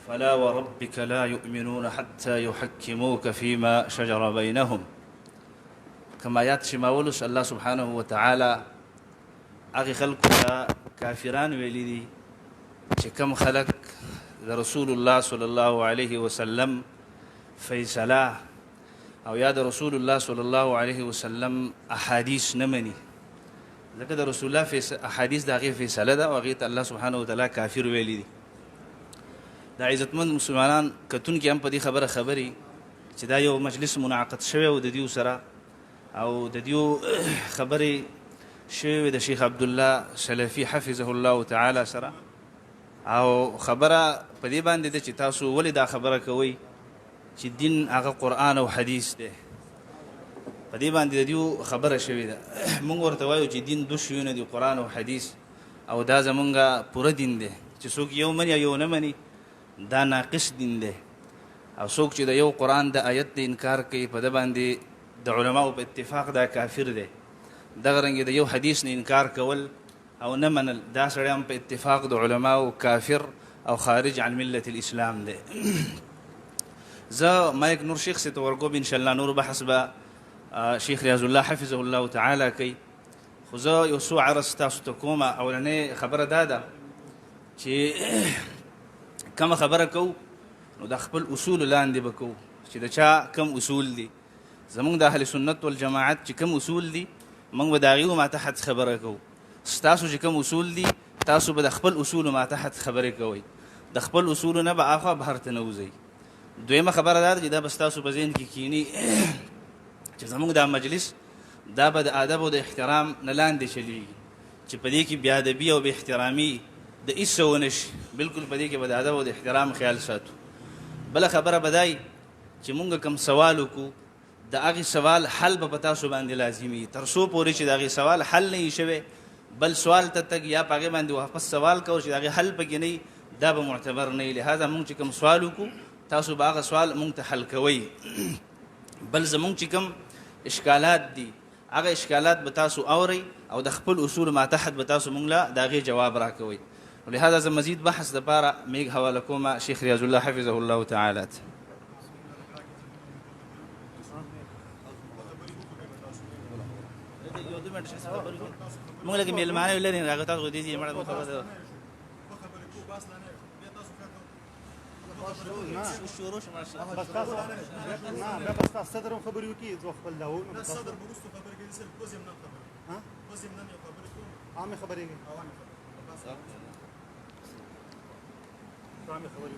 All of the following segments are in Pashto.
فلا وربك لا يؤمنون حتى يحكموك فيما شجر بينهم. كما ياتي مولس الله سبحانه وتعالى اغي خلق كافران ويلدي كم خلق رسول الله صلى الله عليه وسلم فيصلا او يا رسول الله صلى الله عليه وسلم احاديث نمني لقد رسول الله في احاديث داغي فيصلا دا وغيت الله سبحانه وتعالى كافر ويلدي دا عزتمند مسلمانان کتون کې هم په دې خبري چې دا یو مجلس منعقد شوی او د دیو سره او د دیو خبري شوی د شیخ عبد الله سلفي حفظه الله تعالی سره او خبره په دې باندې چې تاسو ولې دا خبره کوي چې دین هغه قرآن او حدیث دی. په دې باندې د دیو خبره شوی ده. موږ ورته وایو چې دین دوه شیونه دي، قرآن او حدیث، او دا زمونږ پوره دین دی چې څوک یو مني یو نه مني دا ناقص دین دی، او څوک چې د یو قرآن د آیت د انکار کوي په ده باندې د علماو په اتفاق دا کافر دی. دغه رنګې د یو حدیث نه انکار کول او نه منل دا سړی هم په اتفاق د علماو کافر او خارج عن ملت الاسلام دی. زه مایک نور شیخ سے تو ورګوم ان شاء الله نور بحث به شیخ ریاض الله حفظه الله تعالی کوي. خو زه یو څو عرض تاسو ته کومه. اولنۍ خبره دا ده چې کم خبره کو نو د خپل اصول لاندې به کو چې د چا کم اصول دي. زمونږ د اهل سنت والجماعت چې کم اصول دي موږ به د هغې ما تحت خبره کوو. ستاسو چې کم اصول دي تاسو به د خپل اصولو ما تحت خبرې کوئ، د خپل اصولو نه به اخوا بهر ته نه وځئ. دویمه خبره دا ده چې دا به ستاسو په ذهن کې کیني چې زموږ دا مجلس دا به د ادب او د احترام نه لاندې چلیږي، چې په دې کې بې ادبي او بې احترامي د هېڅ څه ونه شي. بلکل په دې کې به د ادب او د احترام خیال ساتو. بله خبره به دا چې مونږ کوم سوال وکړو د هغې سوال حل به په تاسو باندې لازمي تر څو پورې چې د هغې سوال حل نه وي شوی بل سوال ته تګ یا په هغې باندې واپس سوال کول چې د هغې حل پکې نه دا به معتبر نه وي. لهذا مونږ چې کوم سوال وکړو تاسو به هغه سوال مونږ ته حل کوئ. بل زمونږ چې کوم اشکالات دي هغه اشکالات به تاسو اورئ او د خپل اصول ما تحت به تاسو مونږ له د هغې جواب راکوئ. ولهذا زه مزید بحث دپاره میږ حواله کومه شیخ ریاض الله حفظه الله تعالی ته. مونږ لکه میلمانه لري راغلی تاسو خو دې چې مړه خبره ده شروع شو ماشاءالله بس تاسو نه بس تاسو صدر هم خبرې وکړي زه خپل دا و نو صدر وروسته خبرې کوي صرف کوزم نه خبرې ها کوزم نه خبرې کوم عامه خبرې کوي عامه خبرې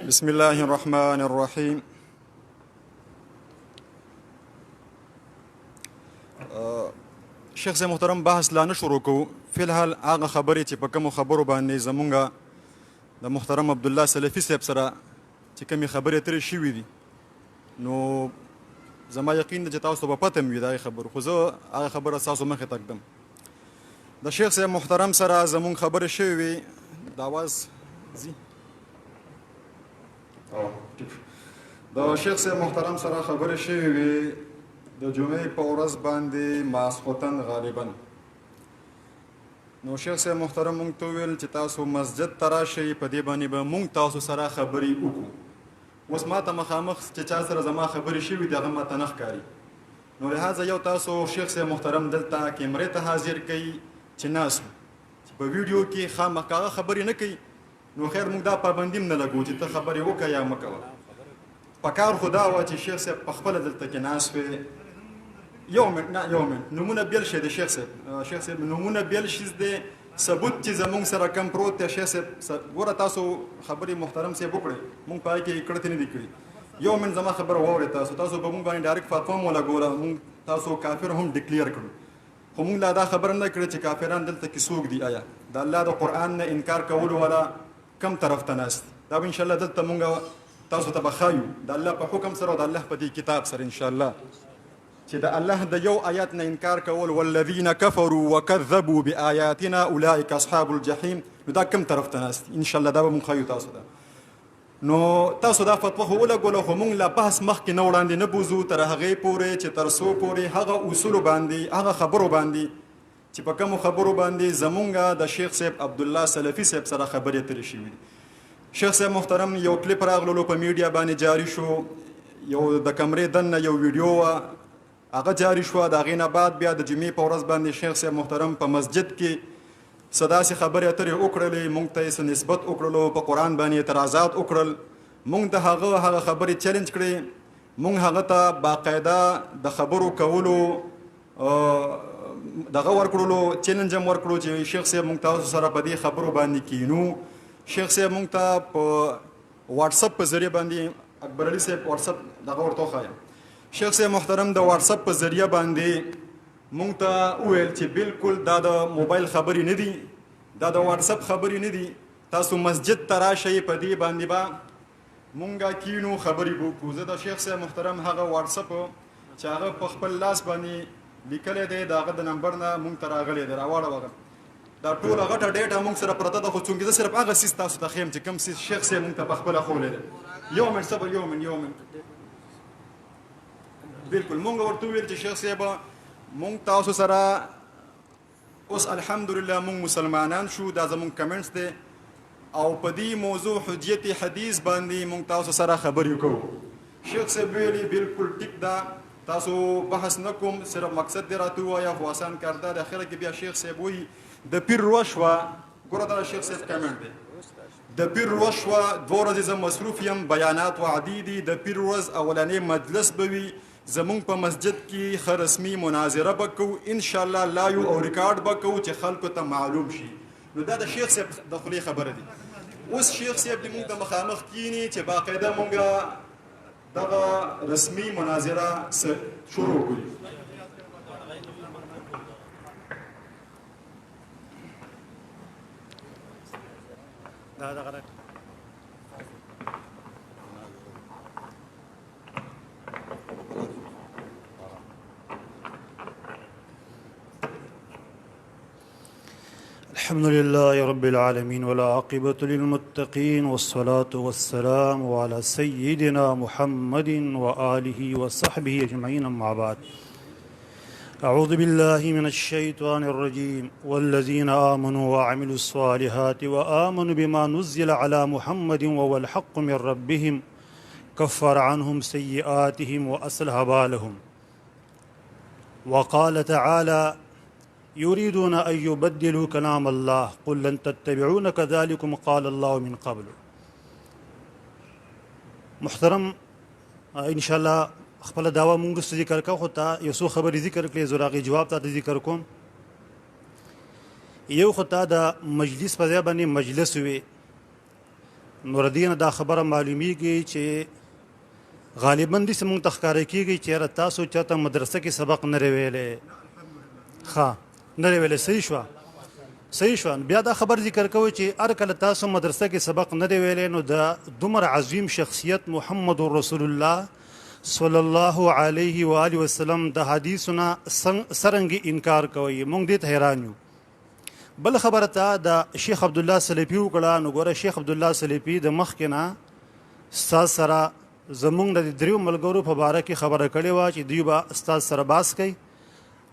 بسم الله الرحمن الرحيم. شیخ سے محترم بحث لا نه شروع کوو. فی الحال هغه خبرې چې په کومو خبرو باندې زمونږ د محترم عبدالله سلفي صاحب سره چې کومې خبرې ترې شوي دي نو زما یقین ده چې تاسو به پته مې وي د هغې خبرو، خو زه هغه خبره ستاسو مخې ته ږدم. د شیخ صاحب محترم سره زمونږ خبرې شوې وي. د اواز ځي د شیخ صاحب محترم سره خبرې شوې وي د جمعې په ورځ باندې ماسخوتن غالبا. نو شیخ صاحب محترم مونږ ته وویل چې تاسو مسجد ته راشئ، په دې باندې به مونږ تاسو سره خبرې وکړو. اوس ما ته مخامخ چې چا سره زما خبرې شوي دي هغه ما ته نه ښکاري. نو لهذا یو تاسو شیخ صاحب محترم دلته کیمرې ته حاضر کوي چې ناست چې په ویډیو کې خامخا هغه خبرې نه کوي نو خیر موږ دا پابندي هم نه لګو چې ته خبرې وکړه یا مه کوه. پکار خو دا وه چې شیخ صاحب پخپله دلته کې ناست وی. یو منټ نه یو منټ نومونه بیل شي د شیخ صاحب نومونه بیل شي د ثبوت چې زمونږ سره کم پروت دی. شیخ صاحب ګوره تاسو خبرې محترم صاحب وکړئ، مونږ په هغې کې کړتې نه دي کړي. یو منټ زما خبره واورئ. تاسو به مونږ باندې ډایرکټ فتوا هم ولګوله، مونږ تاسو کافر هم ډکلیر کړو، خو مونږ لا دا خبره نه کړې چې کافران دلته کې څوک دي. آیا د الله د قرآن نه انکار کولو والا کم طرف ته ناست؟ دا به انشاءالله دلته مونږ تاسو ته به ښایو د الله په حکم سره او د الله په دې کتاب سره انشاءالله. چې د الله د یو آیات نه انکار کول والذین کفروا وکذبوا بآیاتنا اولئک اصحاب الجحیم، نو دا کوم طرف ته ناست ان شاء الله دا به مونږ ښیو تاسو ته. نو تاسو دا فتوا خو ولګوله، خو مونږ لا بحث مخکې نه وړاندې نه بوځو تر هغې پورې چې تر څو پورې هغه اصولو باندې هغه خبرو باندې چې په کومو خبرو باندې زمونږ د شیخ صاحب عبدالله سلفي صاحب سره خبرې ترې شوي دي. شیخ صاحب محترم یو کلیپ راغللو په میډیا باندې جاری شو، یو د کمرې دننه یو ویډیو وه هغه جاری شوه. د هغې نه بعد بیا د جمعې په ورځ باندې شیخ صاحب محترم په مسجد کې څه داسې خبرې اترې وکړلې، مونږ ته یې څه نسبت وکړلو، په قرآن باندې اعتراضات وکړل، مونږ د هغه خبرې چیلنج کړې، مونږ هغه ته باقاعده د خبرو کولو دغه ورکړلو، چیلنج هم ورکړو چې شیخ صاحب مونږ تاسو سره په دې خبرو باندې کینو. شیخ صاحب مونږ ته په واتساپ په ذریعه باندې اکبر علي صاحب واتساپ دغه ورته وښایم، شیخ صاحب محترم د واتساپ په ذریعه باندې مونږ ته وویل چې بالکل دا د موبایل خبرې نه دي، دا د واتساپ خبرې نه دي، تاسو مسجد ته راشئ، په دې باندې به مونږ کینو، خبرې به وکړو. زه د شیخ صاحب محترم هغه واتساپ چې هغه په خپل لاس باندې لیکلی دی د هغه د نمبر نه مونږ ته راغلی دی، راواړوه دا ټوله غټه ډیټا مونږ سره پرته ده، خو چونکې زه صرف هغه څیز تاسو ته ښیم چې کوم څیز شیخ صاحب مونږ ته په خپله ښولی دی. یو منټ صبر، یو منټ. بالکل مونږ ورته وویل چې شیخ صاحب مونږ تاسو سره اوس الحمدلله مونږ مسلمانان شو، دا زمونږ کمنټس دی، او په دې موضوع حجیت حدیث باندې مونږ تاسو سره خبرې کوو. شیخ صاحب ویلي بالکل ټیک ده، تاسو بحث نه کوم، صرف مقصد دې راته ووایه، خو آسان کار ده. د اخره کې بیا شیخ صاحب وایي د پیر روه شوه، ګوره دا شیخ صاحب کمنټ دی، د پیر روه شوه، 2 ورځې زه مصروف یم، بیانات وعدي دي، د پیر ورځ اولنی مجلس به وي، زمونږ په مسجد کې ښه رسمي مناظره به کوو انشاءالله، لایو او ریکارډ به کوو چې خلکو ته معلوم شي. نو دا د شیخ صاحب د خولې خبره دي. اوس شیخ صاحب دې مونږ ته مخامخ کینی چې باقاعده مونږ دغه رسمي مناظره شروع کړي. الحمد لله رب العالمين والعاقبة للمتقين والصلاة والسلام على سيدنا محمد وآله وصحبه أجمعين، أما بعد. أعوذ بالله من الشيطان الرجيم. والذين آمنوا وعملوا الصالحات وآمنوا بما نزل على محمد وهو الحق من ربهم كفر عنهم سيئاتهم وأصلح بالهم. وقال تعالى يريدون أن يبدلوا كلام الله قل لن تتبعون كذلكم قال الله من قبل. محترم ان شاء الله خپل داوا مونږ ست ذکر کا، خو تا یو څو خبرې ذکر کړې، زراغي جواب ته ذکر کوم. یو خو تا د مجلس په ځای باندې مجلس وي، نوردین دا خبره معلومیږي چې غالبا دې سمون تخکارې کیږي چې تاسو چاته مدرسه کې سبق نه ویلې. ښه نه ویلې، صحیح شو. بیا دا خبر ذکر کوي چې هر کله تاسو مدرسه کې سبق نه ویلې، نو د دومره عظیم شخصیت محمد رسول الله صلی الله علیه و آله وسلم د حدیثونه سرنګي انکار کوي. مونږ دې ته حیران یو. بل خبره ته د شیخ عبد الله سلفي وکړه، نو ګوره شیخ عبد الله سلفي د مخکې نه استاد سره زمونږ د دریو ملګرو په باره کې خبره کړې وه چې دوی به استاد سره باس کوي،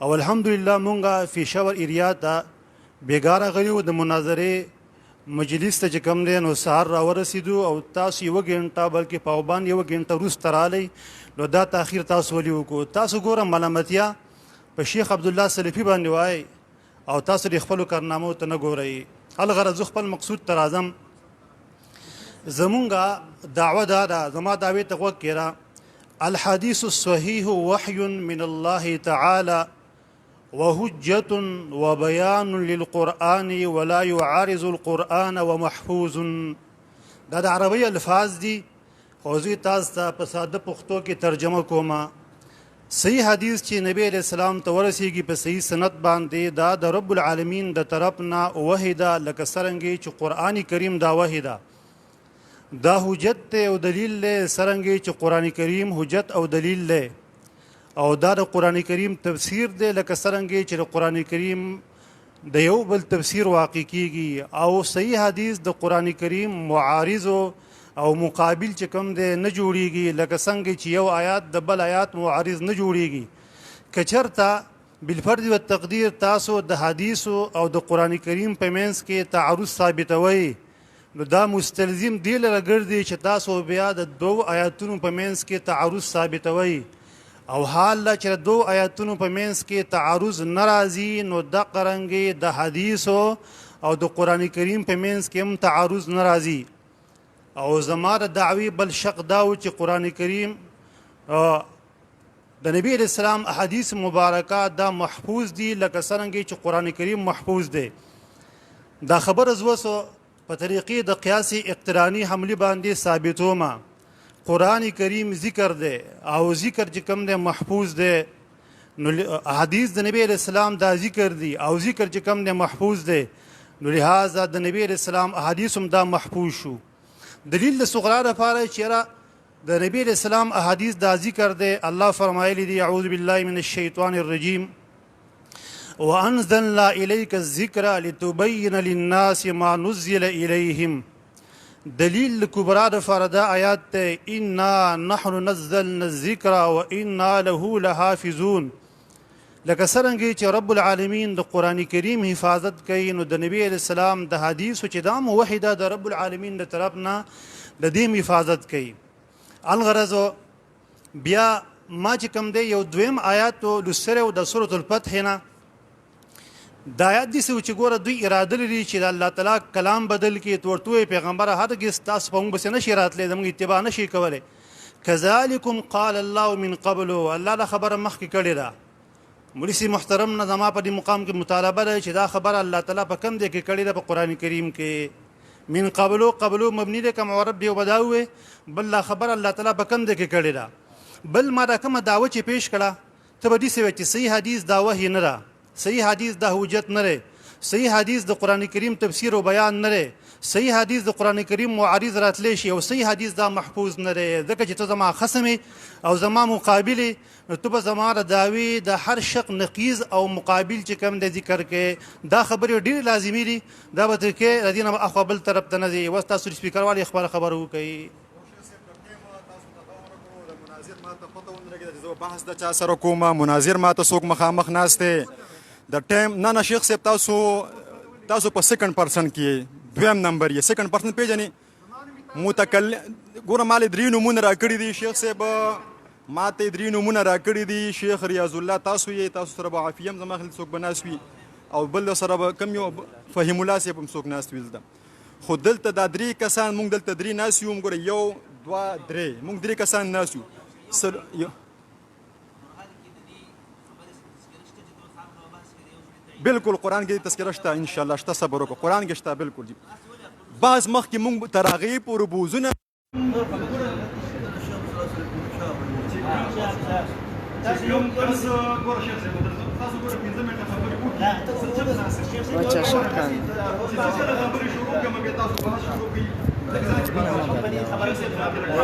او الحمدلله مونږه پېښور ایریا ته بیګاره غلي وو د مناظرې مجلس ته چې کوم دی، نو سهار راورسېدو او تاسو 1 غنټه بلکې پاوبان 1 غنټه وروسته رالی، نو دا تاخیر تاسو ولې وکړو؟ تاسو ګوره ملامتیا په شیخ عبدالله سلفي باندې وایي او تاسو د خپلو کارنامو ته نه ګورئ. الغرض زه خپل مقصود ته راځم. زمونږه دعوه دا ده، زما دعوې ته غوږ کېره. الحدیث الصحیح وحی من الله تعالی وحجة وبيان للقرآن ولا يعارض القرآن ومحفوظ. دا د عربی الفاظ دي، خو زه تاسو ته په ساده پښتو کې ترجمه کوم. صحیح حدیث چې نبی علیہ السلام ته ورسیږي په صحیح سند باندې، دا د رب العالمین د طرف نه وحی ده، لکه څرنګه چې قرآن کریم دا وحی ده، دا حجت او دلیل له څرنګه چې قرآن کریم حجت او دلیل له. او دا د قرآن کریم تفسیر دی لکه څرنګه چې د قرآن کریم د یو بل تفسیر واقع کیږي او صحیح حدیث د قرآن کریم معارض او مقابل چې کوم دی نه جوړیږي لکه څنګه چې یو آیات د بل آیات معارض نه جوړیږي که چېرته بالفرض والتقدیر تاسو د حدیثو او د قرآن کریم په منځ کې تعارض ثابتوئ نو دا مستلزم دی لره ګرځي چې تاسو بیا د دوو آیاتونو په منځ کې تعارض ثابتوئ او حال لا چې د دوو آیاتونو په منځ کې تعارض نه راځي نو دغه رنګې د حدیثو او د قرآن کریم په منځ کې هم تعارض نه راځي او زما د دعوی بل شق دا و چې قرآن کریم د نبی علیہ السلام احادیث مبارکه دا محفوظ دي لکه څرنګه چې قرآن کریم محفوظ دی دا خبره زه اوس په طریقې د قیاس اقترانی حملې باندې ثابتومه قرآن کریم ذکر دی او ذکر چې کوم دی محفوظ دی نو حدیث د نبی علیہ السلام دا ذکر دی او ذکر چې کوم دی محفوظ دی نو لہذا د نبی علیہ السلام احادیث هم دا محفوظ شو دلیل د صغرا لپاره چې د نبی علیہ السلام احادیث دا ذکر دی الله فرمایلی دی اعوذ بالله من الشیطان الرجیم وانزلنا الیک الذکر لتبین للناس ما نزل الیهم دلیل کبرا د فردا آیات ته انا نحن نزلنا الذکر وانا له لحافظون لکه څرنګه چې رب العالمین د قرآن کریم حفاظت کوي نو د نبی علیہ السلام د حدیثو چې دا موحده د رب العالمین د طرف نه د دې حفاظت کوي الغرض بیا ما چې کوم دی یو دویم آیات لوستره او د سورۃ الفتح نه د آیات دي چې ګوره دوی اراده لري چې د الله تعالی کلام بدل کړي ورته پیغمبر هرګز تاسو په موږ بس نشي راتلی زموږ اتباع نشي کولی کذالکم قال الله من قبل الله دا خبره مخکې کړې ده مولوی محترم نه زما په دې مقام کې مطالبه ده چې دا خبره الله تعالی په کم دی کې کړې ده په قرآن کریم کې من قبلو مبني ده که معرب دی او بداوي بل لا خبر الله تعالی په کم دی کې کړې ده بل ما دا کومه دعوه چې پیش کړه ته به داسې وایې چې صحیح حدیث دا وحی نه ده صحیح حدیث دا حجت نه دی صحیح حدیث د قرآن کریم تفسیر او بیان نه دی صحیح حدیث د قرآن کریم معارض راتلی شي او صحیح حدیث دا محفوظ نه دی ځکه چې ته زما خصم او زما مقابل نو ته به زما د دعوی د هر شق نقیض او مقابل چې کوم د ذکر کې دا خبرې ډېرې لازمي دي دا به تر کې د دې نه اخوا بل طرف ته نه ځي اوس تاسو سپیکر والي خبره وکړئ بحث د چا سره کومه مناظر ما ته څوک مخامخ ناست دی د ټایم نه شیخ صاحب تاسو په سیکنډ پرسن کې دویم نمبر یې سیکنډ پرسن پیژنې متکلم ګوره ما له درې نومونه راکړي دي شیخ صاحب ما ته درې نومونه راکړي دي شیخ ریاض الله تاسو یې تاسو سره به عافیه هم زما خیال څوک به ناست وي او بل سره به کم یو فهیم الله صاحب هم څوک ناست وي دلته خو دلته دا درې کسان مونږ دلته درې ناست یو ګوره یو دوه درې مونږ درې کسان ناست یو بالکل قرآن کې تذکره شته ان شاء الله شته صبر وکړه قرآن کې شته بالکل جی بعض مخکې مونږ تر هغې پورې بوزونه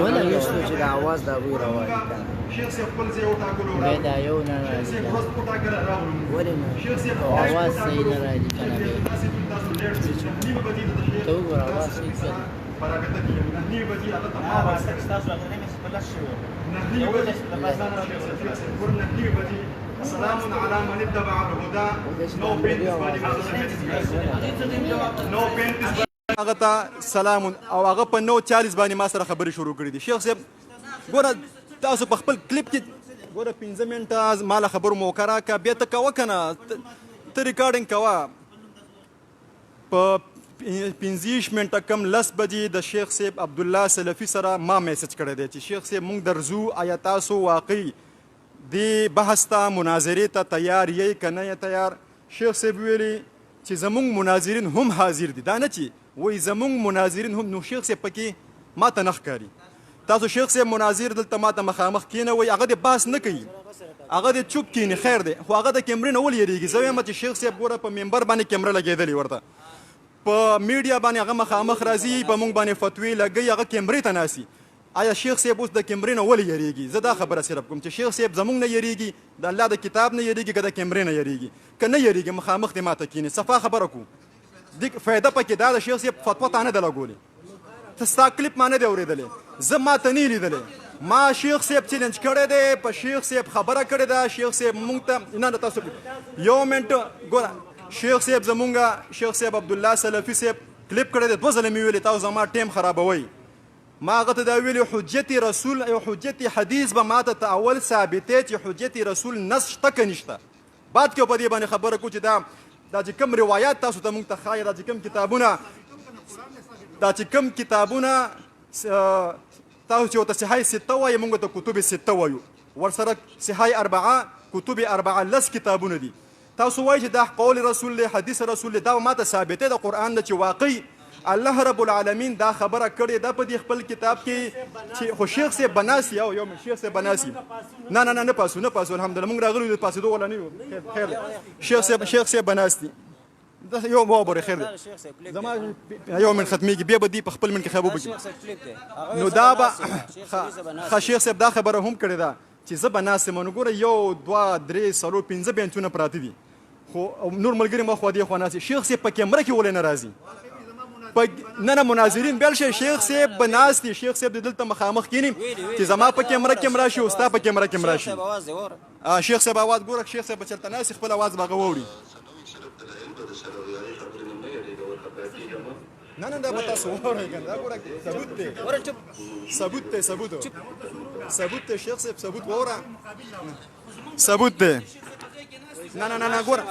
ولا يشتو چې د اواز د ابوی روان دی دا یو نه راځي ولې نه او اواز صحیح نه راځي کنه ته وګوره اواز صحیح کړه سلام على من اتبع الهدى نو بين هغه ته سلام او هغه په 9:40 باندې ما سره خبرې شروع کړې دي شیخ صاحب ګوره تاسو په خپل کلیپ کې ګوره 15 منټه ما له خبرو موقع راکړه بیا ته کوه که نه ته ریکارډینګ کوه په 15 منټه کم 10 بجې د شیخ صاحب عبدالله سلفي سره ما میسج کړی دی چې شیخ صاحب مونږ درځو آیا تاسو واقعي دې بحث ته مناظرې ته تیار یې که نه یې تیار شیخ صاحب ویلي چې زمونږ مناظرین هم حاضر دي دا نه چې وایي زمونږ مناظرین هم نو شیخ صاحب پکې ما ته نه ښکاري تاسو شیخ صاحب مناظر دلته ما ته مخامخ کېنوئ هغه دې بحث نه کوي هغه دې چوپ کېني خیر دی خو هغه د کیمرې نه ولې یېرېږي زه وایم چې شیخ صاحب ګوره په ممبر باندې کیمره لګېدلې ورته په میډیا باندې هغه مخامخ راځي په موږ باندې فتوی لګوي هغه کیمرې ته ناسي آیا شیخ صاحب اوس د کیمرې نه ولې یریږي؟ زه دا خبره صرف کوم چې شیخ صاحب زمونږ نه یریږي، د الله د کتاب نه یریږي، که د کیمرې نه یریږي؟ که نه یریږي مخامخ دې ماته کینې، صفا خبره کو. دې فایده پکې دا د شیخ صاحب فتوا تا نه ده لګولې، ته ستا کلیپ ما نه دی اورېدلی، زه ما ته نه یې لیدلی. ما شیخ صاحب چیلنج کړی دی، په شیخ صاحب خبره کړې ده. شیخ صاحب مونږ ته نه تاسو یو منټ ګوره، شیخ صاحب زمونږ شیخ صاحب عبدالله سلفي صاحب کلیپ کړی دی، 2 ځله مې ویلې تاسو زما ټیم خرابوئ. ما هغه ته دا ویلي حجت رسول او حجت حدیث به ما ته اول ثابتې چې حجت رسول نص شته که نشته. بعد کې په دې باندې خبره کو چې دا چې کوم روایات تاسو ته مونږ ته ښایي، دا چې کوم کتابونه تاسو چې ورته صحیح سته وایي، مونږ ته کتب سته وایو، ورسره صحیح 4 کتب 4 10 کتابونه دي. تاسو وایي چې دا قول رسول دی، حدیث رسول دی، دا ما ته ثابتې د قرآن ده چې واقعي الله رب العالمین دا خبره کړې ده په دې خپل کتاب کې چې خو شیخ صاحب بناسي او یو شیخ صاحب بناسي نه پاسو الحمدلله مونږ راغلو د پاسېدو ولا نه یو خیر دی. شیخ صاحب بناسي دا یو وابره خیر دی. زما یو من ختمیږي بیا به دې په خپل من کې خبرو وکړي. نو دا به شیخ صاحب دا خبره هم کړې ده چې زه بناسم. نو ګوره 1 2 3 4 5 بینچونه پراته دي، خو نور ملګري ما خو دې خو ناسي. شیخ صاحب په کیمره کې ولې نه راځي؟ نه مناظرین بل شي. شیخ صاحب بناستي، شیخ صاحب دلته مخامخ کینی چې زما په کیمره کې راشي او ستا په کیمره کې راشي. شیخ صاحب आवाज ګوره، شیخ صاحب چلته ناس خپل आवाज باغه ووري. نه دا به تاسو وورئ کنه، دا ګوره ثبوت دی شیخ صاحب، ثبوت ووره، ثبوت دی. نه ګوره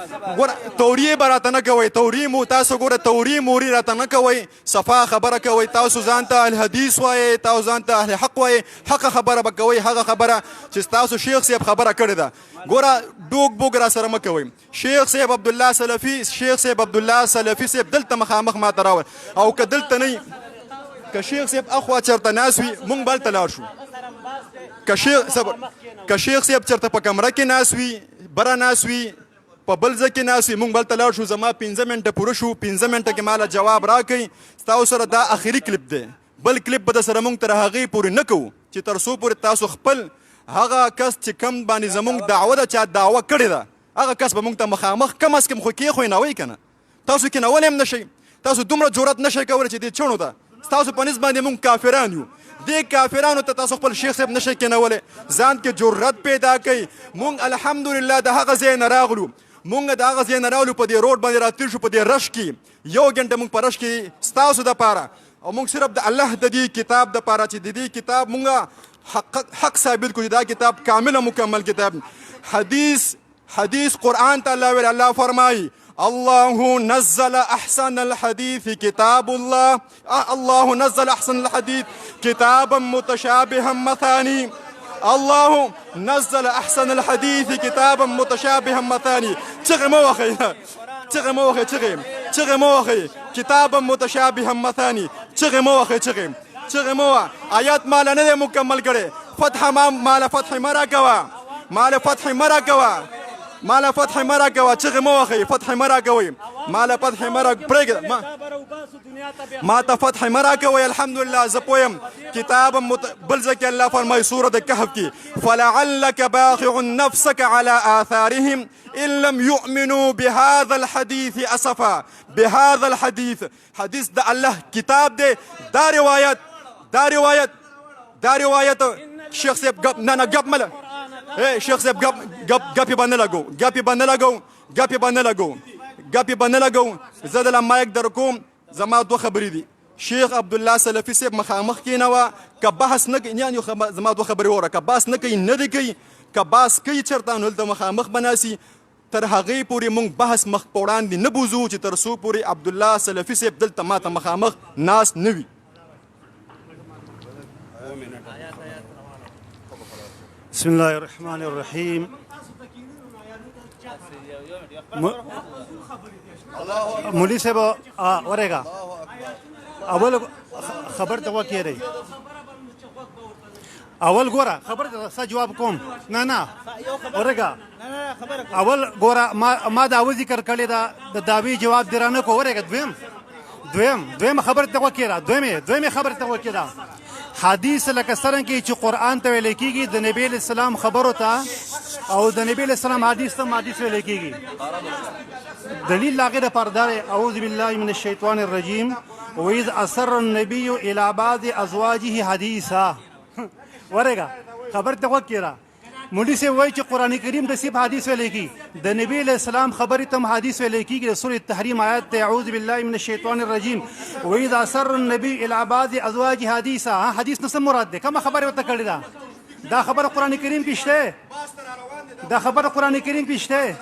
توریه به راته نه کوئ، توریه مو تاسو ګوره توریه موري راته نه کوئ، صفا خبره کوئ. تاسو ځان ته الحدیث وایئ، تاسو ځان ته اهل حق وایئ، حق خبره به کوئ، هغه خبره چې تاسو شیخ صاحب خبره کړې ده. ګوره ډوک بوک را سره مه کوئ. شیخ صاحب عبدالله سلفي صاحب دلته مخامخ ما ته راول، او که دلته نه که شیخ صاحب اخوا چېرته ناست وي مونږ به هلته لاړ شو. که شیخ صاحب چېرته په کمره کې ناست وي، بره ناست وي، په بل ځای کې ناست وي، مونږ به هلته لاړ شو. زما 15 منټه پوره شو، 15 منټه کې ماله جواب راکئ. ستاسو سره دا آخري کلیپ دی، بل کلیپ به در سره مونږ تر هغې پورې نه کوو چې تر څو پورې تاسو خپل هغه کس چې کم باندې زمونږ دعوه ده، چا دعوه کړې ده، هغه کس به مونږ ته مخامخ کم از کم خو کېښوینوئ که نه. تاسو کېنولی هم نه شئ، تاسو دومره جرأت نه شئ کولی چې دې چڼو ته ستاسو په نسبت باندې مونږ کافران یو. دې کافرانو ته تاسو خپل شیخ صاحب نه شئ کېنولی. ځان کې جرأت پیدا کوئ. مونږ الحمدلله د هغه ځای نه راغلو، په دې روډ باندې راتېر شو، په دې رش کې 1 ګنټه مونږ په رش کې ستاسو دپاره، او مونږ صرف د الله د دې کتاب دپاره چې د دې کتاب مونږ حق ثابت کړو چې دا کتاب کامل مکمل کتاب. حدیث قرآن ته الله ویل، الله فرمایي الله نزل احسن الحديث كتاب الله نزل احسن الحديث كتابا متشابها مثاني. الله نزل احسن الحديث كتابا متشابها مثاني. چغه مو وخی كتابا متشابها مثاني. چغه مو آیات مال نه مکمل کړي. فتح مال فتح مرا کوا چغه مو وخی فتح مرا کوي، مال فتح مرا پرګ ما ته فتح مرا کوي. الحمدلله زه پویم کتاب بل ځکه الله فرمایي سورة کهف کې فلعلك باخع نفسك على آثارهم ان لم يؤمنوا بهذا الحديث اسفا. بهذا الحديث حدیث د الله کتاب دی. دا روایت شیخ صاحب نه گپ مله شیخ صاحب گپی باندې لګو. زه دلته مایک در کوم. زما 2 خبرې دي. شیخ عبدالله سلفي صاحب مخامخ کېنوه، که بحث نه کوي، یعنې زما 2 خبرې وره، که بحث نه کوي نه دی کوي، که بحث کوي چېرته نو دلته مخامخ بناسي. تر هغې پورې مونږ بحث مخ په وړاندې نه بوځو چې تر څو پورې عبدالله سلفي صاحب دلته ماته مخامخ ناست نه وي. بسم الله الرحمن الرحیم. مولوی صاحب ورېږه، اول خبر ته وکړئ، اول ګوره خبر ته څه جواب کوم. نه ورېږه، اول ګوره ما دعوه ذکر کړې ده، د دعوې جواب دې رانه کو. ورېږه دویم خبر ته وکړه، دویمې خبر ته وکړه. حدیث لکه څرنګه چې قرآن ته ویل کېږي د نبی علیه السلام خبرو ته او د نبی علیه السلام حدیث ته حدیث ویل کېږي. دلیل لاغې دپاره دا دی اعوذ بالله من الشیطان الرجیم وإذ أسر النبي إلى بعض أزواجه حدیثا. ورګه خبر ته غوږ کېږه. مولوي صاحب وایي چې قرآن کریم ته صرف حدیث ویلی کېږي د نبی علیه السلام خبرې ته هم حدیث ویلی کېږي. د سورة تحریم آیات ته اعوذ بالله من الشیطان الرجیم وإذ أسر النبي إلى بعض أزواجه حدیثا. حدیث نه څه مراد دی؟ کومه خبرې ورته کړې ده؟ دا خبره قرآن کریم کې شته؟ دا خبره قرآن کریم کې شته؟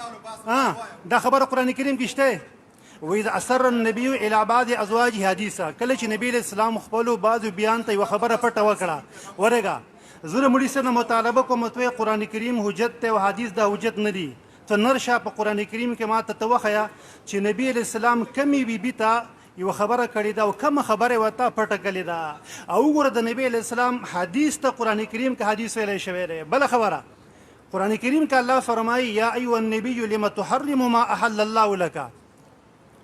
دا خبره قرآن کریم کې شته؟ وإذ أسر النبي إلى بعض أزواجه حدیثا. کله چې نبی علیه السلام خپلو بعضو بیان ته یوه خبره پټه وکړه. ورګه زه د مولوي صاحب نه مطالبه کوم ته قرآن کریم حجت دی او حدیث دا حجت نه دي. ته نرشه په قرآن کریم کې ما ته وښیه چې نبی علیه السلام کمې بیبي ته یوه خبره کړې ده او کومه خبره ورته پټه کړې ده او وګوره د نبی علیه السلام حدیث ته قرآن کریم کې حدیث ویلی شوی دی. بله خبره قرآن کریم کې الله فرمایي یا ایها النبي لم تحرم ما احل الله لك.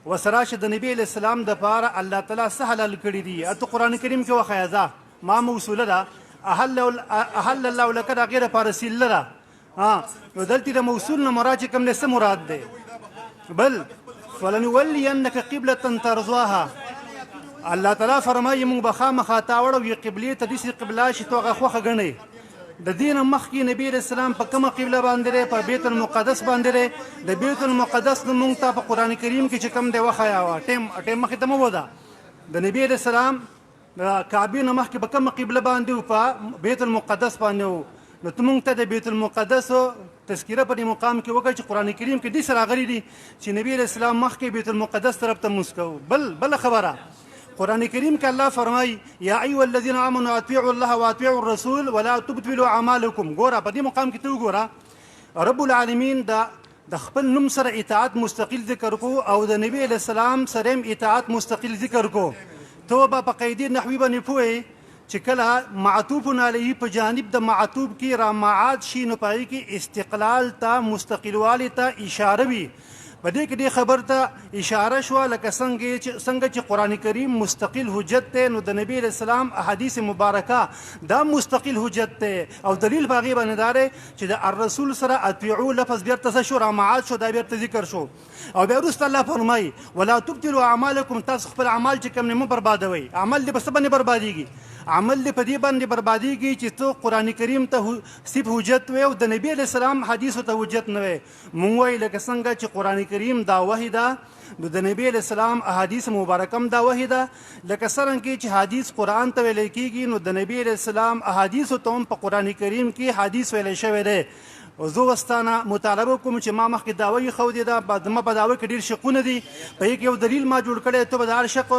وسره چې د نبی علیه السلام دپاره الله تعالی څه حلال کړي دي ته قرآن کریم کې وښیه. ځه ما موصوله ده احل الله لك د هغې دپاره سیله ده. نو دلته د موصول نه مراد چې کوم دی څه مراد دی؟ بل فلنولینک قبلة ترضاها. الله تعالی فرمایي موږ به خامخا تا وړو قبلې ته داسې قبله چې تو هغه خوښه ګڼئ. د دې نه مخکې نبي علیه السلام په کومه قبله باندې دی؟ په بیت المقدس باندې دی. د بیت المقدس نه موږ ته په قرآن کریم کې چې کوم دی وښیه وه ټیم مخکې ته مه وده. د نبي علیه السلام د کعبې نه مخکې په کومه قبله باندې و؟ په بیت المقدس باندې و. نو ته موږ ته د بیت المقدس تذکیره په دې مقام کې وکړه چې قرآن کریم کې داسې راغلي دي چې نبي علیه السلام مخکې بیت المقدس طرف ته لمونځ کوو. بله خبره قرآن کریم کې الله فرمایي یا ایها الذین آمنوا اطیعوا الله واطیعوا الرسول ولا تبطلوا اعمالکم. ګوره په دې مقام کې ته وګوره رب العالمین د خپل نوم سره اطاعت مستقل ذکر کو او د نبی علیه السلام سره هم اطاعت مستقل ذکر کو. ته به په قیدې نحوي باندې پوهې چې کله معطوف علیه په جانب د معطوف کې را معاد شي نو په هغې کې استقلال ته مستقلوالي ته اشاره وي. په دې کې دې خبر ته اشاره شوه لکه څنګه چې قرآن کریم مستقل حجت دی نو د نبی علیه السلام احادیث مبارکه دا مستقل حجت دی او دلیل په هغې باندې دا دی چې د الرسول سره اطیعو لفظ بیرته څه شو؟ را معاد شو. دا بیرته ذکر شو او بیا وروسته الله فرمایي ولا تبطلوا اعمالکم. تاسو خپل اعمال چې کوم نه مه بربادوئ. عمل دې په څه باندې بربادېږي؟ عمل دې په دې باندې بربادېږي چې ته قرآن کریم ته صرف حجت وی او د نبی علیه السلام حدیثو ته حجت نه وی. مونږ وایي لکه څنګه چې قرآن کریم دا وحی ده نو د نبی علیه السلام احادیث مبارکه هم دا وحی ده. لکه څرنګه چې حدیث قرآن ته ویلی کېږي نو د نبی علیه السلام احادیثو ته هم په قرآن کریم کې حدیث ویلی شوی دی. زه وستانه مطالبه کوم چې ما مخکې دعوه ایښودې ده زما په دعوه کې ډېر شقونه دي. په یو کې یو دلیل ما جوړ کړی ته به د هر شق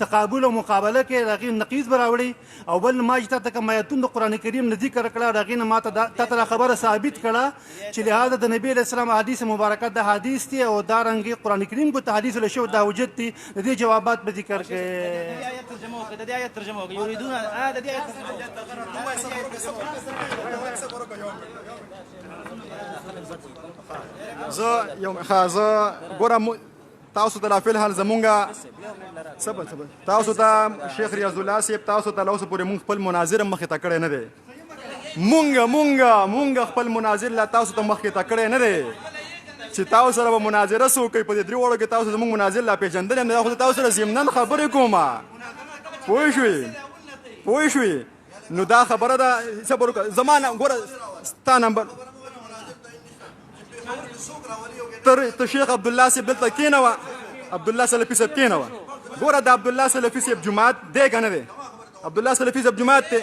تقابل او مقابله کې د هغې نقیض به راوړي او بل ما چې تا ته کوم ایتون د قرآن کریم نه ذکر کړه د هغې نه ما ته تا ته خبره ثابت کړه چې لهذا د نبي علیه السلام حدیث مبارکه د حدیث دي او دارنګې قرآن کریم کو ته حدیث ویلی شوی دا حجت دي. د دې جوابات به ذکر کړي. د دې آیت ترجمه وکړه یریدون د دې آیت زه ګوره تاسو ته لا فی الحال زمونږ تاسو ته شیخ ریاض الله صاحب تاسو ته لا اوسه پورې مونږ خپل مناظر مخې ته کړی نه دی. مونږ خپل مناظر لا تاسو ته مخې ته کړی نه دی چې تاسو سره به مناظره څه وکړئ. په دې درې وړو کې تاسو زمونږ مناظر لا پېژندلی یم. دا خو تاسو سره ضمناً خبرې کومه پوه شوې نو دا خبره ده. صبر وکړه زما ګوره ستا نمبر ته شیخ عبدالله صاحب دلته کېنوه. عبدالله سلفي صاحب کېنوه. ګوره د عبدالله سلفي صاحب جومات دی که نه دی؟ عبدالله سلفي صاحب جومات دی.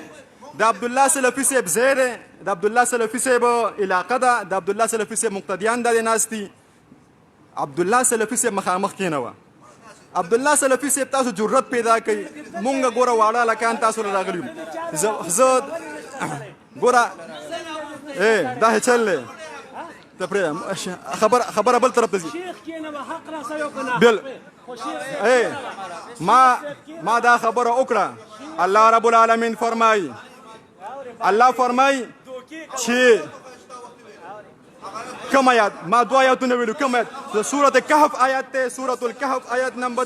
د عبدالله سلفي صاحب ځای دی. د عبدالله سلفي صاحب علاقه ده. د عبدالله سلفي صاحب مقتدیان دا دی ناست دي. عبدالله سلفي صاحب مخامخ کېنوه. عبدالله سلفي صاحب تاسو جرأت پیدا کوي. مونږ ګوره واړه هلکان تاسو له راغلي یو. زه ګوره دا چل دی خبره بل طرف ته ځي. ما دا خبره وکړه. الله رب العالمین فرمایي چې کوم آیات ما دوه آیاتونه ویلو. کوم آیات؟ د سورة کهف آیات دی. سورة الکهف آیات نمبر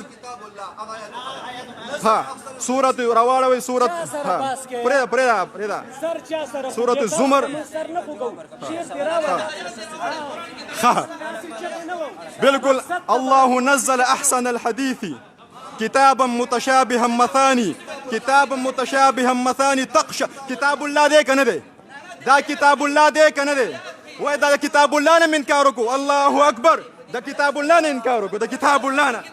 ها سورة رواړوي سورة ها پرېدا سورة الزمر ها بالکل. الله نزل احسن الحديث كتابا متشابها مثاني تقشع. كتاب الله دې کنه دی، دا کتاب الله دې کنه دی، وای دا کتاب الله نه انکار وکړو. الله اکبر. دا کتاب الله نه انکار وکړو، دا کتاب الله نه.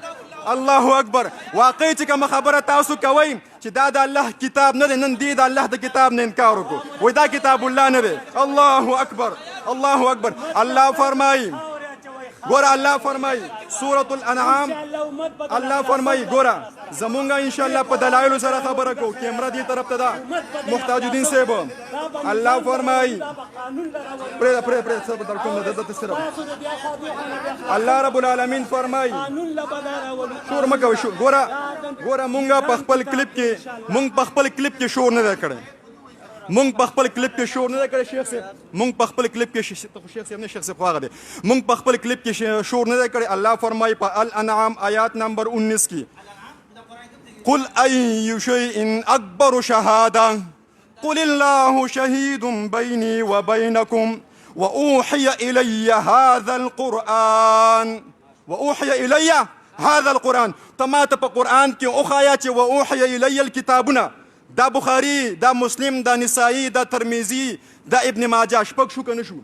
الله اکبر. واقعي چې کوم خبره تاسو کوئ چې دا د الله کتاب نه دی، نن دې د الله د کتاب نه انکار وکړو، وای دا کتاب الله نه دی. الله اکبر، الله اکبر. الله فرمایي ګوره، الله فرمایي سورة الانعام، الله فرمایي ګوره زمونږ ان شاء الله په دلایلو سره خبره کو. کیمرا دې طرف ته ده محتاج الدین صاحب. الله فرمایي پرې صبر در کوم نه د صرف الله رب العالمین فرمایي شور مکو شو. ګوره مونږه په خپل کلیپ کې شور نه کړی. مونږ په خپل کلیپ کې شور نه کړی شیخ صاحب. مونږ په خپل کلیپ کې شیخ صاحب خواغه دي. مونږ په خپل کلیپ کې شور نه کړی. الله فرمایي په الانعام آیات نمبر 19 کې قل أي شيء أكبر شهادة قل الله شهيد بيني وبينكم وأوحي إلي هذا القرآن تما په قرآن کې اوخایا چې وأوحي إلي الكتابونه دا بخاري، دا مسلم، دا نسائی، دا ترمذی، دا ابن ماجه شپږ شو کنه شو،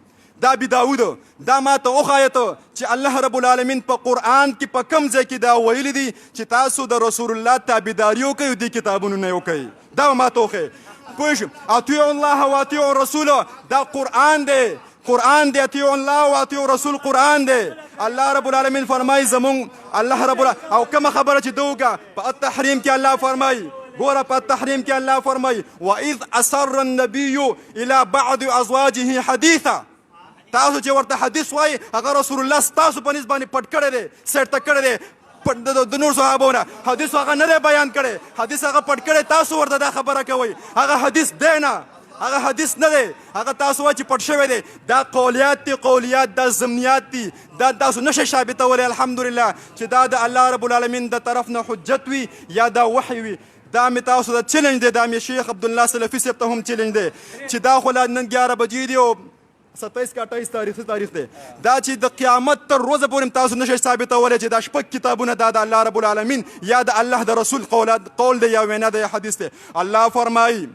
دا ابي داود. دا ما ته اوخایته چې الله رب العالمین په قرآن کې په کم ځای کې دا ویلي دي چې تاسو د رسول الله تابعداري وکړئ، دې کتابونو نه وکړئ. دا ما ته اوخی پوه شو. اطیعوا الله واطیعوا الرسول، دا قرآن دی، قرآن دی. اطیعوا الله واطیعوا الرسول قرآن دی. الله رب العالمین فرمایي زمونږ الله رب العالمین او کومه خبره چې دوکه په التحریم کې الله فرمایي ګوره په التحریم کې الله فرمایي وإذ أسر النبي إلى بعض أزواجه حديثا. تاسو چې ورته حدیث وایي هغه رسول الله ستاسو په نسبت باندې پټ کړی دی، سیټ کړی دی. د نور صحابونه حدیث هغه نه دی بیان کړی، حدیث هغه پټ کړی. تاسو ورته دا خبره کوئ هغه حدیث دی نه، هغه حدیث نه دی، هغه تاسو وایي چې پټ شوی دی. دا قولیات دي، قولیات دا ضمنیات دي، دا تاسو نشئ ثابتولی. الحمدلله چې دا د الله رب العالمین د طرف نه حجت وي یا دا وحی وي. دا مې تاسو ته چیلنج دی، دا مې شیخ عبدالله سلفي صاحب ته هم چیلنج دی چې دا خو لا نن 11 بجې دي او 27 کا 28 تاریخ دی. دا چې د قیامت تر ورځې پورې تاسو نشئ ثابتولی چې دا شپږ کتابونه دا د الله رب العالمین یا د الله د رسول قول دی یا وینا دی یا حدیث دی. الله فرمایي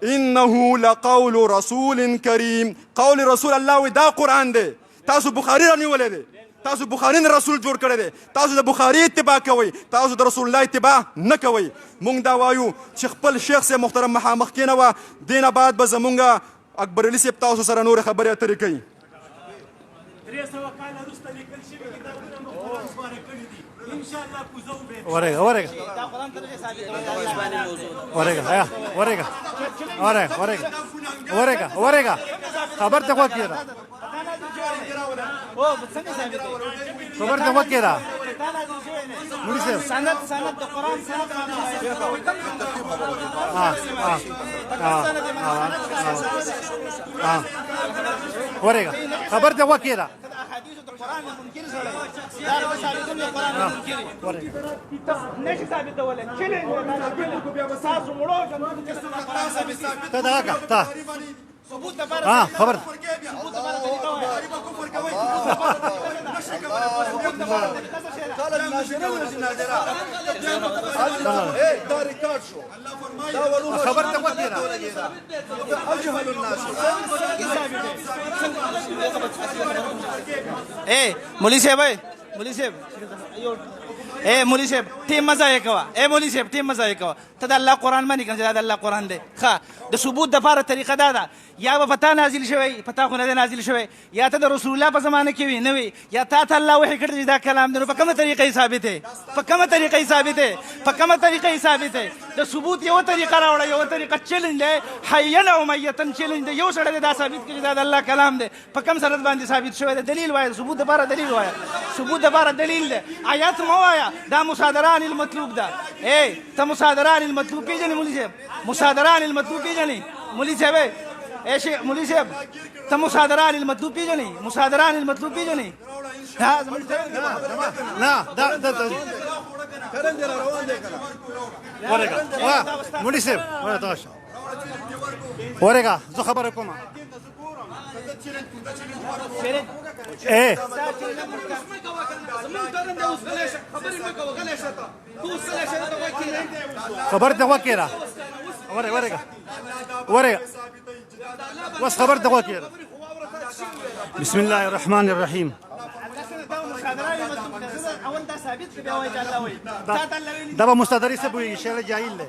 انه لقول رسول کریم. قول رسول الله وی دا قرآن دی. تاسو بخاري رانیولی دی، تاسو بخاري نه رسول جوړ کړی دی، تاسو د بخاري اتباع کوئ، تاسو د رسول الله اتباع نه کوئ. مونږ دا وایو چې خپل شیخ صاحب محترم مخامخ کېنوه، دې نه بعد به زمونږ اکبر علي صاحب تاسو سره نورې خبرې اترې کوي. 300 کاله وروسته لیکل شوي کتابونه موږ قرآن سپاره کړي دي. انشاءالله کوزه وبې ورګه خبر ته وکړه خبر ته وکړه مولوی صاحب سند د قرآن سند ورګه خبر ته وکړه احادیث د قرآن منکر سره دا ثابتون د قرآن منکر نشي ثابتولی. چیلنج کو بیا تاسو مړو ته دا کا ثبوت لپاره خبر ثبوت لپاره طریقه وایي کفر کوي دا ریکارډ شو خبر ته وکړه اجهل الناس. مولوی صاحب مولوی صاحب ټیم مزه یې کوه. مولوی صاحب ټیم مزه یې کوه. ته د الله قرآن منې که دا د الله قرآن دی. ښه د ثبوت دپاره طریقه دا ده یا به په تا نازل شوی، په تا خو نه دی نازل شوی، یا ته د رسول الله په زمانه کې وي نه وي، یا تا ته الله وحی کړی چې دا کلام دی. نو په کومه طریقه یې ثابت دی؟ په کومه طریقه یې ثابت دی؟ د ثبوت یوه طریقه راوړه، یوه طریقه چیلنج دی، حیًا او میتن چیلنج دی. یو سړی دی دا ثابت کړي دا د الله کلام دی. په کوم سند باندې ثابت شوی دی؟ دلیل وایه. ثبوت دپاره دلیل وایه. ثبوت دپاره دلیل دی، آیات مه وایه. دا مصادره عن المطلوب ده. ته مصادره عن المطلوب پیژنې مولوي صاحب؟ مصادره عن المطلوب پیژنې مولوي صاحب؟ مولوي صاحب ته مصادره عن المطلوب پیژنې؟ مصادره عن المطلوب پیژنې؟ نه دا کرن دې روان دی کنه ورګه مولوي صاحب ورګه زه خبره کوم ايه خبر ته وکړه ورګه بس خبر ته وکړه بسم الله الرحمن الرحيم دا به مستدري څه بوي شر جاهل دی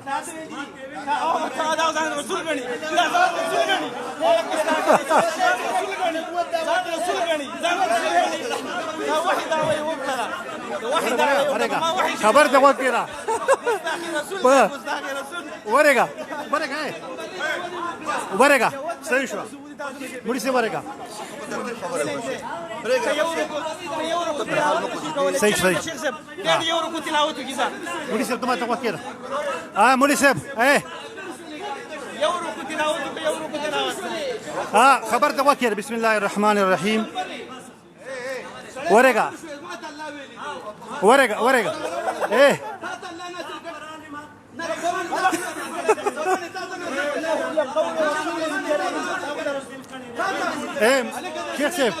خبر ته وکړه ورګه صحیح شو مړي سي ورګه صحیح مولوي صاحب ته وکړه مولوي صاحب خبر ته وکړه بسم الله الرحمن الرحيم ورګه شيخ صاحب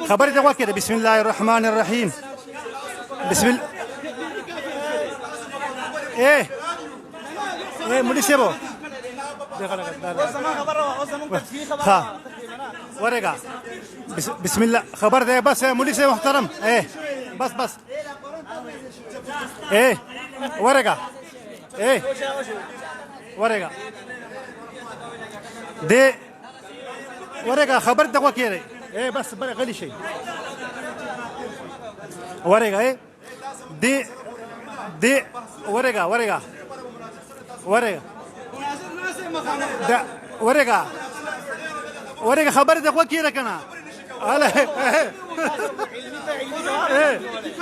خبر ته وکړه بسم الله الرحمن الرحيم بسم الله مولوي صاحب ورګه بسم الله خبر ده بس مولوي صاحب محترم بس ورګه دې ورګه خبر ته وکړه بس بل غلی شي ورګه دې ورګه دا ورګه خبر ته وکړه کنه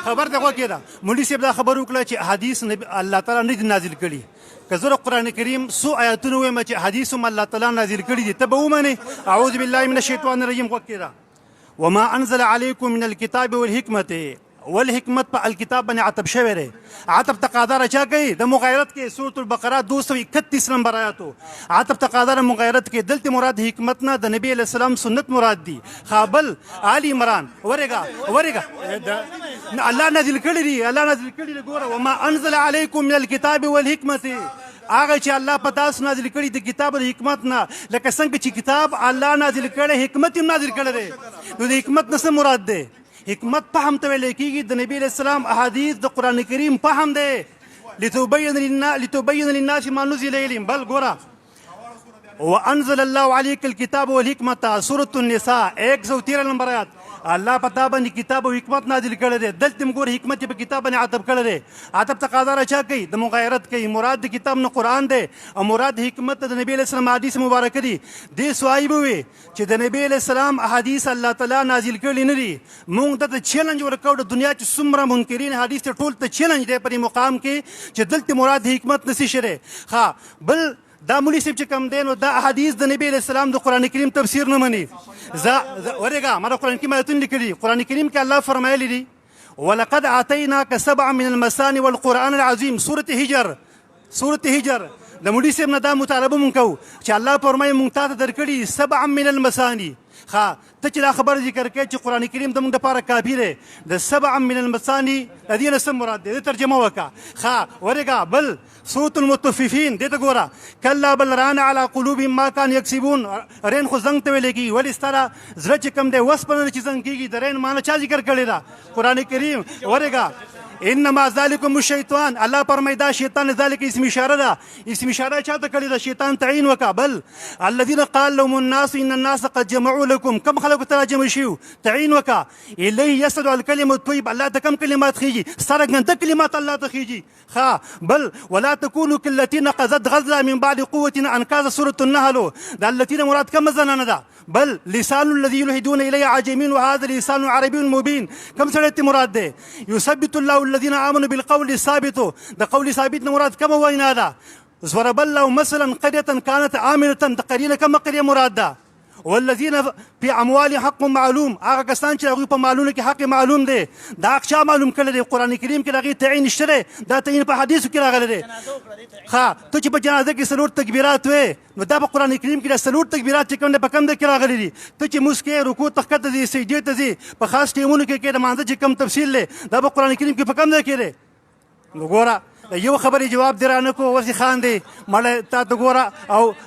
خبر ته وکړه مولوي صاحب دا خبر وکړه چې حدیث الله تعالی نه نازل کړي که زه قرآن کریم سو آیاتونه وایم چې حدیث هم الله تعالی نازل کړي دي ته به ومنې اعوذ بالله من الشیطان الرجیم وکړه وما انزل عليكم من الكتاب والحکمة والحکمت په الکتاب باندې عطب شوی دی عطب تقاضا راچا کوي د مغایرت کې سورۃ البقره 231 نمبر آیاتو عطب تقاضا مغایرت کې دلته مراد حکمت نه د نبی علیہ السلام سنت مراد دي خابل آل عمران ورګه الله نازل کړی دی ګوره وما انزل عليكم من الكتاب والحکمة هغه چې الله په تاسو نازل کړي د کتاب د حکمت نه لکه څنګه چې کتاب الله نازل کړي حکمت هم نازل کړي دی نو د حکمت نه څه مراد دی حکمت فهم ته ویل کېږي د نبی علیہ السلام احادیث د قرآن کریم فهم دی لتبین للناس ما نزل الیهم بل ګوره وانزل الله عليك الكتاب والحکمة سورة النساء 113 نمبر آیات الله پتا باندې کتاب او حکمت نازل کړی دی دلته موږ حکمت په کتاب باندې عطب کړی دی عطب تقاضا راچا کوي د مغایرت کوي مراد د کتاب نه قرآن دی او مراد حکمت د نبی علیہ السلام حدیث مبارک دي دې سوایب وي چې د نبی علیہ السلام احادیث الله تعالی نازل کړي نه دي موږ ته چیلنج ورکړو د دنیا چې څومره منکرین حدیث ته ټول ته چیلنج دی په مقام کې چې دلته مراد حکمت نشي شره بل دا مولوي صاحب چې کوم دی نو دا احادیث د نبی علیہ السلام د قرآن کریم تفسیر نه مني ورګه ما د قرآن کریم آیتونه لیکلي قرآن کریم کې الله فرمایلی دي ولقد آتیناک سبعا من المثانی والقرآن العظیم سورة هجر د مولوي صاحب نه دا مطالبه مونږ کوو چې الله فرمایي مونږ تا ته درکړي سبعا من المثانی ته چې دا خبر ذکر کوي چې قرآن کریم د موږ دپاره کافي دی د سبعا من المثانی د دې نه څه مراد دی ترجمه وکړه ورګه بل صوت المطففین دې ته ګوره کلا بل ران علی قلوبهم ما کانوا یکسبون رین خو زنګ ته ویل کېږي ولې ستا زړه چې کوم دی وسپنه چې زنګ کېږي د رین معنی چا ذکر کړې ده قرآن کریم ورګه انما ذلكم الشیطان الله فرمایي دا شیطان ذلك اسم اشاره ده اسم اشاره چاته کړی ده شیطان تعین وکړه بل الذين قال لهم الناس ان الناس قد جمعوا لكم كم خلق تراجم شيو تعین وکړه الیه یسد الکلمه الطیب الله ته کم کلمات خيږي سره کلمات الله ته خيږي بل ولا تكونوا كالتي نقضت غزلا من بعد قوه انكاز سوره النحل ده التي مراد كم زنانه ده بل لسان الذي يلحدون اليه عجمي وهذا لسان عربي مبين كم سره مراد ده يثبت الله الذين آمنوا بالقول الثابت ده قول ثابت مراد كم وين هذا ضرب الله مثلا قرية كانت آمنة تقرينا كم قرية مراد ده والذین فی اموالهم حق معلوم، هغه کسان چې هغوی په مالونو کې حق معلوم دی. دا حق چا معلوم کړی دی؟ قرآن کریم کې د هغې تعین شته دی، دا تعین په حدیثو کې راغلی دی. ته چې په جنازه کې 4 تکبیرات وې، نو دا په قرآن کریم کې د 4 تکبیرات چې کوم دی په کوم ځای کې راغلی دي؟ ته چې مونځ کې رکوع ته ښکته ځې، سجدې ته ځې، په خاص ټیمونو کې د مانځه چې کوم تفصیل دی دا په قرآن کریم کې په کوم ځای کې دی؟ نو ګوره یو خبرې جواب دې رانه کو، ورسې خاندې مړی تا ته ګوره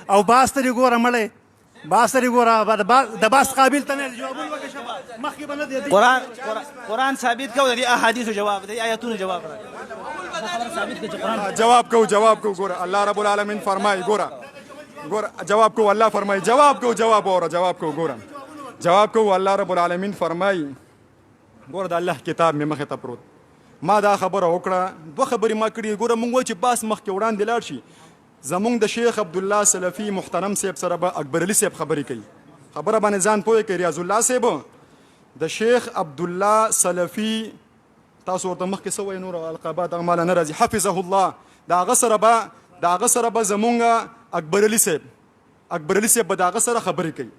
او باز ته دې ګوره مړی باز ته دې ګوره د باز قابل ته نه جوابونه وکړه شبه مخکې به نه دی. قرآن ثابت کو د دې احادیثو جواب د آیاتونو جواب جواب کو ګوره الله رب العالمین فرمایي ګوره جواب کو الله فرمایي جواب کو ګوره جواب کو الله رب العالمین فرمایي ګوره د الله کتاب مې مخې ته پروت، ما دا خبره وکړه، 2 خبرې ما کړي. ګوره مونږ وایو چې باس مخکې وړاندې لاړ شي، زمونږ د شیخ عبدالله سلفي محترم صاحب سره به اکبر علي صاحب خبرې کوي، خبره باندې ځان پوه کړي. ریاض الله صاحب د شیخ عبدالله سلفي تاسو ورته مخکې څه وایي نور القابات هغه ماله نه راځي، حفظه الله، د هغه سره به زمونږ اکبر علي صاحب به د هغه سره خبرې کوي.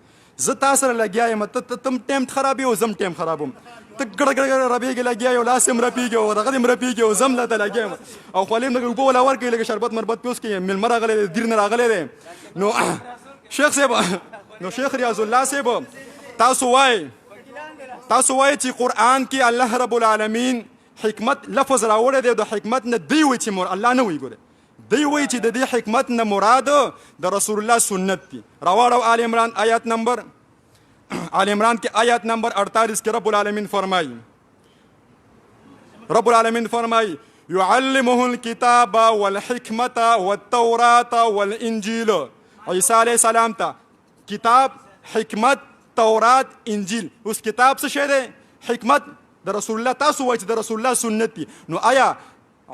زه تا سره لګیا یم، تم ټایم خرابوي او زم ټایم خرابوم، ته ګړه ربېږې لګیا یو لاس هم رپېږي او دغه هم رپېږي او زم لا ته لګیا یم او خولې هم لږ اوبه ولا ورکوي، لږ شربت مربت پیوس کوي، مېلمه راغلی دی، دیر نه راغلی دی. نو شیخ ریاض الله صاحب تاسو وایئ چې قرآن کې الله رب العالمین حکمت لفظ راوړی دی، د حکمت نه دی وایي چې الله نه وایي، ګوره دی وایي چې د دې حکمت نه مراد د رسول الله سنت دي. راواړو آل عمران کې آیات نمبر 48 کې رب العالمین فرمایي يعلمه الكتاب والحکمت والتورات والانجیل. عیسی علیه السلام ته کتاب، حکمت، تورات، انجیل. اوس کتاب څه شی دی؟ حکمت د رسول الله، تاسو وایئ چې د رسول الله سنت دي، نو آیا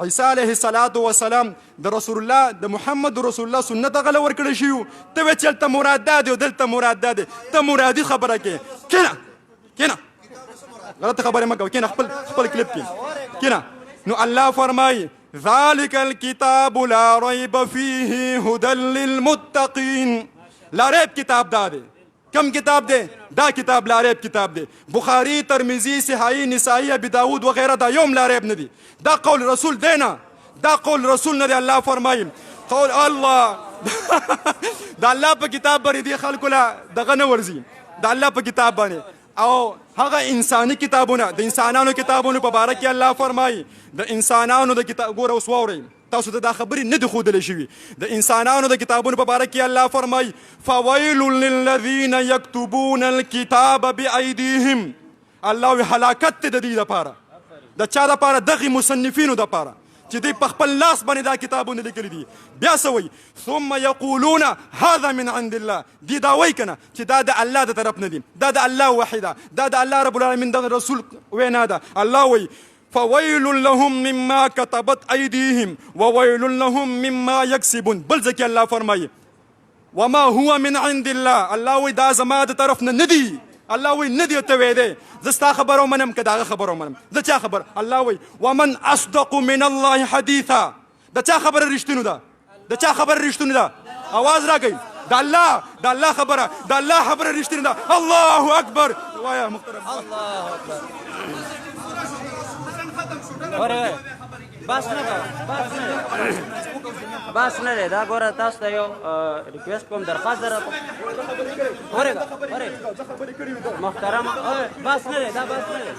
عیسی علیه السلام د رسول الله د محمد رسول الله سنت هغه له ورکړی شوي؟ ته وایې چې هلته مراد دا دی او دلته مراد دا دی، ته مرادي خبره کوې. کېنه غلطه خبرې مه کوه، کېنه خپل کلیپ کې کېنه. نو الله فرمایي ذلک الکتاب لا ریب فیه هدی للمتقین. لا ریب کتاب دا دی. کم کتاب دی؟ دا کتاب لا ریب کتاب دی. بخاری، ترمذی، صحیح، نسائی، ابی داود وغیرہ دا یوم لا ریب نه دی. دا قول رسول دی نه، دا قول رسول نه دی. الله فرمایي قول الله دا الله په کتاب باندې دی خلکو لا دغه نه ورځي، دا الله په کتاب باندې. او هغه انساني کتابونه، د انسانانو کتابونو په باره کې الله فرمایي د انسانانو د کتاب، ګوره اوس واورئ تاسو ته دا خبرې نه دي ښودلی شوي، د انسانانو د کتابونو په باره کې الله فرمایي فویل للذین یکتبون الکتاب بایدیهم. الله وی هلاکت دی د دې دپاره، د چا دپاره؟ دغې مصنفینو دپاره چې دوی په خپل لاس باندې دا کتابونه لیکلي دي. بیا څه وایي؟ ثم یقولون هذا من عند الله. دی دا وایي که نه چې دا د الله د طرف نه دي، دا د الله وحی ده، دا د الله رب العالمین دغه رسول وینا ده. الله وایي فویل لهم مما كتبت ایدیهم وویل لهم مما یکسبون. بل ځکه الله فرمایي وما هو من عند الله. الله وایي دا زما د طرف نه دي، الله وایي نه دی ته ویې دی، زه ستا خبره ومنم که د هغه خبره ومنم، د چا خبر؟ الله وایي ومن اصدق من الله حدیثا. د چا خبره رښتینو ده؟ د چا خبره رښتینو ده؟ اواز راکئ. د الله خبره رښتینو ده. الله اکبر وایه محترم. الله اکبر. بس نه دی. دا ګوره تاسو ته یو ریکویسټ کوم، درخواست در محترم. بس نه دی، دا بس نه دی.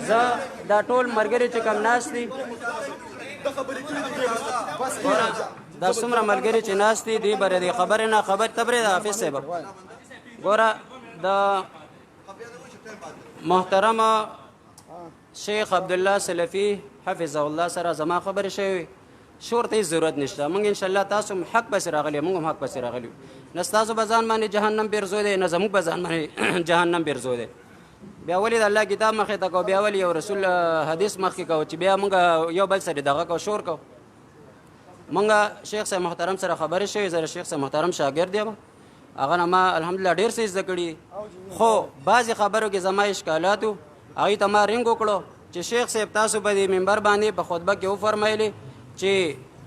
زه دا ټول ملګري چې کوم ناست دي، دا څومره ملګري چې ناست دي، دوی به د خبرې نه خبر تبرې د حافظ صاحب. ګوره د محترم شیخ عبدالله سلفي حفظه الله سره زما خبرې شوي، شور ته هېڅ ضرورت نشته. موږ انشاءالله تاسو هم حق پسې راغلي، موږ هم حق پسې راغلي، نه ستاسو به ځان باندې جهنم پیرزو دی، نه زموږ به ځان باندې جهنم پیرزو دی. بیا ولې د الله کتاب مخې ته کوو، بیا ولې یو رسول حدیث مخکې کوو چې بیا موږ یو بل سره دغه کوو، شور کوو. موږ شیخ صاحب محترم سره خبرې شوي، زه د شیخ صاحب محترم شاګرد یم، هغه نه ما الحمدلله ډېر څه زده کړي، خو بعضې خبرو کې زما اشکالات و، هغوی ته ما رنګ وکړو چې شیخ صاحب تاسو په دې منبر باندې په خطبه کې وفرمایلې چې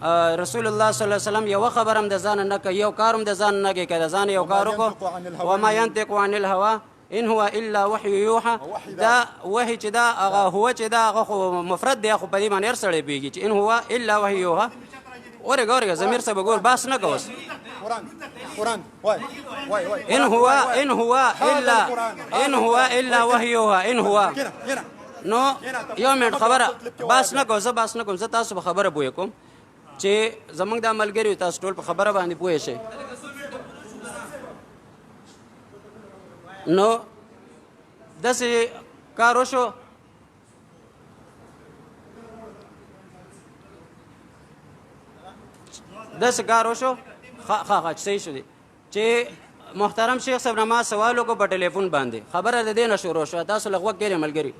رسول الله صلی الله علیه وسلم یو خبر هم د ځان نه کوي یو کار هم د ځان نه کوي که د ځان یو کار وکړو وما ينطق عن الهوى ان هو الا وحي يوحى دا وحي چې دا هغه هو چې دا هغه خو مفرد دی خو په دې باندې هر سړی پوهېږي چې ان هو الا وحي يوحى اورېږه ضمیر صاحب ګور بحث نه کوس قرآن وای ان هو الا وحي يوحى ان هو نو یو منټ خبره بحث نه کوم زه بحث نه کوم زه تاسو په خبره پوه کوم چې زمونږ دا ملګري تاسو ټول په خبره باندې پوه شئ نو داسې کار وشو صحیح شو دی چې محترم شیخ صاحب نه ما سوال وکړو په ټلیفون باندې خبره د دې نه شروع شوه تاسو لږ وخت کېږئ ملګري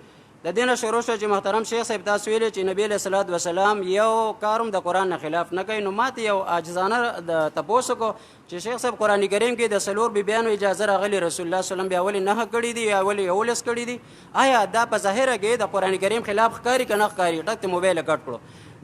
د دې نه شروع شوه چې محترم شیخ صاحب تاسو ویلې چې نبي علیه صلات وسلام یو کار هم د قرآن نه خلاف نه کوي نو ماته یو عاجزانه د تپوس وکړو چې شیخ صاحب قرآن کریم کې د څلور بیبیانو اجازه راغلې رسول الله صلی الله علیه وسلم بیا ولې 9 کړي دي یا ولې 11 کړي دي آیا دا په ظاهره کې د قرآن کریم خلاف ښکاري که نه ښکاري ټک ته موبایل کټ کړو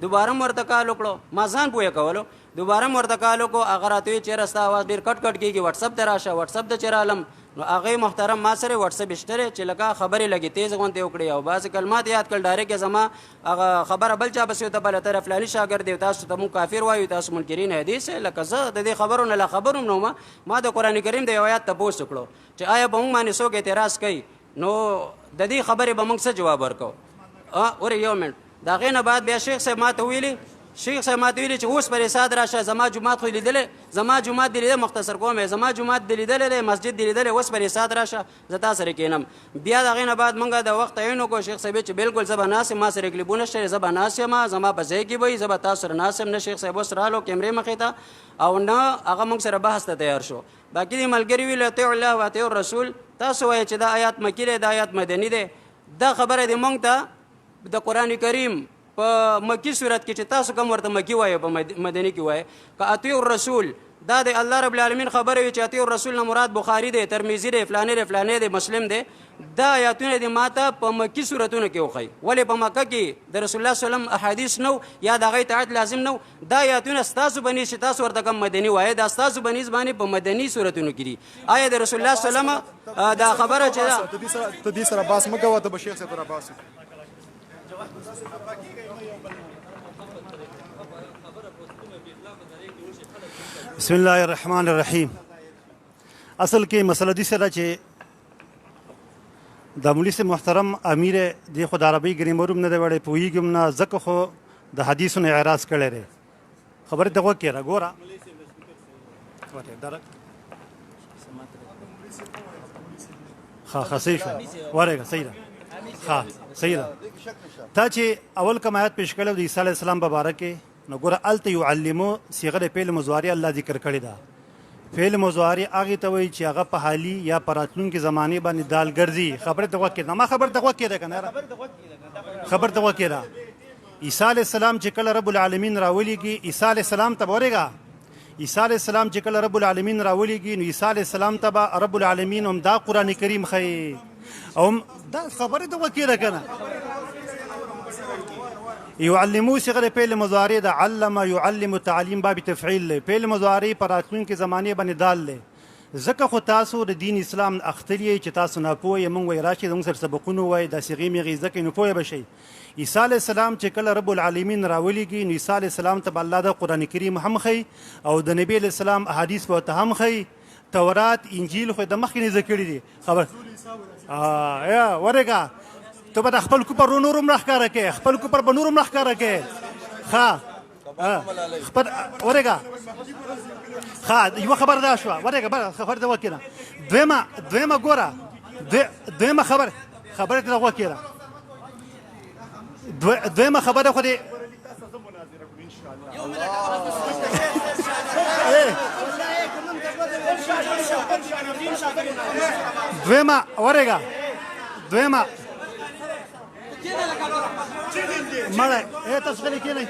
دوباره ورته کال وکړو ما ځان پوهه کولو دوباره ورته کال وکړو هغه راته وایي چېرې ستا اواز ډېر کټ کټ کېږي وټسپ ته راشه وټسپ ته چې رالم نو هغې محترم ما سره وټسپ شته چې لکه خبرې لګې تیز غوندې وکړې او بعضې کلمات یاد کړل ډایرکټ زما هغه خبره بل چا پسې ورته بله طرف فلاني شاګرد دی تاسو ته مونږ کافر وایو تاسو منکرین حدیث لکه زه د دې خبرو نه لا خبر هم نه ما د قرآن کریم د یو آیات تپوس وکړو چې آیا به مونږ باندې څوک اعتراض کوي نو د دې خبرې به مونږ څه جواب ورکوو اورې یو منټ د هغې نه بعد بیا شیخ صاحب ما ته ویلي چې اوس پرې ساد راشه زما جومات خو لیدلی زما جومات دې لیدلی مختصر کوم زما جومات دې لیدلی دی مسجد دې لیدلی اوس پرې ساد راشه زه تا سره کښېنم بیا د هغې نه بعد موږ د وخت تعین وکړو شیخ صاحب چې بالکل زه به ناست یم ما سره کلیپونه شته زه به ناست یم زما په ځای کې به وي زه به تاسو سره ناست یم نه شیخ صاحب اوس رالو کیمرې مخې ته او نه هغه موږ سره بحث ته تیار شو باقي دې ملګري ویل اطیعوا الله واطیعوا الرسول تاسو وایئ چې دا آیات مکي دی دا آیات مدني دی دا خبره دې موږ ته د قرآن کریم په مکی صورت کې چې تاسو کوم ورته مکی وایو په مدني کې وایي که اطیعوا الرسول دا د الله رب العالمین خبره وي چې اطیعوا الرسول نه مراد بخاري دی ترمذي دی فلانی دی مسلم دی دا آیاتونه دې ماته په مکی صورتونو کې وښایي ولې په مکه کې د رسول الله صلی الله علیه وسلم احادیث نو یا د هغې اطاعت لازم نو دا آیاتونه ستاسو بنیز چې تاسو ورته کوم مدني وایي دا ستاسو بنیز باندې په مدني صورتونو کې دي آیا د رسول الله صلی الله علیه وسلم دا خبره چې دا ته دې سره باس مه کوه ته به شیخ صاحب سره باس بسم الله الرحمن الرحیم اصل کې مسله دې سره چې د مولوي صاحب محترم امیر د خو د عربي ګرامر هم نه دی وړی پوهېږم نه ځکه خو د حدیثو نه اعراض کړی دی خبرې ته غوږ کېږه ګوره ښه صحیح شو ورېږه صحیح ده ښه صحیح ده تا چې اول کوم آیات پیش کړی د عیسی علیه السلام په باره کې نو ګوره هلته یعلمو صیغه د فعل مضارع الله ذکر کړې ده فعل مضارع هغې ته وایي چې هغه په حالي یا په راتلونکي زمانې باندې دال ګرځي خبرې ته غوږ کېږده ما خبر ته غوږ کېږده که نه خبر ته غوږ کېږده عیسی علیه السلام چې کله رب العالمین راولیږي عیسی علیه السلام ته به ورېږه عیسی علیه السلام چې کله رب العالمین راولیږي نو عیسی علیه السلام ته به رب العالمین هم دا قرآن کریم ښیي او دا خبرې ته غوږ کېږده که نه یعلمو صيغه د فعل مضارع د علم يعلم تعلیم باب تفعیل دی فعل مضارع په راتلونکي زمانې باندې دال دی ځکه خو تاسو د دین اسلام اختر یې چې تاسو ناپوه یې موږ وایي راشئ زموږ سره سبقونه ووایي دا صیغې میغې زده کوئ نو پوه به شئ عیسی علیه السلام چې کله رب العالمین راولیږي نو عیسی علیه السلام ته به الله د قرآن کریم هم ښیي او د نبي علیه السلام احادیث به ورته هم ښیي تورات انجیل خو د مخکې نه زده کړي دي خبر یا ورېږه ته به د خپل کوپر نور هم راښکاره کوې خپل کوپر به نور هم راښکاره کوې ښه خپل ورېږه ښه یوه خبره دا شوه ورېږه خبرې ته غوږ کېږده دویمه ګوره دویمه خبرې ته غوږ کېږده دویمه خبره خو دې دویمه ورېږه دویمه مړی تاسو غلي کېنئ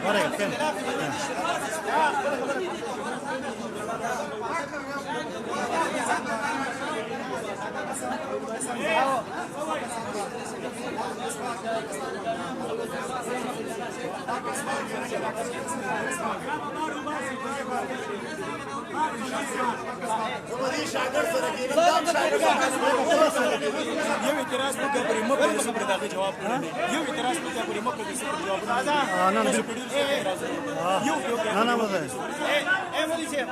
ورقة كم أنا مثلا مولي صاحب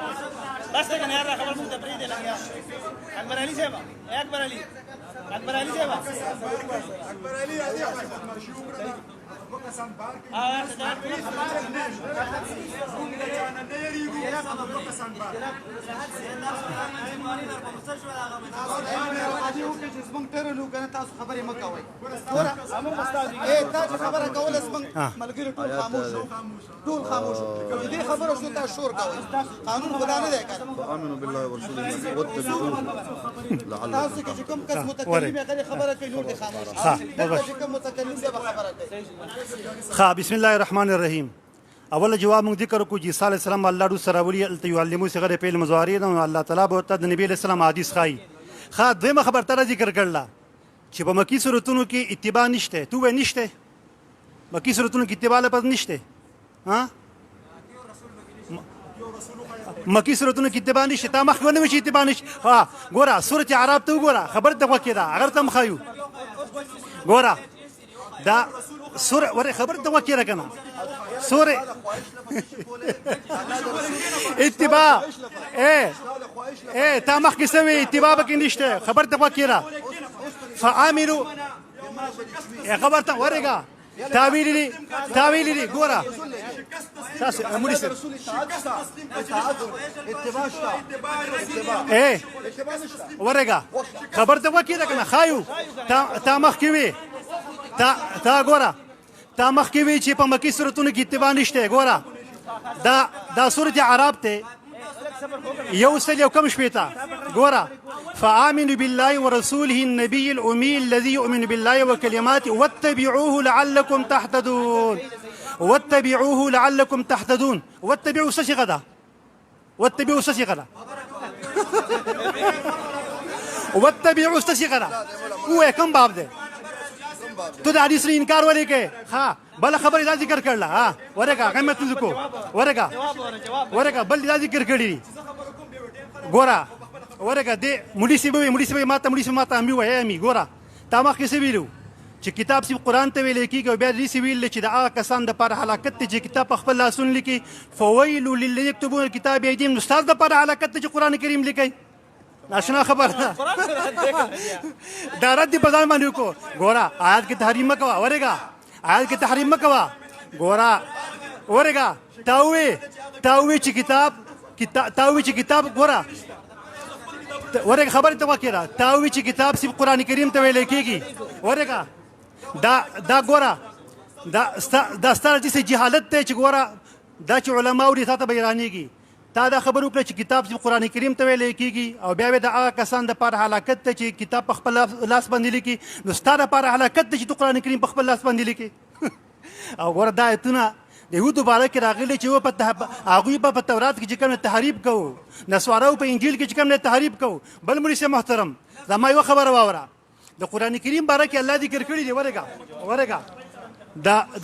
بس کنه یار خبر مونږ ته پری دی لګیا اکبر علي صاحب اکبر علي صاحب اکبر علي عادي تاسو خبرې مه کوئ تاسو خبره کوله زموږ ملګري ټول خاموش ټول خاموش د دې خبرو شو تاسو شور کوئ قانون خدا نه دی کړی فآمنوا بالله ورسوله واتبعوه تاسو کې چې کوم کس متکلم هغه خبره کوي نور دي خاموش چې کوم متکلم دی خبره کوي خا بسم الله الرحمن الرحیم اول جواب موږ ذکر کو چې صلی الله علیه وسلم الله سره وړي التيعلمو صغره په مزواری نو الله تعالی به ته د نبی اسلام حدیث خای خا دویمه خبر تر ذکر کړل چې په مکی صورتونو کې اتباع نشته تو به نشته مکی صورتونو کې اتباع لپاره نشته ها مکی صورتونو کې اتباع نشته تا مخ ونه شي اتباع نشته ها ګوره سورۃ اعراف ته وګوره خبر ته وکړه اگر تم خایو ګوره دا سورة وري خبرت وكيرا كمان سورة اتباع ايه تامخ كسوي اتباع بكين ديشته خبرت وكيرا فعاملوا يا خبرت وريقا تاويلي لي غورا تاس موليس ايه وريقا خبرت وكيرا كمان خايو تامخ كوي تا ګوره تا مخکې وی چې په مکی صورتونو کې اتباع نشته ګوره دا سورۃ اعراف ته یو سل یو کم شپېته ګوره فآمنوا بالله ورسوله النبي الأمي الذي يؤمن بالله وكلماته واتبعوه لعلكم تهتدون واتبعوه لعلكم تهتدون واتبعوا سشغدا واتبعوا سشغدا واتبعوا سشغدا هو كم باب ده تو د حدیث انکار ولې کې ها بل خبر دا ذکر کړل ها ورګه قیمت کو ورګه بل دا ذکر کړی ګورا ورګه دې مولي سی ماته امي وای امي ګورا تا ما کې سی ویلو چې کتاب سی قرآن ته ویل کېږي او بیا دې سی ویل چې دا کسان د پر هلاکت چې کتاب خپل لاسون لیکي فویل للذین یكتبون الكتاب بأيديهم استاد د پر هلاکت چې قرآن کریم لیکي ناشنا خبر دا رد په ځان باندې کو ګورا آیات کې تحریم مکوا ورګه آیات کې تحریم مکوا ګورا ورګه تاوي چې کتاب ګورا ورګه خبر ته وکړه تاوي چې کتاب سی قرآن کریم ته ویل کېږي ورګه دا ګورا دا ستاره چې جهالت ته چې ګورا دا چې علما ورې ته بیانېږي تا دا خبر وکړه چې کتاب چې قرآن کریم ته ویل کېږي او بیا د هغه کسان د پر هلاکت ته چې کتاب په خپل لاس باندې لیکي نو ستا د پر هلاکت ته چې قرآن کریم په خپل لاس باندې لیکي او ګوره دا ایتونه د یهودو باره کې راغلي چې هغوی په تورات کې چې کوم تحریف کوو نسوارو په انجیل کې چې کوم تحریف کوو بل مولوي صاحب محترم زما یوه خبره واوره د قرآن کریم باره کې الله ذکر کړي دی ورګه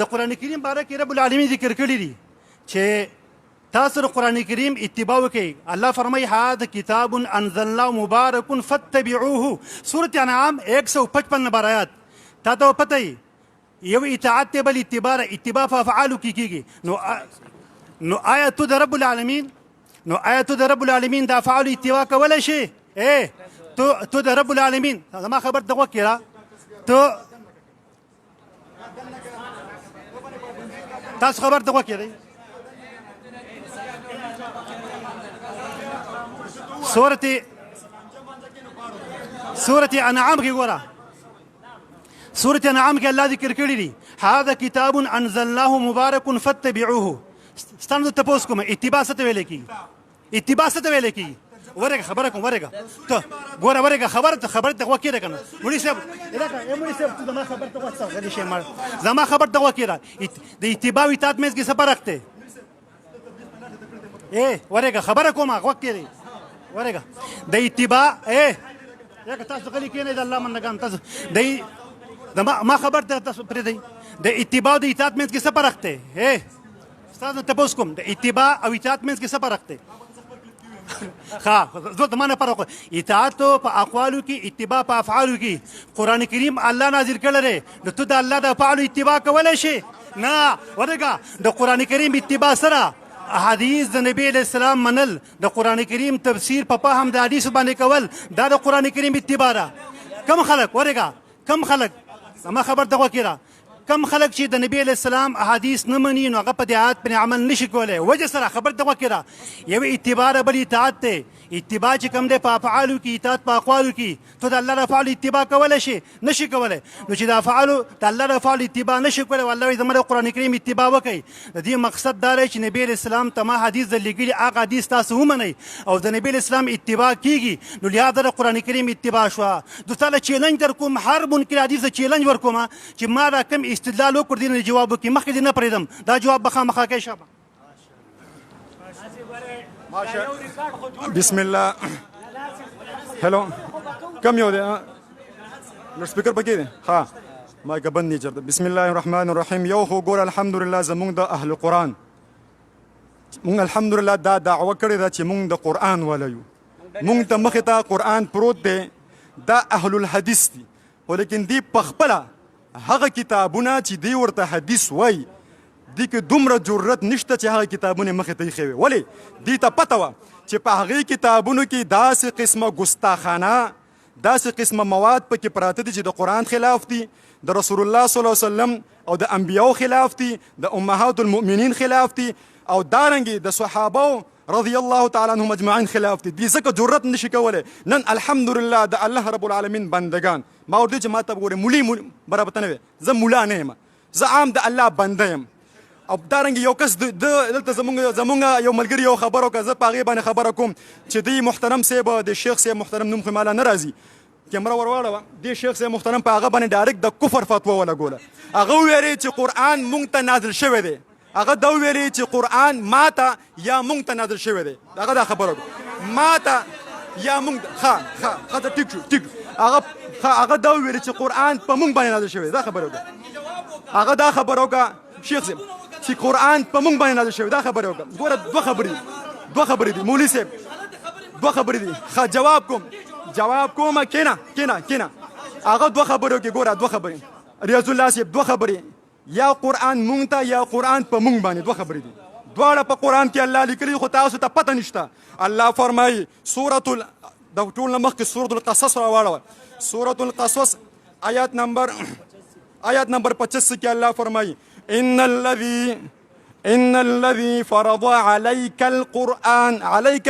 د قرآن کریم باره کې رب العالمین ذکر کړي دي چې تاسو قرآن کریم اتباع وکړئ. الله فرمایي هذا کتاب انزلناه مبارک فاتبعوه. سورة انعام 155 نمبر آیات. تا ته پته یي یو اطاعت دی بل اتباع. اتباع په افعالو کې کېږي. نو آیا تو د رب العالمین د افعالو اتباع کولی شي؟ تو د رب العالمین زما خبر ته غوږ کړه. تاسو خبر ته غوږ کړئ. سورة انعام کې ګوره، سورة انعام کې الله ذکر کړی دی هذا کتاب انزلناه مبارک فاتبعوه. ستاسو تاسو کوم اتباع څه ته ویل کیږي؟ اتباع څه ته ویل کیږي؟ ورګه خبره کوم ورګه ته ګوره ورګه خبره ته وکړه کنه مولوی صاحب مولوی صاحب ته زما خبر ته وڅ غلی شي مال زما خبر ته وکړه د اتباع او اطاعت مېز کې څه فرق دی؟ ورګه خبره کومه وکړه ورګه د اتباع یا تاسو غلی کېنه د الله منګان تاسو د ما خبر ته تاسو پرې دی د اتباع او د اطاعت مېز کې څه فرق دی؟ تاسو تاسو کوم د اتباع او اطاعت مېز کې څه فرق دی؟ زه ته مانه فرق اطاعت په اقوالو کې اتباع په افعالو کې. قرآن کریم الله نازل کړی دی نو ته د الله د افعالو اتباع کولی شي؟ نه ورګه د قرآن کریم اتباع سره احادیث د نبی علیه السلام منل، د قرآن کریم تفسیر په فهم د حدیثو باندې کول، دا د قرآن کریم اتباع ده. کم خلک ورګه کم خلک زما خبر ته وکړه کم خلک چې د نبی علیه السلام احادیث نه مني نو هغه په دې آیات باندې عمل نشي کولی. وجه سره خبر ته وکړه یو اتباع بل اطاعت دی. اتباع چې کوم دی په افعالو کې، اطاعت په اقوالو کې. ته د الله د افعالو اتباع کولی شي؟ نشي کولی. نو چې د افعالو د الله د افعالو اتباع نشي کولی والله وایي زما د قرآن کریم اتباع وکړئ. د دې مقصد دا دی چې نبی علیه السلام ته ما حدیث در لیږلي هغه حدیث تاسو ومنئ او د نبی علیه السلام اتباع کېږي. نو لهذا د قرآن کریم اتباع شوه. دوی تاله چیلنج در کوم هر منکر حدیث ته چیلنج ورکوم چې ما دا کوم استدلال وکړ دې نه جواب وکړي مخکې دې نه پرېږدم دا جواب به خامخا کوي. شابه بسم الله. هلو کم یو دی لوډ سپیکر پکې دی؟ ها مایک بند نه چرته. بسم الله الرحمن الرحیم. یو خو ګور الحمدلله زمونږ د اهل قرآن مونږ الحمدلله دا دعوه کړې ده چې مونږ د قرآن ولایو. مونږ ته مخې ته قرآن پروت دی دا اهل الحدیث دي خو لیکن دی په خپله هغه کتابونه چې دی ورته حدیث وایي دی کې دومره جرأت نشته چې هغه کتابونه مخې ته ایښې وي. ولې دی ته پته وه چې په هغې کتابونو کې داسې قسمه ګستاخانه داسې قسمه مواد پکې پراته دي چې د قرآن خلاف دي، د رسول الله صلی الله علیه وسلم او د انبیاو خلاف دي، د امهات المؤمنین خلاف دي او دارنګې د صحابو رضی الله تعالی عنهم اجمعین خلاف دي. دی ځکه جرأت نشي کولی. نن الحمدلله د الله رب العالمین بندگان ما ورته چې ما ته وګورې مولي برابر ته نه وې زه مولا نه یم، زه عام د الله بنده یم. او دارنګې یو کس دلته زمونږ یو ملګري یو خبر وکړه زه په هغې باندې خبره کوم چې دی محترم صاحب د شیخ صاحب محترم نوم خو ماله نه راځي کیمره ور واړوه دی شیخ صاحب محترم په هغه باندې ډایرکټ د کفر فتوا ولګوله. هغه وویلې چې قرآن مونږ ته نازل شوی دی. هغه دا ویلې چې قرآن ما ته یا مونږ ته نازل شوی دی. هغه دا خبره وکړه ما ته یا مونږ ښه ټیک شو ټیک. هغه دا ویلې چې قرآن په مونږ باندې نازل شوی دی. دا خبره وکړه هغه دا خبره وکړه شیخ صاحب چې قرآن په مونږ باندې نازل شوی. دا خبره وکړه. ګوره دوه خبرې دي مولوي صاحب دوه خبرې دي. ښه جواب کومه کېنه هغه دوه خبرې وکړي. ګوره دوه خبرې ریاض الله صاحب دوه خبرې یا قرآن مونږ ته یا قرآن په مونږ باندې دوه خبرې دي. دواړه په قرآن کې الله لیکلي خو تاسو ته پته نشته. الله فرمایي د ټول نه مخکې سورة القصص راواړوه. سورة القصص آیات نمبر 25 کې الله فرمایي ان الذي فرض عليك القرآن. عليك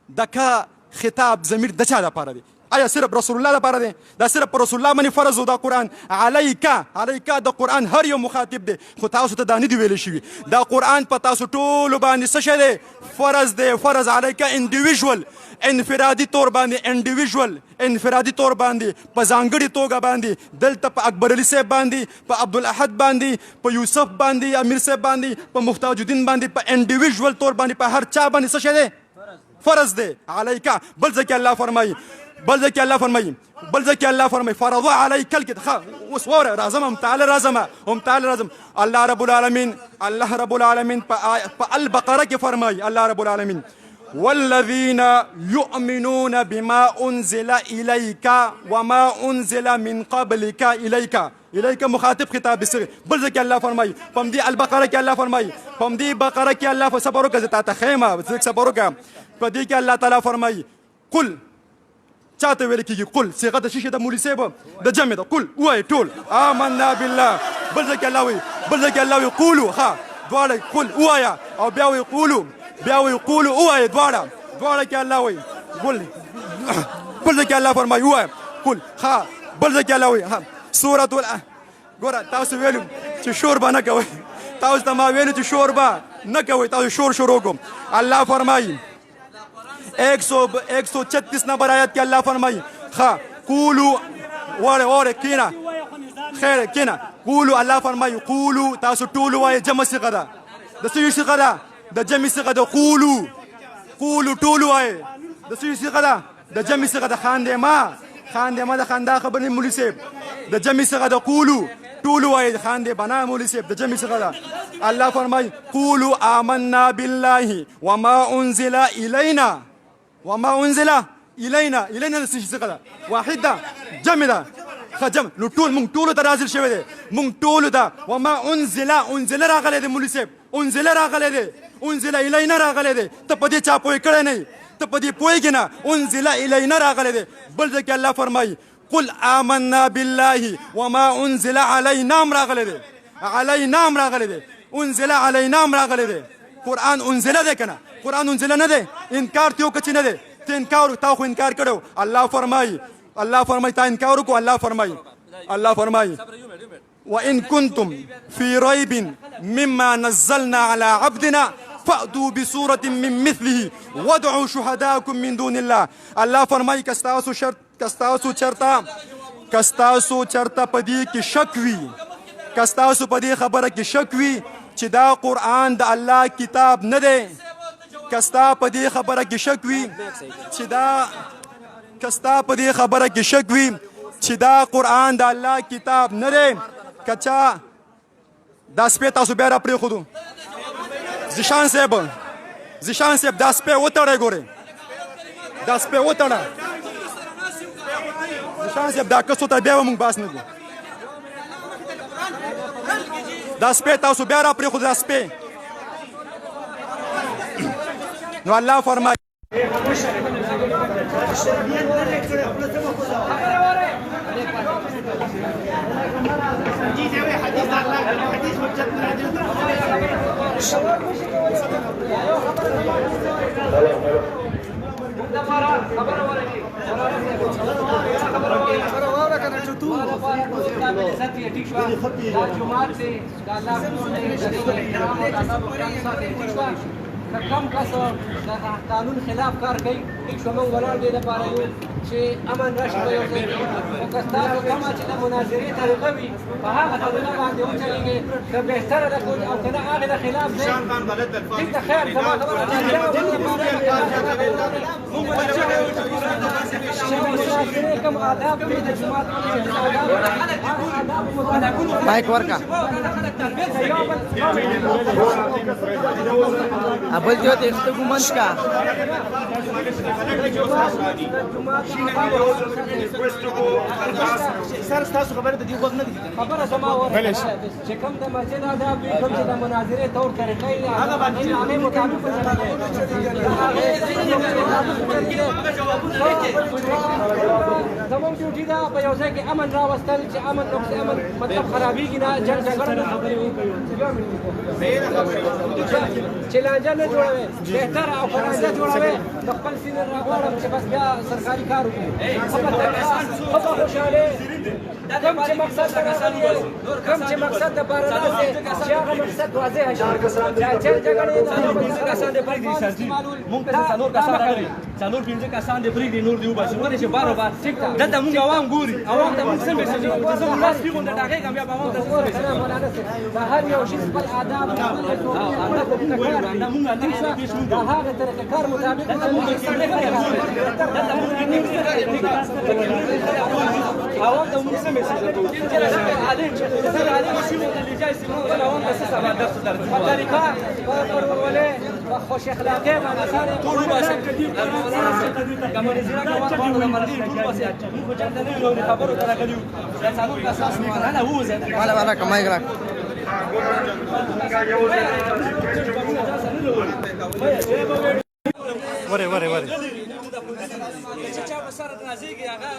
دکا خطاب ضمیر د چا لپاره دی؟ آیا صرف رسول الله لپاره دی؟ دا صرف پر رسول الله باندې فرض و دا قرآن. عليك د قرآن هر یو مخاطب دی خو تاسو ته دا نه دي ویلی شوي. دا قرآن په تاسو ټولو باندې څه شی دی؟ فرض دی. فرض عليك انډیویژول انفرادي طور باندې په ځانګړي توګه باندې دلته په اکبر علي صاحب باندې په عبدالاحد باندې په یوسف باندې امیر صاحب باندې په محتاج الدین باندې په انډیویژول طور باندې په هر چا باندې څه شی دی؟ فرض دی. عليك بل ځکه الله فرمایي بل ځکه الله فرمایي الله فرمایي فرض علیک الکتاب اوس وره راځم هم تعالی راځم الله رب العالمین په البقره کې فرمایي الله رب العالمین والذین یؤمنون بما انزل الیک وما انزل من قبلک الیک مخاطب خطاب بصيغه بل ځکه الله فرمایي په دې البقره کې الله فرمایي په دې بقره کې الله صبر وکړه ته خیمه صبر وکړه په دې کې الله تعالی فرمایي قل چاته ویل کېږي قل صيغه د شیشه د مولوي صاحب د جمع ده قل وایي ټول آمنا بالله بل ځکه الله وایي قولوا ها دواړه قل وایه او بیا وایي قولوا وایه دواړه کې الله وایي قل بل ځکه الله فرمایي وایه قل ها بل ځکه الله وایي ها سورة ګوره تاسو ویلو چې شور به نه کوئ تاسو ته ما ویلو چې شور به نه کوئ تاسو شور شروع کوم الله فرمایي 136 نمبر آیت کې الله فرمایي ها قولوا وره کینا خیر کینا قولوا الله فرمایي قولوا تاسو ټول وایي جمع صيغه ده د څه صيغه ده د جمع صيغه ده قولوا ټول وایي د څه صيغه ده د جمع صيغه ده خاندې ما د خندا خبرې مولوي صاحب د جمع صيغه ده قولوا ټول وایي خاندې بنا مولوي صاحب د جمع صيغه ده الله فرمایي قولوا آمنا بالله وما انزل الینا د څه صيغه ده واحد ده جمع ده خجم نو ټول مونږ ټول ته نازل شوی دی مونږ ټول ده وما انزل راغلی دی مولوي صاحب انزل الینا راغلی دی ته په دې چا پوه کړی نه ته په دې پوهېږې نه انزل الینا راغلی دی بل ځای کې الله فرمایي قل آمنا بالله وما انزل علینا هم راغلی دی انزل علینا هم راغلی دی قرآن انزله دی که نه قرآن انزله نه دی انکار ته وکړه چې نه دی ته انکار تا خو انکار کړو الله فرمایي تا انکار وکړو الله فرمایي وإن كنتم في ريب مما نزلنا على عبدنا فأتوا بسورة من مثله وادعوا شهداءكم من دون الله الله فرمایي کستاسو چرته پدې کې شک وي کستاسو پدې خبره کې شک وي چې دا قرآن د الله کتاب نه دی کستا پدې خبره کې شک وي چې دا قرآن د الله کتاب نه دی کچا دا سپی تاسو بیا را پرېښودو زیشان صاحب دا سپی وتړی ګورې دا سپی وتړه زیشان صاحب دا کس وتړه بیا به مونږ باس نه کړو دا سپی تاسو بیا را پرېښودو دا سپی نو الله فرمایي کم کس د قانون خلاف کار کوي هیڅ موږ ولاړ دی لپاره یو چې امن راشي په یو ځای او که ستاسو کومه چې د مناظرې طریقه وي په هغه طریقه باندې وچلېږئ که بهتره ده او که نه هغې د خلاف دی هېڅ د خیر زما خبره چې مناظرې کوم آداب دی د جومات مایک ورکا بل جو دیکھتے گمنش کا سر تاسو خبره د دې وخت نه دي خبره زما وره چې کوم د مسجد آداب دي کوم چې د مناظرې طور طریقې هغه باندې هغه مطابق زموږ ډیوټي دا په یو ځای کې امن راوستل چې امن نقص امن مطلب خرابېږي نه جنګ جګړه نه چې لانجه نه جوړوي بهتر او لانجه جوړوي د خپل سینې راغواړم چې بس بیا سرکاري کار وکړي خپله خوشحالي کوم چې مقصد کوم چې مقصد د بار نه دی چې هغه مقصد واضح شي چې جګړې نه کسان دې پرې دي سر جی مونږ ته څلور کسان راغلي څلور پنځه کسان دې پرې دي نور دی وباسي ونه چې بار بار دلته مونږ عوام ګوري عوام ته مونږ څه میسج ورکوو چې لاس پیغون د هغې کامیاب عوام ته څه میسج د هر یو شي خپل آداب د هغه طریقې کار مطابق عوام ته مونږ څه میسج ورکوو چې عالم چې عالم شي مونږ د جای سیمو د عوام ته څه سبا درس درته په طریقه پر ولې خوش اخلاقی باندې سره ټول باسي کمر زیرا کوه په اړه باندې ټول باسي خو چاته نه یو خبرو ته راغلیو دا څلور اساس نه انا هو زه والا کمای ګرا وره وره وره چې چا بسره نازيږي هغه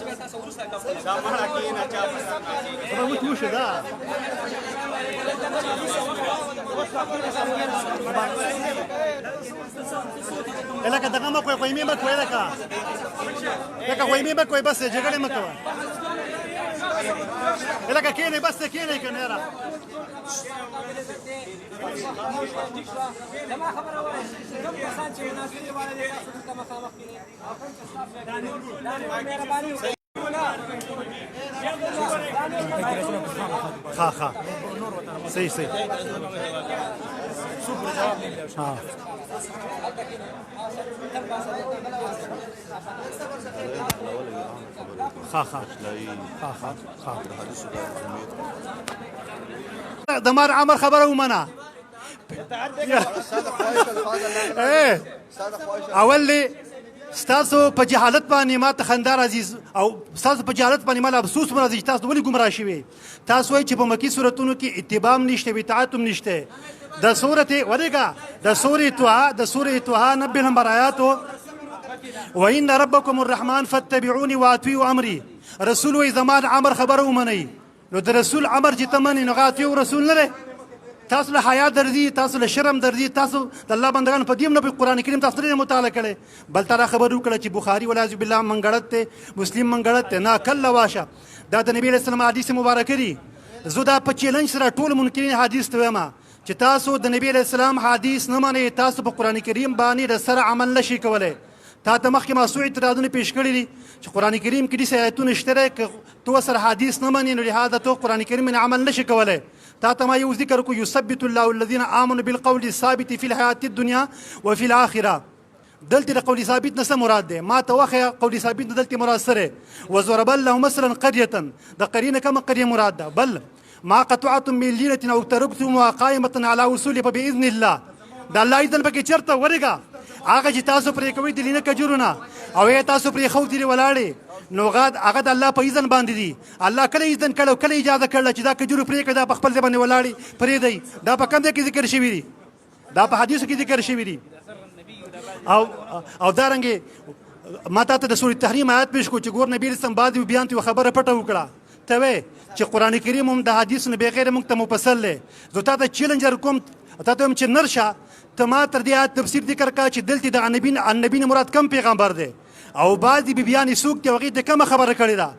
به تاسو ورسره کوم دا مړه کې نه چا په مو شه دا الکه دغه ما کوی مې ما کوی لکه کوی مې ما کوی بس جګړه ما کوي الکه کینه بس کینه کنه را لما خبر اول کوم کسان چې ناشري والے دي تاسو ته مخامخ کړي او کوم چې ها ها صحیح صحیح ها ها ها ها دمار عمر خبره ومنه اول ستاسو په جهالت باندې ما ته خندار عزیز او ستاسو په جهالت باندې مال افسوس مرزي تاسو ولې ګمراه شوي تاسو وایي چې په مکی سورتونو کې اتباع نشته اطاعت نشته د سورته ورګه د سورې توها 90 نمبر آیاتو وان ربکم الرحمن فاتبعوني واتبعوا امري رسول وي زمان عمر خبره ومني نو د رسول عمر چې تمنې نو غاتیو رسول نه تاسو له حیا درځي تاسو له شرم درځي تاسو د الله بندگان په دیم نه په قران کریم تاسو نه مطالعه کړي بل تر خبرو کړه چې بخاری ولاذ بالله منګړت ته مسلم منګړت ته نا کله واشه دا د نبی رسول الله حدیث مبارک لري زه دا په چیلنج سره ټول منکرین حدیث ته وایم چې تاسو د نبی رسول الله حدیث نه منئ تاسو په قران کریم باندې د سره عمل نشئ کولای تا ته مخکې ما سوء اعتراضونه پیش کړي دي چې قران کریم کې دې آیتونه شته تو سره حدیث نه منئ نو لهدا تو قران کریم نه عمل نشئ کولای تا ته ما یو ذکر کو یثبت الله الذين امنوا بالقول الثابت في الحياه الدنيا وفي الاخره دلته د قول ثابت نه مراد ده ما ته واخه قول ثابت دلته مراد سره وضرب الله مثلا قريه د قرینه کما قريه مراد ده بل ما قطعتم من لينه او تركتم قائمه على وصول باذن الله د الله اذن پکې چرته ورګه هغه چې تاسو پرې کوي د لینه کجورونه او تاسو پرې خو دي ولاړې نو غاد هغه د الله په اذن باندې دي الله کله اذن کړو کله اجازه کړل چې دا کجورو پرې کړه په خپل ځبانه ولاړې پرې دی دا په کوم ځای کې ذکر شوی دی دا په حدیثو کې ذکر شوی دی او دارنګه ماته ته د سورې تحریم آیات پیش کو چې ګور نبی رسول بعد بیان ته خبره پټه وکړه ته وې چې قران کریم هم د حدیث نه بغیر موږ ته مفصل له زه ته چیلنجر کوم ته ته چې نرشه ته ما تر دې تفسیر ذکر کا چې دلته د نبی مراد کم پیغمبر دی او بعضی بیان سوق ته وغه د کوم خبره کړی دا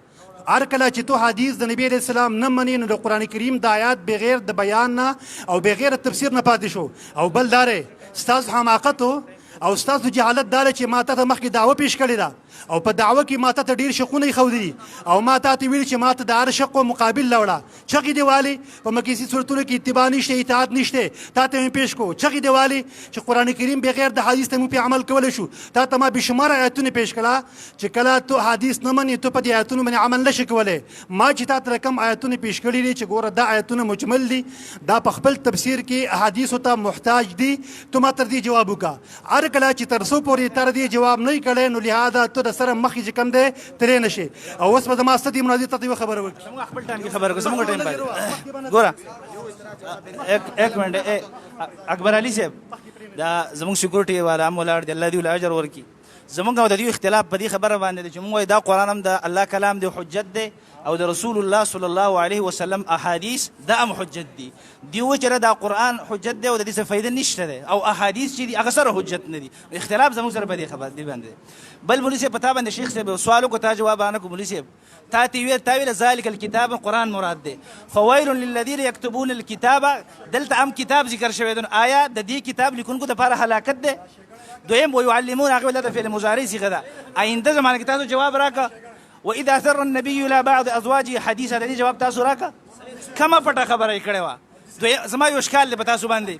هر کله چې تو حدیث د نبی رسول الله نه منې نو د قران کریم د آیات بغیر د بیان نه او بغیر تفسیر نه پاتې شو او بل داره استاد حماقت او استاد جهالت دار چې ماته ته مخکې دعوه پیش کړی دا او په دعوه کې ماته ته ډیر شقونه خودي او ماته ته ویل چې ماته د هر شق مقابل لوړه چغې دیوالي په مکیسي صورتونو کې اتباع نشته اطاعت نشته تا ته پیش کو چغې دیوالي چې قران کریم بغیر د حدیث ته په عمل کول شو تا ته ما بشمار آیاتونه پیش کړه چې کله ته حدیث نه منې ته په دې آیاتونو باندې عمل نشې کولای ما چې تا ته کوم آیاتونه پیش کړي دي چې ګوره دا آیاتونه مجمل دي دا په خپل تفسیر کې احادیث ته محتاج دي ته ما تر دې جواب وکړه هر کله چې ترسو پورې تر دې جواب نه کړي نو لهدا ته سره مخې چې کم ده ترې نشي او اوس په ما ستې مناظر ته خبره وکړه موږ خپل ټایم کې خبره کوو موږ ټایم باندې ګوره एक منټ اکبر علي صاحب دا زموږ سکیورټي والا مولا د الله دی ول اجر ورکی زمونږ او د دې اختلاف په دې خبره باندې دی چې موږ وایو دا قرآن هم د الله کلام دی، حجت دی، او د رسول الله صلی الله علیه وسلم احادیث دا هم حجت دي. دی وایي چې دا قرآن حجت دی او د دې څه فایده نشته دی، او احادیث چې دي هغه سره حجت نه دي. اختلاف زموږ سره په دې خبره دی باندې. بل مولوي صاحب په تا باندې شیخ صاحب سوال وکړو، تا جواب نه کړو. مولوي صاحب تا ویل ذلک الکتاب قرآن مراد دی، فویل للذین یکتبون الکتاب، دلته هم کتاب ذکر شوی دی. آیا د دې کتاب لیکونکو دپاره هلاکت دی؟ دویم ويعلمون هغه ولته فعل مضارع صيغه ده. آینده زمانه کې تاسو جواب راکا واذا اثر النبي الى بعض ازواجه حديثا، د دې جواب تاسو راکا کما پټه خبره کړې و. دوی زما یو ښکال دی په تاسو باندې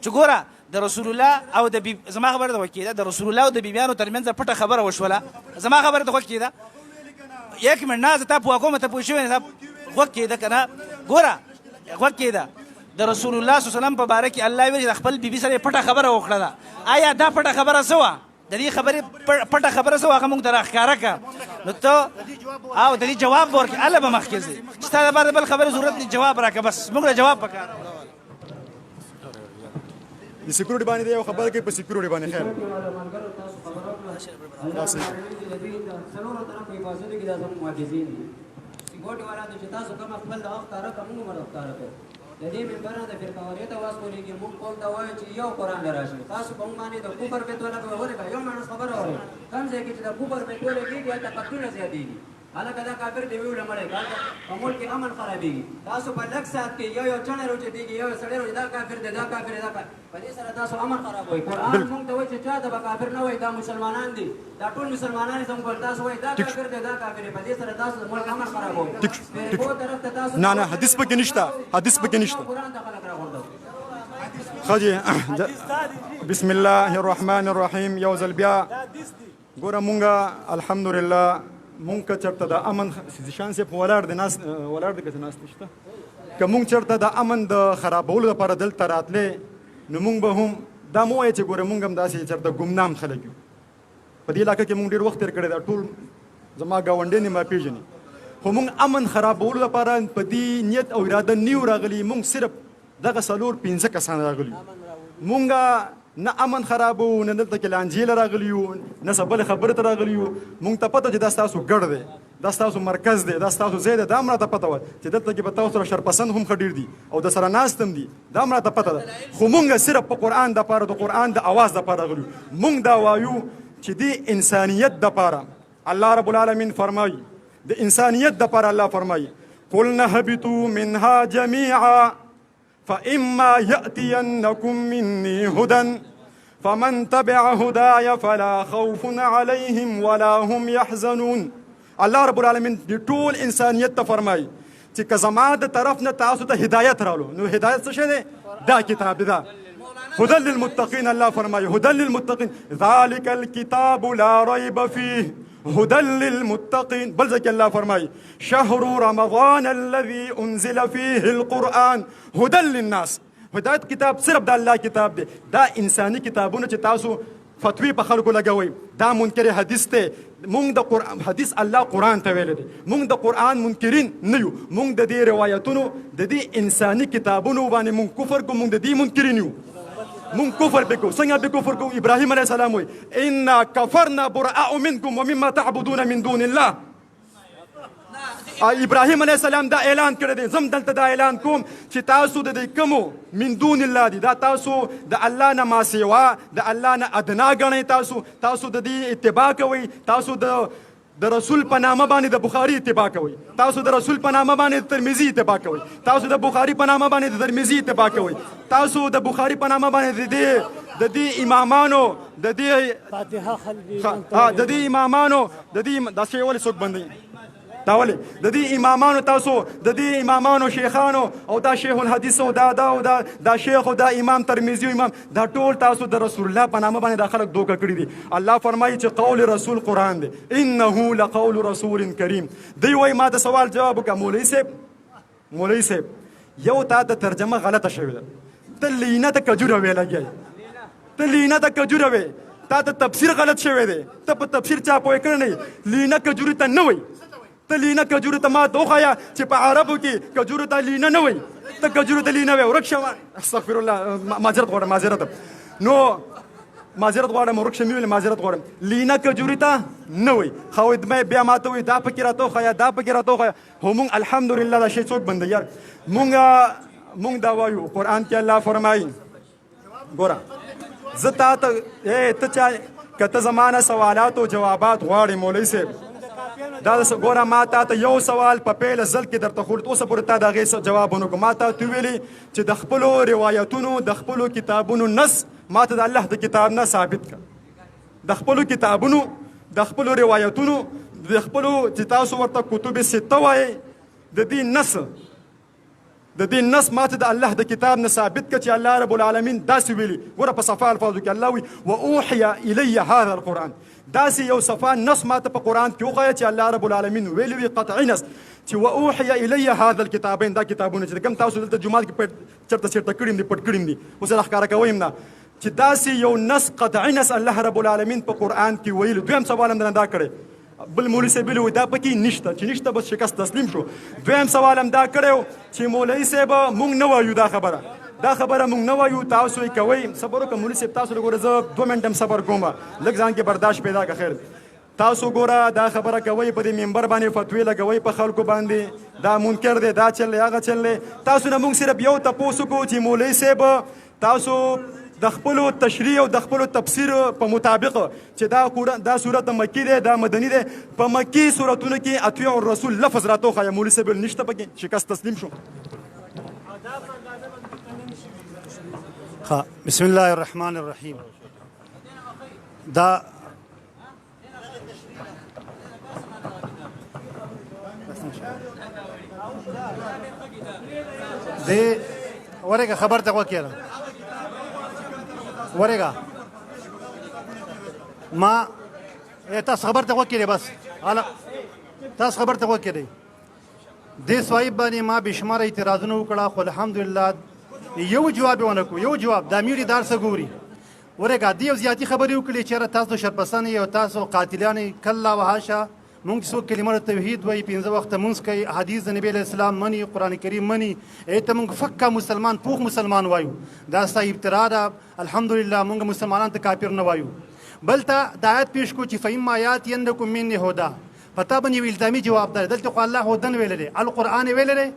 چې ګوره د رسول الله او د زما خبره ده وکیده د رسول الله او د بیبیانو ترمنځ پټه خبره وشوله. زما خبره ده وکیده یک منټ نه ته په کومه ته پوښښ نه وکیده کنه. ګوره وکیده د رسول الله صلی الله علیه وسلم په باره کې الله ویل د خپل بیبي سره پټه خبره وکړه ده. آیا دا پټه خبره سوه؟ د دې خبرې پټه خبره سوه هغه موږ ته راښکاره کړه. نو ته او د دې جواب به ورکړې، هله به مخکې ځې چې ستا دپاره بل خبرې ضرورت نه، جواب راکړه. بس موږ له جواب پکار د سکیورټي باندې یو خبره کوي په سکیورټي باندې خیر سکیورټي والا چې تاسو کوم خپل د وخت کار کوم مرو کار کوي د دې منبر د فرقاوریت आवाज کوي موږ کول دا وایي چې یو قران راشي تاسو په باندې د کوپر په توله کوي ورته یو مانس خبره اوري کوم ځای کې چې د کوپر په توله کې یا تقتل زیاتېږي حالکه دا کافر دی ویل مړی په ملک کې امن خرابېږي. تاسو په لږ ساعت کې یو چڼې روچېږي یو سړی روچ دا کافر دی دا کافر دی دا په دې سره تاسو امن خرابوي. قرآن موږ ته وایي چې چا د کافر نه وایي دا مسلمانان دي، دا ټول مسلمانان زموږ تاسو وایي دا کافر دی دا کافر دی، په دې سره تاسو ملک امن خرابوي. نه نه حدیث پکې نشته، حدیث پکې نشته. خدي بسم الله الرحمن الرحیم. یو ځل بیا ګوره مونږه الحمدلله مونږ که چېرته د امن شان صاحب ولاړ دی ناست ولاړ دی که ناست نشته که مونږ چېرته د امن د خرابولو لپاره دلته راتلې نو مونږ به هم دا مو وایو چې ګوره مونږ هم داسې چېرته ګمنام خلک یو. په دې علاقه کې مونږ ډېر وخت تېر کړی دا ټول زما ګاونډیان ما پېژني، خو مونږ امن خرابولو لپاره په دې نیت او اراده نیو راغلي. مونږ صرف دغه 4-5 کسان راغلي، مونږ نه امن خرابو نه دلته کې لانجې له راغلي یو نه څه بلې خبرې ته راغلي یو. مونږ ته پته چې دا ستاسو ګډ دی، دا ستاسو مرکز دی، دا ستاسو ځای دی. دا هم راته پته وه چې دلته کې به تاسو سره شرپسند هم ښه ډېر دي او د سره ناست هم دي، دا هم راته پته ده. خو مونږ صرف په قرآن دپاره د قرآن د اواز دپاره راغلي. مونږ دا وایو چې دې انسانیت دپاره الله رب العالمین فرمایي، د انسانیت دپاره الله فرمایي قلنا اهبطوا منها جميعا فإما يأتينكم مني هدى فمن تبع هداي فلا خوف عليهم ولا هم يحزنون. الله رب العالمین د ټول انسانیت ته فرمایي چې که زما د طرف نه تاسو ته هدایت رالو نو هدایت څه شی دی؟ دا کتاب دی، دا هدى للمتقين. الله فرمایي هدى للمتقين ذلك الكتاب لا ريب فيه هدى للمتقين. بل ځکه الله فرمایي شهر رمضان الذي انزل فيه القرآن هدى للناس. هدایت کتاب صرف د الله کتاب دی. دا انساني کتابونه چې تاسو فتوی په خلکو لګوئ دا منکر حدیث دی. مونږ د قرآن حدیث الله قرآن ته ویلی دی. مونږ د قرآن منکرین نه یو. مونږ د دې روایتونو د دې انساني کتابونو باندې مونږ کفر کوو، مونږ د دې منکرین یو. مونږ کفر به کوو. څنګه به کفر کوو؟ ابراهیم علیه السلام وایي انا کفرنا براء منکم ومما تعبدون من دون الله. ابراهیم علیه السلام دا اعلان کړی دی، زم دلته دا اعلان کوم چې تاسو د دې کومو من دون الله دي، دا تاسو د الله نه ما سوا د الله نه ادنا ګڼئ. تاسو د دې اتباع کوئ، تاسو د رسول په نامه باندې د بخاري اتباع کوئ، تاسو د رسول په نامه باندې د ترمذي اتباع کوئ، تاسو د بخاري په نامه باندې د ترمذي اتباع کوئ، تاسو د بخاري په نامه باندې د دې امامانو د دې فاتحه خلبي د دې امامانو د دې دا شی ولې څوک بندوي دا ولې د دې امامانو تاسو د دې امامانو شیخانو او دا شیخ الحدیث او دا شیخ او دا امام ترمذی امام دا ټول تاسو د رسول الله په نامه باندې دا خلک دوکه کړي دي. الله فرمایي چې قول رسول قرآن دی، انه لقول رسول کریم. دوی وایي ما د سوال جواب وکړه مولوي صاحب یو تا د ترجمه غلطه شوې ده. ته لینه د کجوره وې لګیایي، ته لینه د کجوره وې، تا د تفسیر غلط شوی دی، ته په تفسیر چا پوه کړی نه یې. لینه کجوري ته نه وایي، ته لینه کجورو ته ما ته وښایه چې په عربو کې کجورو ته لینه نه وایي، ته کجورو ته لینه وایي. ورک شوه، استغفر الله، معذرت غواړم، معذرت. نو معذرت غواړم ورک شم ویل معذرت غواړم لینا کجوري ته نه وي خو بیا ماته وي دا پکې راته خو دا پکې راته خو هو مونږ الحمدلله دا شی څوک بند یار مونږ دا وایو قرآن کې الله فرمایي ګوره زه تا ته ته چا که ته زمانه سوالات او جوابات غواړې مولوي صاحب دا ګوره ما تا ته یو سوال په پیله ځل کې درته خورد اوسه پورې تا د هغې جواب ونه کړو ما ته ویلي چې د خپلو روایتونو د خپلو کتابونو نس ما ته د الله د کتاب نه ثابت کړه د خپلو کتابونو د خپلو روایتونو د خپلو چې تاسو ورته کتب سته وایئ د دې نس ما ته د الله د کتاب نه ثابت کړه چې الله رب العالمین داسې ویلي ګوره په صفا الفاظو کې الله وي واوحي الی هذا القرآن داسې یو صفا نس ما ته په قرآن کې وښیه چې الله رب العالمین ویلي وي قطعي نس چې واوحي الی هذا الکتابین دا کتابونه چې کوم تاسو دلته جومات کې چېرته کړي دي پټ کړي دي اوس یې راښکاره کوم نه چې داسې یو نس قطعي نس الله رب العالمین په قرآن کې ویلي دویم سوال هم دا کړی بل مولوي صاحب ویلي دا پکې نشته چې نشته بس شکست تسلیم شو دویم سوال هم دا کړی چې مولوي صاحب موږ نه وایو دا خبره موږ نه وایو تاسو یې کوئ صبر وکړه مولوي صاحب تاسو ګوره زه 2 منټ هم صبر کوم لږ ځان کې برداشت پیدا کړه خیر تاسو ګوره دا خبره کوئ په دې منبر باندې فتوی لګوئ په خلکو باندې دا منکر دی دا چل دی هغه چل دی تاسو نه موږ صرف یو تپوس وکړو چې مولوي صاحب تاسو د خپلو تشریح او د خپلو تفسیر په مطابق چې دا صورت مکی دی دا مدني دی په مکی صورتونو کې اطیعوا الرسول لفظ راته وښایه مولوي صاحب نشته پکې شکست تسلیم شو بسم الله الرحمن الرحیم دا ورګه خبر ته وکړه ورګه ما تاسو خبر ته وکړه بس تاسو خبر ته وکړه د سوایب باندې ما بشمار اعتراضونه وکړه خو الحمدلله یو جواب ونه کو یو جواب د امیر دار سګوري ورګه دی یو زیاتی خبرې وکړي چې تاسو شرپسند یو تاسو قاتلان کله وهاشه مونږ څو کلمه توحید وای 15 وخت مونږ کوي حدیث نبی اسلام منی قران کریم منی ایته مونږ فقہ مسلمان پوخ مسلمان وایو دا ستا ابتراء ده الحمدلله مونږ مسلمانان ته کافر نه وایو بل ته د آیت پیش کو چې فیم آیات یندکم من هدا پتا باندې ویل دامي جواب ده دلته الله هدن ویل دي القران ویل دي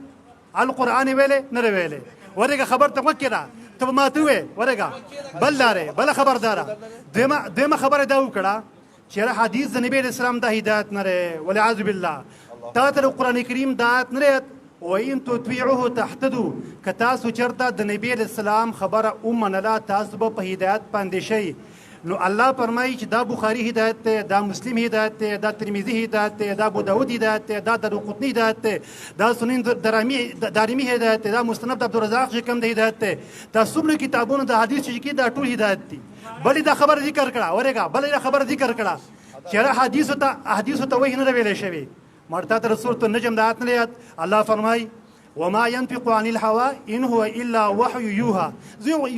القران ویل نه ویل ورګه خبر ته وکړه ته ما ته وې ورګه بل لاره بل خبردار دمه خبره دا وکړه چې حدیث د نبی اسلام د هدایت نه لري والعیاذ بالله تا ته قران کریم د آیت نه لري او ان تطيعوه تهتدوا کتاسو چرته د نبی اسلام خبره ومنله تاسو په هدایت باندې شي نو الله فرمایي چې دا بخاری هدایت ته دا مسلم هدایت ته دا ترمذی هدایت ته دا ابو داود هدایت ته دا دارقطنی هدایت ته دا سنن دارمی هدایت ته دا مستند عبدالرزاق چې کوم د هدایت ته دا څومره کتابونو د حدیث چې کې دا ټول هدایت دي بلې دا خبر ذکر کړه ورګه بلې دا خبر ذکر کړه چې حدیث ته وحی نه ویل شوی مرته رسول ته نجم د آیت نه الله فرمایي وما ينطق عن الهوى ان هو الا وحي يوحى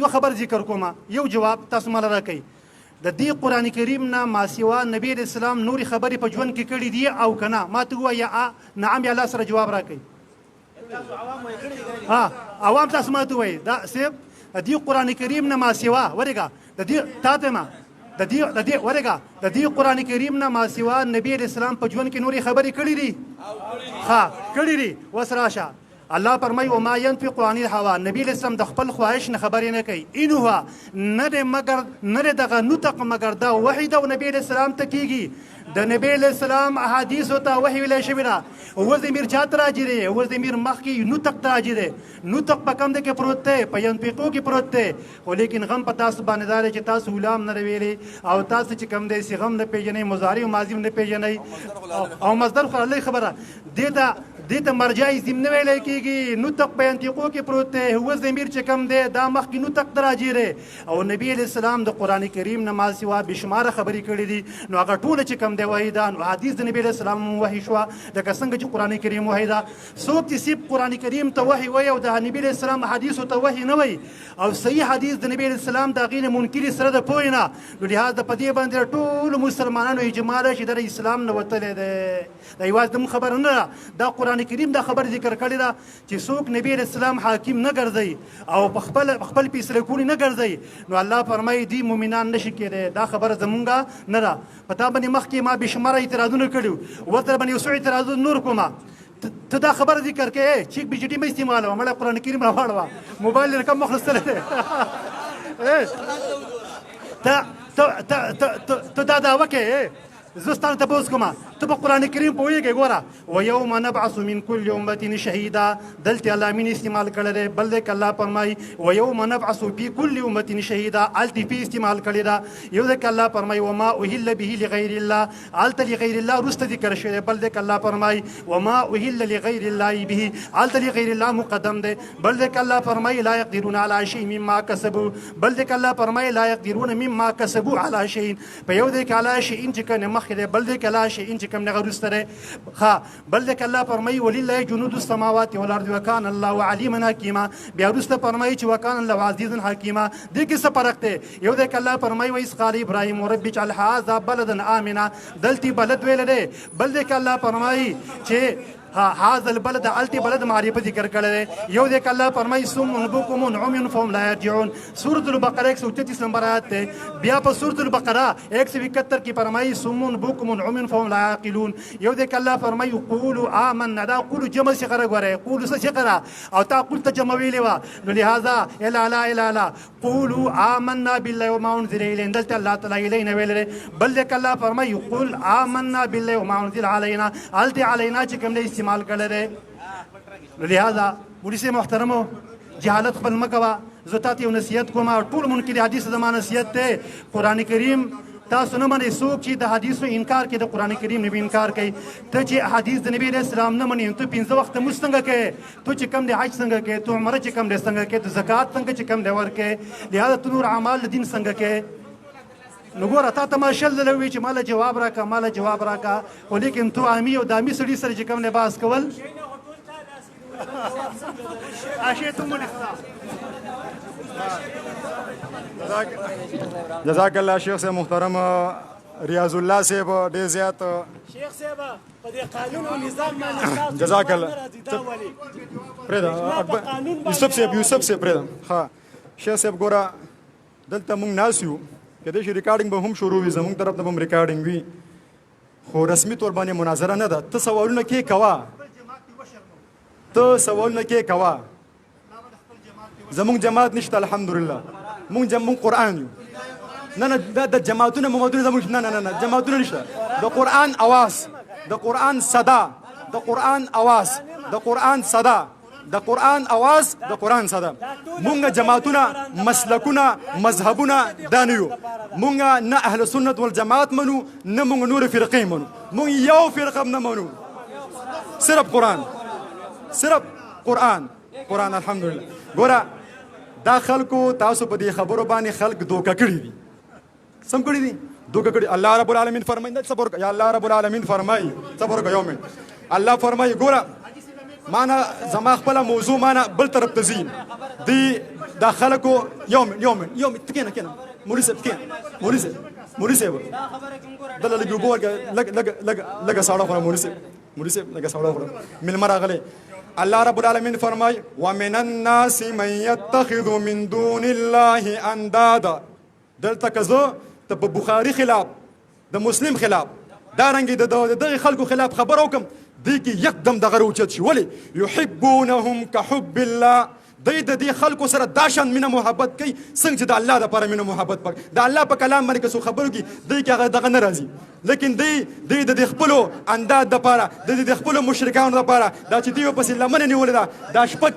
یو خبر ذکر کوم یو جواب تاسو مال راکئ د دې قران کریم نه ما سوا نبی اسلام نوري خبرې په ژوند کې کړې دي او کنه ما ته وایا نعم یا الله سره جواب راکئ عوام تاسو ما ته وایي دا سیب د دې قران کریم نه ما سوا ورګه د دې تاسو ما د دې ورګه د دې قران کریم نه ما سوا نبی اسلام په ژوند کې نوري خبرې کړې دي کړې دي وسراشه الله فرمایي وما ينفق عن الهوى نبی اسلام د خپل خواهش نه خبرې نه کوي ان هو نه مگر نه دغه نطق مگر دا وحی د نبی اسلام ته کیږي د نبی اسلام احادیث ته وحی ویل شوی دا او زمیر چات راځي دی او زمیر مخ کې نطق راځي دی نطق په کوم د کې پروت دی په ينفقو کې پروت دی خو لیکن غم په تاسو باندې دار چې تاسو غلام نه ویلي او تاسو چې کوم دی غم نه پیژنې مضارع او ماضی نه پیژنې او مصدر خو الله خبره دې ته مرجع زم نه ویل کېږي نطق په ينفقو کې پروت دی او زمیر چې کوم دی دا مخ کې نطق راځي دی او نبی اسلام د قران کریم نه ما سوا بشمار خبرې کړې دي نو هغه ټول چې کوم دی وحی دا نو حدیث د نبی اسلام وحی شو لکه څنګه چې قران کریم وحی دا څوک چې سیب قران کریم ته وحی وای او د نبی اسلام حدیث ته وحی نه وای او صحیح حدیث د نبی اسلام دا غیر منکر سره د پوینه نو لهدا د پدی باندې ټول مسلمانانو اجماع شي د اسلام نه وتل دی دا یواز د خبر نه دا قران قرآن کریم دا خبر ذکر کړی دا چې څوک نبی علیہ السلام حاکم نه ګرځي او په خپل فیصله کولی نه ګرځي نو الله فرمایي دی مؤمنان نشي کېدی. دا خبره زمونږه نه ده. په تا باندې مخکې ما بېشماره اعتراضونه کړي ورته باندې یو څو اعتراضونه نور کومه. ته دا خبره ذکر کوې چیک بي جي ډي مه استعمالوه مړه قرآن کریم راواړوه موبایل یې رقم مخلصتلی دی. ته دا دعوه کوې زه ستا نه تپوس کومه ته په قرآن کریم پوهېږې ګوره ویوم نبعث من کل امة شهیدا دلته الله مین استعمال کړی دی. بل دی که الله فرمایي ویوم نبعث فی کل امة شهیدا هلته فی استعمال کړی ده. یو دی که الله فرمایي وما اهل به لغیر الله هلته لغیر الله وروسته ذکر شوی دی. بل دی که الله فرمایي وما اهل لغیر الله به هلته لغیر الله مقدم دی. بل دی که الله فرمایي لا یقدرون علی شیء مما کسبوا بل دی که الله فرمایي لا یقدرون مما کسبوا علی شیء په یو دی که علی شیء چې کوم مخکې دی بل دی که علی شیء چې کوم نه وروسته دی. بل دی که الله فرمایي ولله جنود السماوات والارض وکان الله علیما حکیما بیا وروسته فرمایي چې وکان الله عزیزا حکیما. دې کې څه فرق دی؟ یو دی که الله فرمایي وإذ قال ابراهیم رب اجعل هذا بلدا آمنا دلته بلد ویل دی. بل دی که الله فرمایي چې هذا البلد التي بلد معرفه ذکر کړی دی. یو دی که الله فرمایي صم بکم عمي فهم لا يرجعون سورة البقره 133 نمبر آیت دی. بیا په سورة البقره 171 کې فرمایي صم بکم عمي فهم لا يعقلون. یو دی که الله فرمایي قولوا آمنا دا قولوا جمع صغره ګوره قولوا څه صغره او تا قول ته جمع ویلې وه نو لهذا الا قولوا آمنا بالله وما انزل الینا دلته الله تعالی الینا ویل دی. بل دی که الله فرمایي قل آمنا بالله وما انزل علینا هلته علینا چې کوم دی استعمال کړی دی. لہذا مولوي صاحب محترمو جهالت خپل مه کوه. زه تا ته یو نصیحت کوم ټول منکر حدیث زما نصیحت دی قرآن کریم تاسو نه منئ. څوک چې د حدیثو انکار کوي د قرآن کریم نه به انکار کوي. ته چې حدیث د نبي علیه السلام نه منې ته 15 وخته لمونځ څنګه کوې؟ ته چې کوم دی حج څنګه کوې؟ ته عمره چې کوم دی څنګه کوې؟ ته زکات څنګه چې کوم دی ورکوې؟ لهذا ته نور اعمال د دین څنګه کوې؟ نو ګوره تا ته ما شل دله ووایي چې ماله جواب راکړه ماله جواب راکړه خو لیکن تو عامي او دامي سړي سره چې کوم دی بحث کول جزاک الله شیخ صاحب محترم ریاض الله صاحب ډېر زیات شیخ صاحب په دې قانون او نظام باندې جزاک الله پرېږده یوسف صاحب پرېږده. ښه شیخ صاحب ګوره دلته موږ ناست یو کېدای شي ریکارډینګ به هم شروع وي زموږ طرف ته به هم ریکارډینګ وي خو رسمي طور باندې مناظره نه ده. ته سوالونه کې کوه زموږ جماعت نشته الحمدلله موږ قرآن یو. نه د جماعتونه زموږ نه جماعتونه نشته. د قرآن اواز د قرآن صدا د قرآن اواز د قرآن صدا د قرآن اواز د قرآن صدا. مونږ جماعتونه مسلکونه مذهبونه دا نه یو. مونږ نه اهل سنت والجماعت منو نه مونږ نور فرقې منو. مونږ یو فرقه نه منو صرف قرآن الحمدلله. ګوره دا خلکو تاسو په دې خبرو باندې خلک دوکه کړي دي. سم کړي دي دوکه کړي. الله رب العالمین فرمایي صبر یا الله رب العالمین فرمایي صبر کو یوم الله فرمایي ګوره معنا زما خپل موضوع معنا بل طرف ته ځي دی دا خلکو یوم تکینه مولوي صاحب دله لږ اوبه ورکړه لږه ساړه خوره مولوي صاحب لږه ساړه خوره مېلمه راغلی. الله رب العالمین فرمای ومن الناس من يتخذ من دون الله اندادا. دلته که زه ته په بخاري خلاف د مسلم خلاف دارنګې د دغې خلکو خلاف خبره وکړم دی کې یکدم دغه راوچت شي. ولې یحبونهم کحب الله دی د دې خلکو سره دا شان مینه محبت کوي څنګه چې د الله دپاره مینه محبت پک د الله په کلام باندې که څو خبرو کې دی کې هغه دغه نه راځي. لیکن دی د دې خپلو انداد دپاره د خپلو مشرکانو دپاره دا چې دوی ورپسې لمنه نیولې ده دا شپږ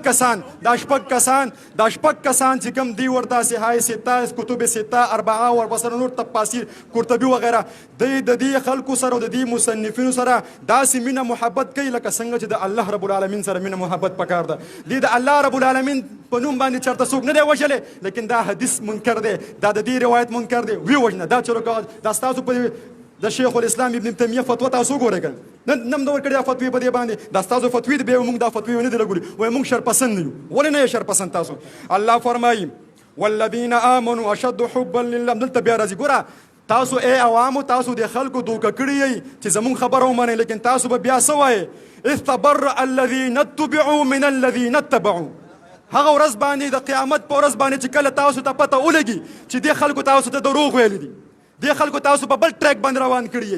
کسان چې کوم دی ورته صحاح سته کتب سته اربعه ورپسې نور تفاسیر قرطبي وغیره دی د دې خلکو سره او د دې مصنفینو سره داسې مینه محبت کوي لکه څنګه چې د الله رب العالمین سره مینه محبت پکار ده. دی د الله رب العالمین په نوم باندې چېرته څوک نه دی وژلی لیکن دا حدیث منکر دی دا د دې روایت منکر دی ویې وژنه دا چلو کوه دا ستاسو په د شیخ الاسلام ابن تیمیه فتوا تاسو وګورئ که نه هم د ورکړې دا فتوې په دې باندې دا ستاسو فتوې دي بیا موږ دا فتوې ونه دي لګولي وایي موږ شرپسند نه یو. ولې نه یې شرپسند تاسو؟ الله فرمایي والذین آمنوا اشد حبا لله. دلته بیا راځي ګوره تاسو اے عوامو تاسو د خلکو دوکه کړی یی چې زمون خبره ومنئ، لیکن تاسو به بیا څه وایئ؟ استبرأ الذین اتبعوا من الذین اتبعوا. هغه ورځ باندې د قیامت په ورځ باندې چې کله تاسو ته پته ولګي چې دې خلکو تاسو ته دروغ ویلي دي، دې خلکو تاسو په بل ټریک باندې روان کړي،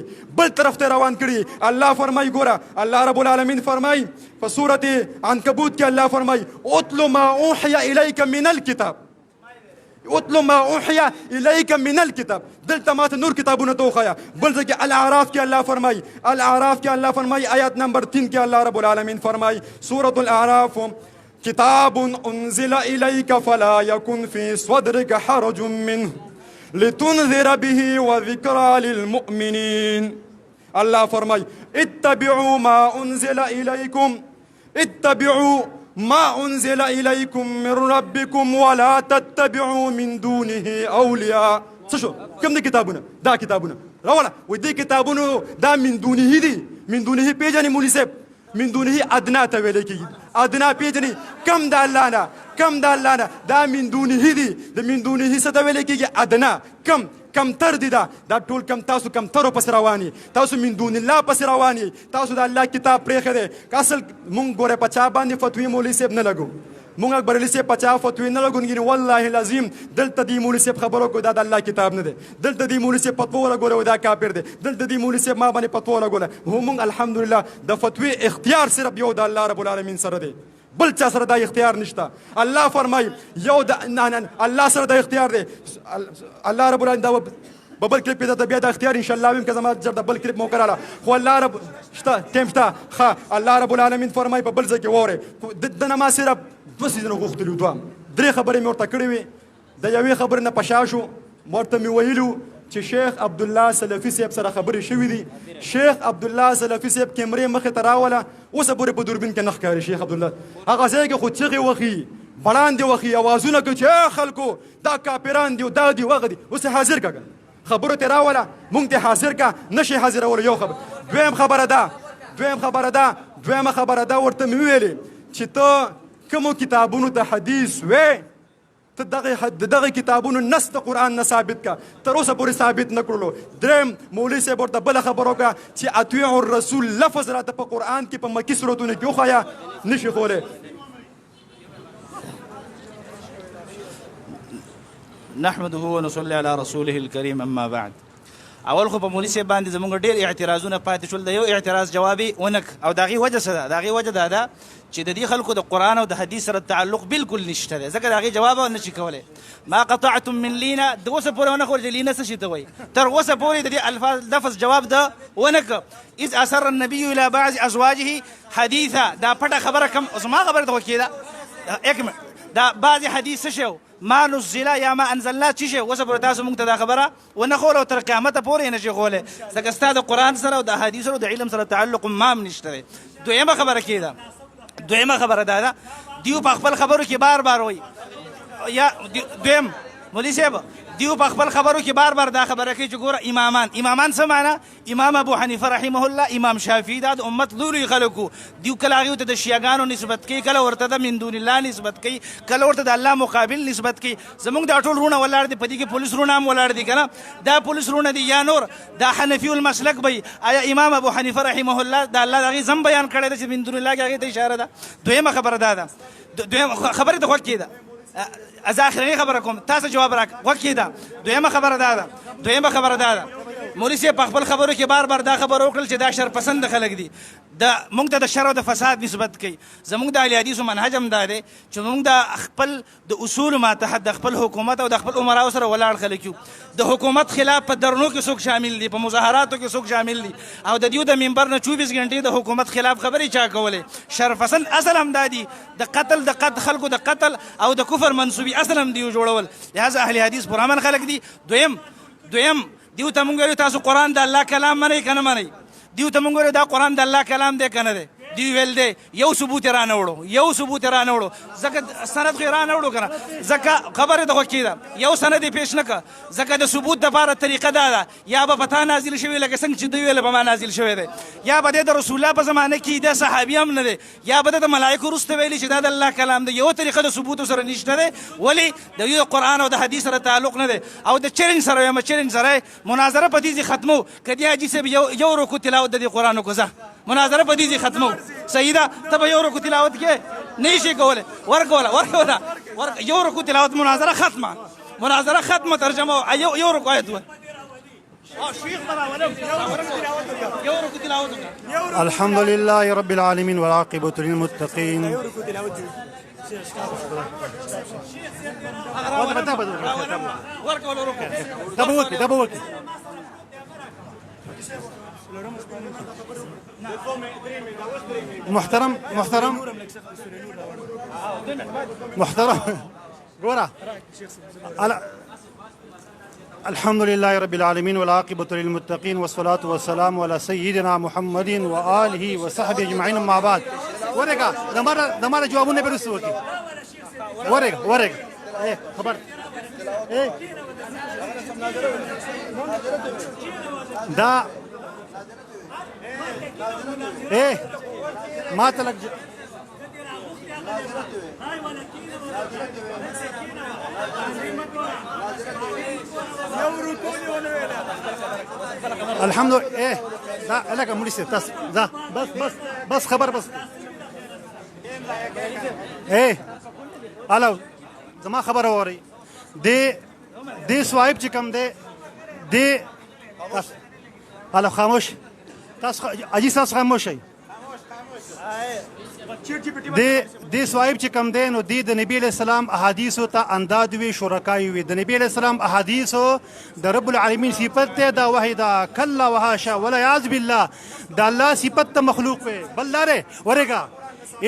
بل طرف ته روان کړي. الله فرمایي ګوره، الله رب العالمین فرمایي په سورة عنکبوت کې الله فرمایي اتل ما اوحي الیک من الکتاب، اتل ما اوحي الیک من الکتاب. دلته ماته نور کتابونه ته وښایه. بل ځای کې الاعراف کې الله فرمایي، الاعراف کې الله فرمایي آیات نمبر 3 کې الله رب العالمین فرمایي سورة الاعراف کتاب انزل الیک فلا یکن فی صدرک حرج منه لتنذر به وذکرى للمؤمنین. الله فرمایي اتبعوا ما انزل الیکم، اتبعوا ما انزل الیکم من ربکم ولا تتبعوا من دونه اولیاء. څه شو؟ کوم دي کتابونه؟ دا کتابونه راوړه. وایي دې کتابونو دا من دونه دي. من دونه پیژنې مولوي صاحب؟ من دونه ادنا ته ویل کېږي. ادنا پیژنې؟ کم د الله نه، کم د الله نه. دا من دونه دي. د من دونه څه ته ویل کېږي؟ ادنا. کم تر دي. دا ټول کم تاسو کم ترو پس رواني، تاسو من دون الله پس رواني، تاسو د الله کتاب پرېښی دی. که اصل مونږ ګوره په چا باندې فتوی مولوي صاحب نه لګو، مونږ اکبر علي صاحب په چا فتوی نه لګو. والله العظیم دلته دې مولوي صاحب خبرو کو دا د الله کتاب نه دی. دلته دې مولوي صاحب فتوا ولګوله دا کافر دی. دلته دې مولوي صاحب ما باندې فتوا ولګوله. هو مونږ الحمدلله د فتوی اختیار صرف یو د الله رب العالمین سره دی، بل چا سره دا اختیار نشته. الله فرمایي یو د الله سره دا اختیار دی. الله رب العالمین دا بل کلیپ ته بیا د اختیار ان شاء الله ویم که زما د بل کلیپ مو کراله. خو الله رب شته ټیم شته. ښه الله رب العالمین فرمایي په بل ځای کې واورئ د نه ما صرف 2 سیزونه غوښتلي وو، 2-3 خبرې مې ورته کړې وې. د یوې خبرې نه په شا شو. ورته مې ویلي چې شیخ عبدالله سلفي صاحب سره خبرې شوي دي. شیخ عبدالله سلفي صاحب کیمرې مخې ته راوله، اوسه پورې په دوربین کې نه ښکاري شیخ عبدالله. هغه ځای کې خو چغې وخي، بړاندې وخي، اوازونه کوي چې اے خلکو دا کاپیران دي، دا دي، وغه دي. اوس یې حاضر کړه، خبرو ته راوله، مونږ ته حاضر کړه، نشي حاضرولو. یو خبر. دویم خبره ده ورته مې وویلې چې ته کومو کتابونو ته حدیث وې، ته دغه کتابونو نص د قرآن نه ثابت کا. تر اوسه پورې ثابت نه کړلو. دریم مولوي صاحب ورته بله خبره وکړه چې اطیعوا الرسول لفظ راته په قرآن کې په مکي سورتونو کې وښایه، نشي ښولی. نحمده ونصلي على رسوله الكريم اما بعد. اول خو په مولوي صاحب باندې زموږ ډېر اعتراضونه پاتې شول. د یو اعتراض جواب یې ونک، او د هغې وجه څه ده؟ د هغې وجه دا ده چې د دې خلکو د قرآن او د حدیث سره تعلق بالکل نشته دی، ځکه د هغې جواب نه شي کولی. ما قطعتم من لینا، د اوسه پورې ونه ښول چې لینا څه شي ته وایي. تر اوسه پورې د دې الفاظ لفظ جواب ده ونه که. اذ اسر النبي الى بعض ازواجه حدیثا، دا پټه خبره کم زما خبره ته وکېده. دا بعضې حدیث څه شی ما نزل یا ما انزلنا چی شي. اوسه پورې تاسو مونږ ته دا خبره ونه ښوله او تر قیامته پورې یې نه شي ښولی، ځکه ستا د قرآن سره او د حدیث سره او د علم سره تعلق مام نشته دی. دویمه خبره دا ده دیو په خپل خبرو کې بار بار وایي، یا دویم مولوي صاحب دیو په خپل خبرو کې بار بار دا خبره کوي چې ګوره ایمان څه معنا؟ امام ابو حنیفه رحمه الله، امام شافعي دا د امت لوی خلکو دیو کله هغې ته د شیعګانو نسبت کوي، کله ورته د من دون الله نسبت کوي، کله ورته د الله مقابل نسبت کوي. زموږ دا ټول رونه ولاړ دي، په دې کې پولیس رونه هم ولاړ دي که نه؟ دا پولیس رونه دي یا نور دا حنفي المسلک به آیا امام ابو حنیفه رحمه الله د الله د هغې ذم بیان کړی ده چې من دون الله کې هغې ته اشاره ده؟ دویمه خبره دا ده، دویمه خبرې ته غوږ کېده، از آخرنی خبره کوم، تاسو جواب راکړه. غوږ کېده. دویمه خبره دا ده مولوي صاحب په خپل خبرو کې بار بار دا خبره وکړل چې دا شرپسند خلک دي، موږ ته د شر او د فساد نسبت کوي. زموږ د اهل حدیثو منهج هم دا دی چې موږ د خپل د اصولو ماتحت د خپل حکومت او د خپل عمراو سره ولاړ خلک یو. د حکومت خلاف په درنو کې څوک شامل دي، په مظاهراتو کې څوک شامل دي، او د دیو د منبر نه 24 غنټې د حکومت خلاف خبرې چا کولې. شرپسند اصل هم دا دي، د قتل خلکو د قتل او د کفر منسوبي اصل هم دیو جوړول. لهذا اهل حدیث پرامن خلک دي. دویم دیو ته مونږ ویلو تاسو قرآن د الله کلام منئ که نه منئ؟ دیو ته مونږ ویلو دا قرآن د الله کلام دی که نه دی؟ دی ویل دی یو ثبوت را نه وړو ځکه سند خو را نه وړو کنه ځکه خبره د کیده یو سند پیش نه ک ځکه د ثبوت د لپاره طریقه دا یا به پتا نازل شوی لکه څنګه چې دی ویل به ما نازل شوی دی یا به د رسول الله په زمانه کې د صحابي هم نه دی یا به د ملائکه رسته ویلي چې دا د الله کلام دی یو طریقه د ثبوت سره نشته دی ولی د یو قرآن او د حدیث سره تعلق نه دی او د چیلنج سره یم چیلنج سره مناظره په دې ختمو کدی حاجی صاحب یو رکو تلاوت د قرآن کو ځه مناظره په دې ختمو سیدا ته به یو رکو تلاوت کې نه شي کوله ورکوله یو رکو تلاوت مناظره ختمه ترجمه یو رکو آیت الحمد لله رب العالمين والعاقبة للمتقين محترم غورا الحمد لله رب العالمين والعاقبة للمتقين والصلاة والسلام على سيدنا محمد وآله وصحبه أجمعين مع بعض ورقة دمارة جوابونه برسو ورقة ايه خبر ايه دا ايه ما تلك الحمد لله ايه دا لك مولسي تاس دا بس خبر بس ايه الو زما خبر اوري دي سوايب چې کوم دي تاس الو خاموش تاس اجي تاس خاموش دي سوايب چې کوم دي نو د نبی له سلام احادیث ته انداد وی شرکای وی د نبی له سلام احادیث د رب العالمین صفت ته دا وحیدا کلا وحاشا ولا یعذ بالله د الله صفت مخلوق وی بل لاره ورګه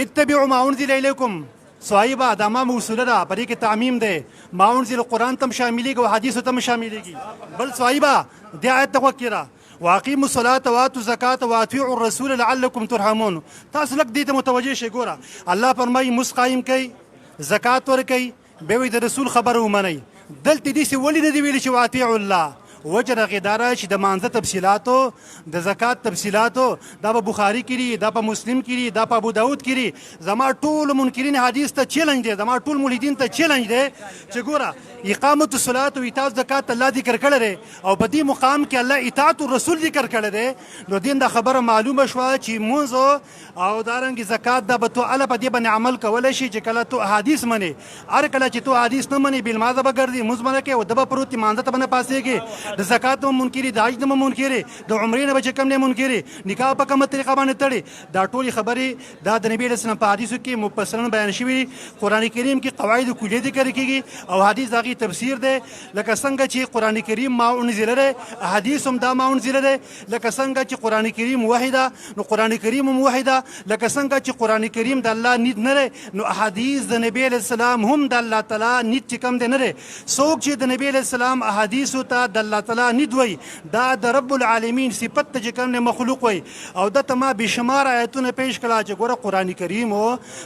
اتبعوا ما انزل اليكم صایبا د ما موصوله ده پرې کې تعمیم ده ما انزل القرآن تم شاملېږي او حدیث تم شاملېږي بل صایبا د آیت توکره واقیموا الصلاة واتوا الزکاة واطیعوا الرسول لعلکم ترحمون تاسو لک دې ته متوجه شئ ګوره الله فرمایي مس قایم کوي زکات ورکوي بیا وایي د رسول خبره ومنئ دلته داسې ولې نه دي ویلي چې واطیعوا الله وجه هغې دا ده چې د مانځه تفصیلاتو د زکات تفصیلاتو دا په بخاري کې دي دا په مسلم کې دي دا په ابو داود کې دي زما ټول منکرین حدیث ته چیلنج دی زما ټول ملحدین ته چیلنج دی چې ګوره اقامت الصلاة او ایتاء الزکات الله ذکر کړی دی او په دې مقام کې الله اطاعت الرسول ذکر کړی دی نو دین دا خبره معلومه شوه چې مونځ او دارنګې زکات دا به تو الله په دې باندې عمل کولی شي چې کله تو احادیث منې هر کله چې تو احادیث نه منې بالماذا به ګرځې مونځ به نه کوې او ده به پروت مانځه ته به نه پاسېږې د زکات هم منکرې د حج نه منکرې د عمرې نه به چې کوم نه منکرې نکاح په کومه طریقه باندې تړې دا ټولې خبرې دا د نبي علیه السلام په حدیثو کې مفصلا بیان شوي دي قرآن کریم کې قواعد کلیه ذکر کېږي او حدیث د هغې تفسیر دی لکه څنګه چې قرآن کریم ما انزله دی احادیث هم دا ما انزله دی لکه څنګه چې قرآن کریم وحی ده نو قرآن کریم هم وحی ده لکه څنګه چې قرآن کریم د الله نید نه دی نو احادیث د نبي علیه السلام هم د الله تعالی نید چې کوم دی نه دی څوک چې د نبي علیه السلام احادیثو ته د الله تعالی نید وایي دا د رب العالمین صفت ته چې کوم دی مخلوق وایي او دته ما بېشمار آیتونه پیش کړه چې ګوره قرآن کریم و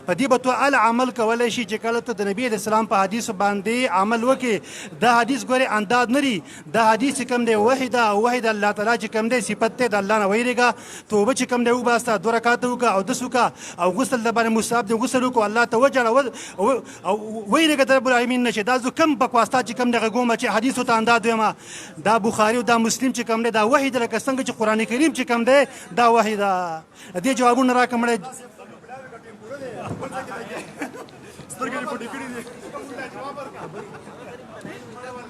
په دې به تو عمل کولی شي چې کله ته د نبي علیه السلام په حدیثو باندې عمل وکړې دا حدیث ګورې انداز نه دي دا حدیث چې کوم دی وحی ده او وحی د الله تعالی چې کوم دی صفت دی د الله نه ویرېږه توبه چې کوم دی وباسته 2 رکعاته وکړه اودس وکړه او غسل د باندې مستحب دی غسل وکړو الله ته وجړه او ویرېږه د رب العالمین نه چې دا زه کوم بکواستا چې کوم دی غږومه چې حدیثو ته انداز ویمه دا بخاري او دا مسلم چې کوم دی دا وحی ده لکه څنګه چې قرآن کریم چې کوم دی دا وحی ده دې جوابونه راکړه مړی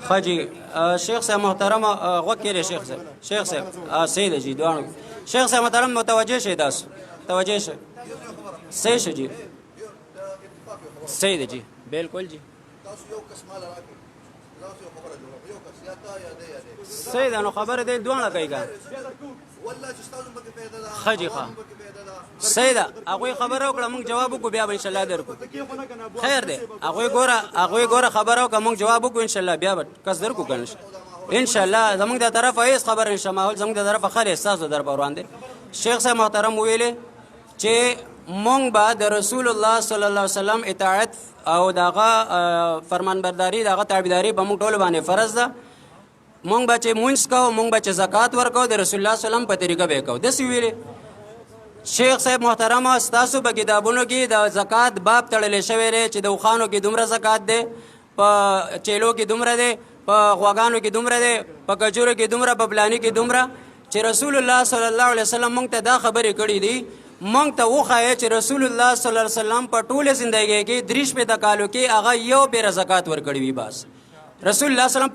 خاجي شیخ صاحب محترم وکیل شیخ صاحب سید جی دوانو شیخ صاحب محترم متوجه شئ تاسو توجه شئ صحیح شئ جی سید جی بالکل جی سید نو خبره دې دوانه کوي ګا خاجي ښه سیدا هغوی خبره وکړه موږ جواب وکړو بیا به انشاءالله درکو خیر دی هغوی ګوره خبره وکړه موږ جواب وکړو انشاءالله بیا به کس درکو که انشاءالله زموږ د طرفه هېڅ خبره نشته ماحول زموږ د طرفه خیر ستاسو در په وړاندې شیخ صاحب محترم وویلې چې مونږ به د رسول الله صلی الله علیه وسلم اطاعت او دغه فرمانبرداري دغه تابعداري په موږ ټولو باندې فرض ده. مونږ به چې مونځ کوو، مونږ به چې زکات ورکوو، د رسول الله صلی الله علیه وسلم په طریقه به یې کوو. داسې ویلې شیخ صاحب محترمه، ستاسو په کتابونو کې د زکات باب تړلی شوی دی چې د اوښانو کې دومره زکات دی، په چیلو کې دومره دی، په غواګانو کې دومره دی، په کجورو کې دومره، په پلاني کې دومره. چې رسول الله صلی الله علیه وسلم مونږ ته دا خبرې کړي دي، مونږ ته وښایه چې رسول الله صلی الله علیه وسلم په ټوله زندګۍ کې 30 کالو کې هغه یو پېره زکات ورکړی وي. بس رسول الله صلی الله علیه وسلم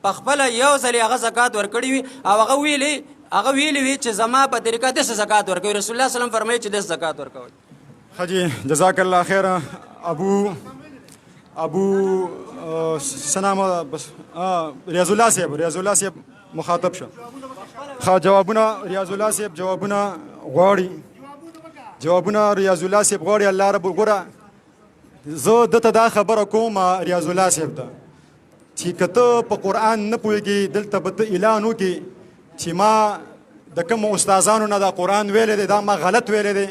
په خپله یو ځلې هغه زکات ورکړی وي او هغه ویلي وي چې زما په طریقه داسې زکات ورکوي. رسول الله صلی الله علیه وسلم فرمایي چې داسې زکات ورکوئ. حاجی جزاک الله خیر. ابو سنامه بس ریاض الله صاحب مخاطب شه. جوابونه ریاض الله صاحب جوابونه غواړي. ریاض الله صاحب غواړي. الله رب ګوره زه دته دا خبره کوم ریاض الله صاحب ته چې که ته په قرآن نه پوهېږې دلته به ته اعلان وکړې چې ما د کومو استادانو نه دا قرآن ویلی دی، دا ما غلط ویلی دی،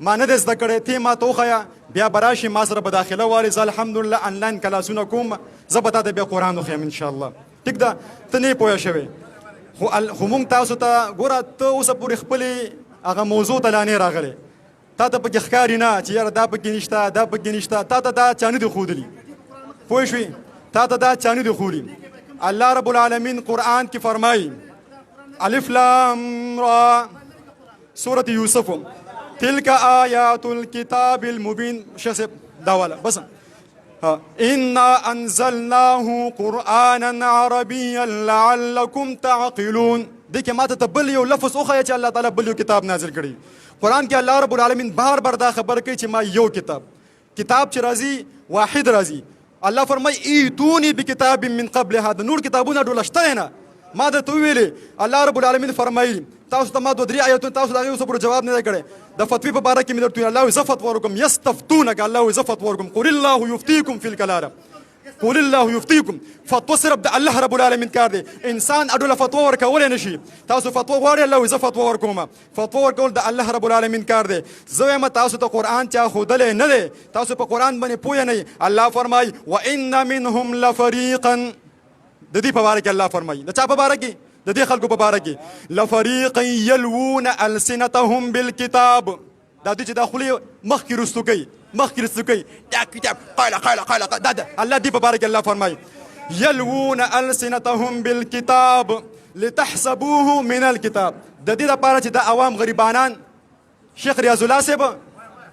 ما نه دی زده کړی، ته ما ته وښیه، بیا به راشي ما سره به داخله والې. زه الحمدلله انلاین کلاسونه کوم، زه به تا ته بیا قرآن وښیم انشاءالله. ټیک ده، ته نه یې پوهه شوې، خو مونږ تاسو ته ګوره ته اوسه پورې خپلې هغه موضوع ته لا نه راغلی، تا ته پکې ښکاري نه چې یاره دا پکې نشته، دا پکې نشته، تا ته دا چا نه دي ښودلي. پوه شوې؟ تا ته دا چا نه دي ښودلي. الله رب العالمین قرآن کې فرمایي الف لام را سورة یوسف تلک آیات الكتاب المبین. شیخ صاحب دا والا بس انا انزلناه قرآنا عربيا لعلكم تعقلون. دې کې ماته ته بل یو لفظ وښیه چې الله تعالی بل یو کتاب نازل کړي. قرآن کې الله رب العالمین بار دا خبر کوي چې ما یو کتاب چې راځي واحد راځي. الله فرمایي ایتونی بکتاب من قبل هذا. نور کتابونه ډوله شته نه، ما درته وویلې. الله رب العالمین فرمایي تاسو ته ما 2-3 آیتونه تاسو د هغې اوسه پورې جواب نه دی کړی. د فتوی په باره کې مې درته ویل الله وایي زه فتوا ورکوم. یستفتونک، الله وایي زه فتوا ورکوم. قل الله یفتیکم فی الکلاله، قل الله یفتیکم. فتوا صرف د الله رب العالمین کار دی، انسان اډوله فتوا ورکولی نه شي. تاسو فتوا غواړئ، الله وایي زه فتوا ورکوم. فتوا ورکول د الله رب العالمین کار دی. زه وایم تاسو ته قرآن چا ښودلی نه دی، تاسو په قرآن باندې پوه نه یئ. الله فرمایي وان منهم لفریقا، د دې په باره کې الله فرمایي، د چا په باره کې؟ د دې خلکو په باره کې. لفریقا یلوون السنتهم بالکتاب، دا دوی چې دا خولې مخکې رستو کوي، دا کتاب قال دا الله دې په باره کې الله فرمایي یلوون السنتهم بالکتاب لتحسبوه من الکتاب. د دې لپاره چې د عوام غریبانان، شیخ ریاض الله صاحب،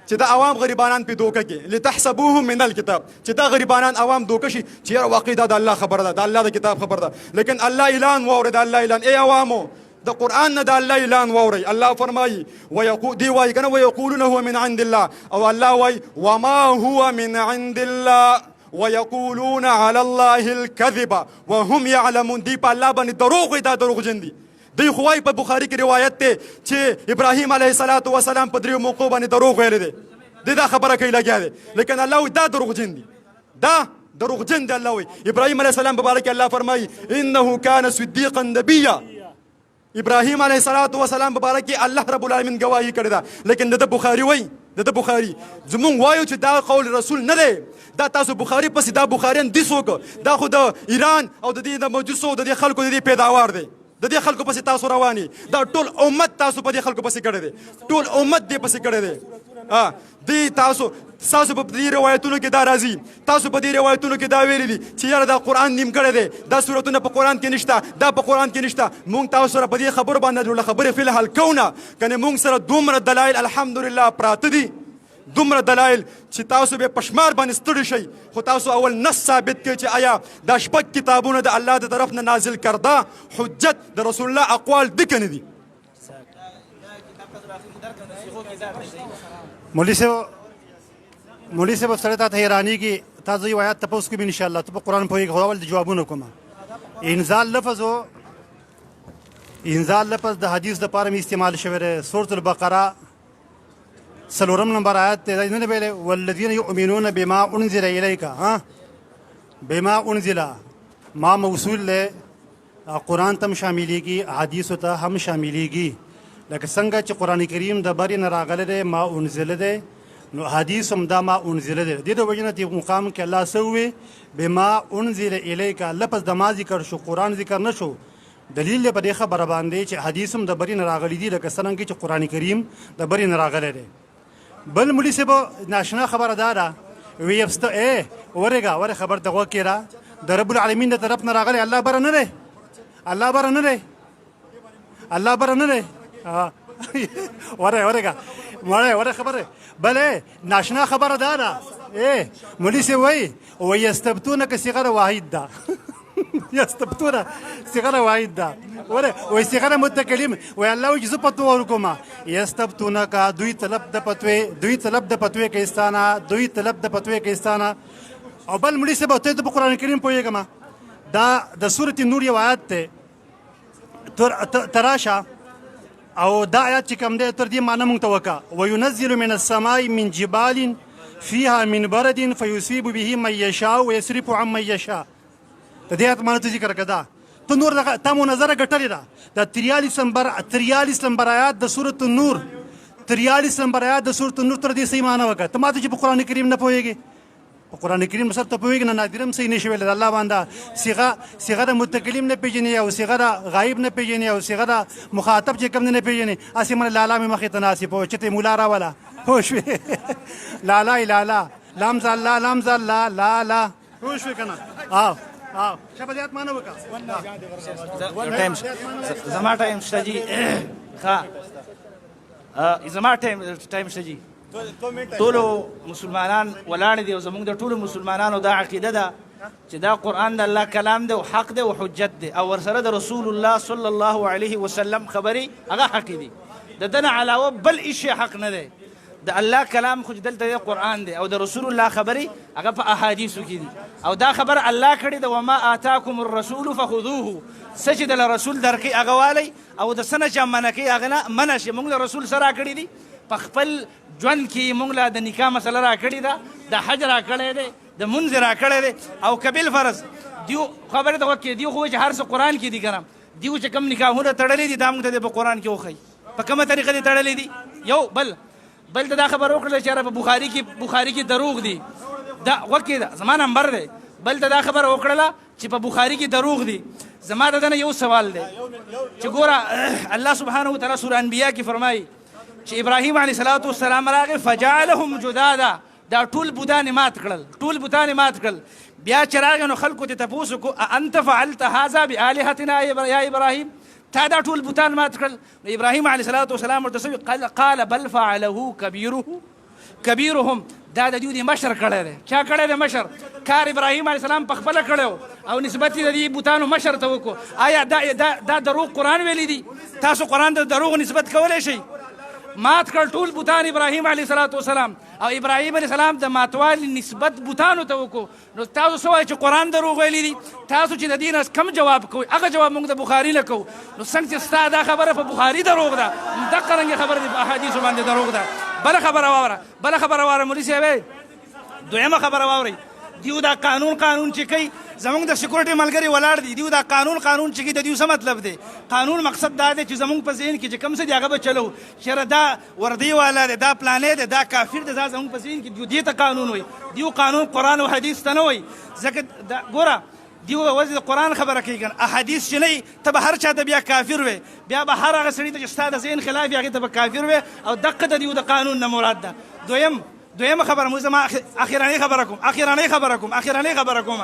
چې د عوام غریبانان په دوکه کې لتحسبوه من الکتاب، چې دا غریبانان عوام دوکه شي چې یاره واقعي دا د الله خبره ده، د الله د کتاب خبره ده. لیکن الله اعلان واورئ، د الله اعلان. ای عوامو د قرآن نه د الله اعلان واورئ. الله فرمایي دی وایي که نه ویقولون هو من عند الله، او الله وایي وما هو من عند الله ويقولون على الله الكذب وهم يعلمون. دی په الله باندې دروغ وایي، دا دروغجن دي. دی خو وایي په بخاري کې روایت دی چې ابراهیم علیه السلام په 3 موقعو باندې دروغ ویلی دی. دی دا خبره کوي لګیا دی، لیکن الله وایي دا دروغجن دي، دا دروغجن دی. الله وایي ابراهیم علیه السلام په باره کې الله فرمایي انه کان صدیقا نبیا. ابراهیم علیه السلام په باره کې الله رب العالمین ګواهي کړې ده. لیکن د بخاري وایي، د بخاري زمونږ وایو چې دا قول رسول نه دی. دا تاسو بخاري پسې دا بخاریان دي څوک؟ دا خو د ایران او د دې د مجوسو د دې خلکو د دې پیداوار دی. د دې خلکو پسې تاسو رواني، دا ټول امت تاسو په دې خلکو پسې کړی دی، ټول امت دې پسې کړی دی. دی تاسو په دې روایتونو کې دا راځي، تاسو په دې روایتونو کې دا ویلي دي چې یاره دا قرآن نیم کړی دی، دا صورتونه په قرآن کې نشته، دا په قرآن کې نشته. مونږ تاسو سره په دې خبرو باندې ډوله خبرې فی الحال کوو نه، کنې مونږ سره دومره دلایل الحمدلله پراته دي، دومره دلایل چې تاسو به پشمار باندې ستړي شئ. خو تاسو اول نص ثابت کړئ چې آیا دا شپږ کتابونه د الله د طرف نه نازل کرده حجت د رسول الله اقوال دي که نه دي؟ مولوی صاحب سره تا ته حیرانېږي، تاسو یو آیات تپوس کوم انشاءالله، ته په قرآن پوهېږې، خو اول د جوابونه کومه. انزال لفظ د حدیث دپاره مې استعمال شوی دی. سورة البقره 4 نمبر آیت دی، نه ویلی والذین یؤمنون بما انزل الیک. بما انزل ما موصول دی، قرآن ته هم شاملیږي، حدیثو ته هم شاملیږي. لکه څنګه چې قرآن کریم د برې نه راغلی دی ما انزله دی نو حدیث هم دا ما انزله دی. د دې د وجې نه دې مقام کې الله څه ووی بما انزل الیک، لفظ د ما ذکر شو قرآن ذکر نه شو. دلیل دی په دې خبره باندې چې حدیث هم د برې نه راغلی دي لکه څرنګه چې قرآن کریم د برې نه راغلی دی. بل مولي صاحب ناشنا خبره دا ده وی ورېږه خبر ته غوږ کېږده د رب العالمین د طرف نه راغلی الله بره نه دی، الله بره نه دی، الله بره نه دی. ورېږه وره خبره بله ناشنا خبره دا ده مولي صاحب وایي یستبتونک صغر واحد ده یستبتونه صغر واحد ده وایي صغر متکلم وایي الله وایي چې زه فتوا ورکوم یستبتونک دوی طلب د فتوی کوي دوی طلب د فتوی کوي. او بل مولي صاحب ته د قرآن کریم پوهېږم دا د سورة نور یو آیات دی تراشه او دا آیات چې کوم دی تر دې معنی مونږ ته وکړه وینزل من السماء من جبال فيها من برد فيصيب به من يشاء ويصرف عن من يشاء. د دې آیات معنی ته ذکر کړه ته نور تا مو نظر غټلې ده د 43 نمبر آیات د سورة النور 43 نمبر آیات د سورة النور تر دې صحیح معنی وکړه. ته ماته چې په قرآن کریم نه پوهېږې په قرآن کریم سره ته پوهېږې نه نادرم صحیح نشي ویلی د الله باندې صیغه د متکلم نه پېژنې او صیغه د غایب نه پېژنې او صیغه د مخاطب چې کوم نه پېژنې هسې من لالا مې مخې ته ناستې پوه چې ته مولا راوله پوه شوې لالا لام الله لام الله لا پوه شوې که نه شپه زیات معنی وکړه زما ټایم شته جي زما ټایم شته جي ټولو مسلمانان ولاړ دي او زموږ د ټولو مسلمانانو دا عقیده ده چې دا قرآن د الله کلام دی او حق دی او حجت دی او ورسره د رسول الله صلی الله علیه وسلم خبرې هغه حق دي د ده نه علاوه بل هېڅ شی حق نه دی. د الله کلام خو چې دلته دی قرآن دی او د رسول الله خبرې هغه په احادیثو کې دي او دا خبره الله کړې ده وما آتاکم الرسول فخذوه څه چې د رسول درکوي هغه والی او د څه نه چې منع کوي هغه نه منع شي. موږ له رسول سره راکړي دي په خپل ژوند کې موږ له د نکاح مسله راکړې ده د حج راکړی دی د منځ راکړی دی او کبیل فرض دیو خبره ته وکړي دیو خو چې هر څه قرآن کې دي که نه دیو چې کوم نکاحونه تړلي دي دا موږ ته په قرآن کې وښیي په کومه طریقه دي تړلي دي. یو بل ته دا خبر وکړله چې په بخاري کې دروغ دي دا وکړي ده زما نمبر دی. بل ته دا خبر وکړله چې په بخاري کې دروغ دي. زما د ده نه یو سوال دی چې ګوره الله سبحانه وتعالی سوره انبیا کې فرمایي چې ابراهیم علیه السلام راغی فجعلهم جدادا دا ټول بوتان مات کړل بیا چې راغی نو خلکو ته تپوس وکړو انت فعلت هذا بآلهتنا یا ابراهیم تا دا ټول بوتان مات کړل. نو ابراهیم علیه السلام ورته قال بل فعله کبیرهم دا د دوی د مشر کړی دی. چا کړی دی مشر کار ابراهیم علیه السلام په خپله کړی او نسبت یې د دې بوتانو مشر ته وکړو. آیا دا دروغ قرآن ویلی دي؟ تاسو قرآن ته دروغ نسبت کولی شئ؟ مات کړ ټول بوتان ابراهیم علیه السلام او ابراهیم علیه السلام د ماتوالي نسبت بوتانو ته وکړو. نو تاسو څه وایئ چې قرآن دروغ ویلی دي؟ تاسو چې د دې نه کم جواب کوئ هغه جواب موږ د بخاري نه کوو. نو څنګه چې ستا دا خبره په بخاري دروغ ده دقه رنګې خبره دې په احادیثو باندې دروغ ده. بله خبره واوره مولي صاحب دویمه خبره واورئ دیو دا قانون چې کوي زمونږ د سکیورټي ملګري ولاړ دي دیو دا قانون چې کوي د دیو څه مطلب دی؟ قانون مقصد دا دی چې زمونږ په ذهن کې چې کوم څه دي هغه به چلو چېرې دا وردی والا دی دا پلانې دی دا کافر دی دا زمونږ په ذهن کې دیو دې ته قانون وایي. دیو قانون قرآن او حدیث ته نه وایي ځکه ګوره دیو وځي د قرآن خبره کوي کنه احادیث چې نه ته به هر چا ته بیا کافر وې بیا به هر هغه سړي ته چې ستا د ذهن خلاف هغې ته به کافر وې او دقه د دیو د قانون نه مراد ده. دویمه خبره موږ زما اخیرانۍ خبره کوم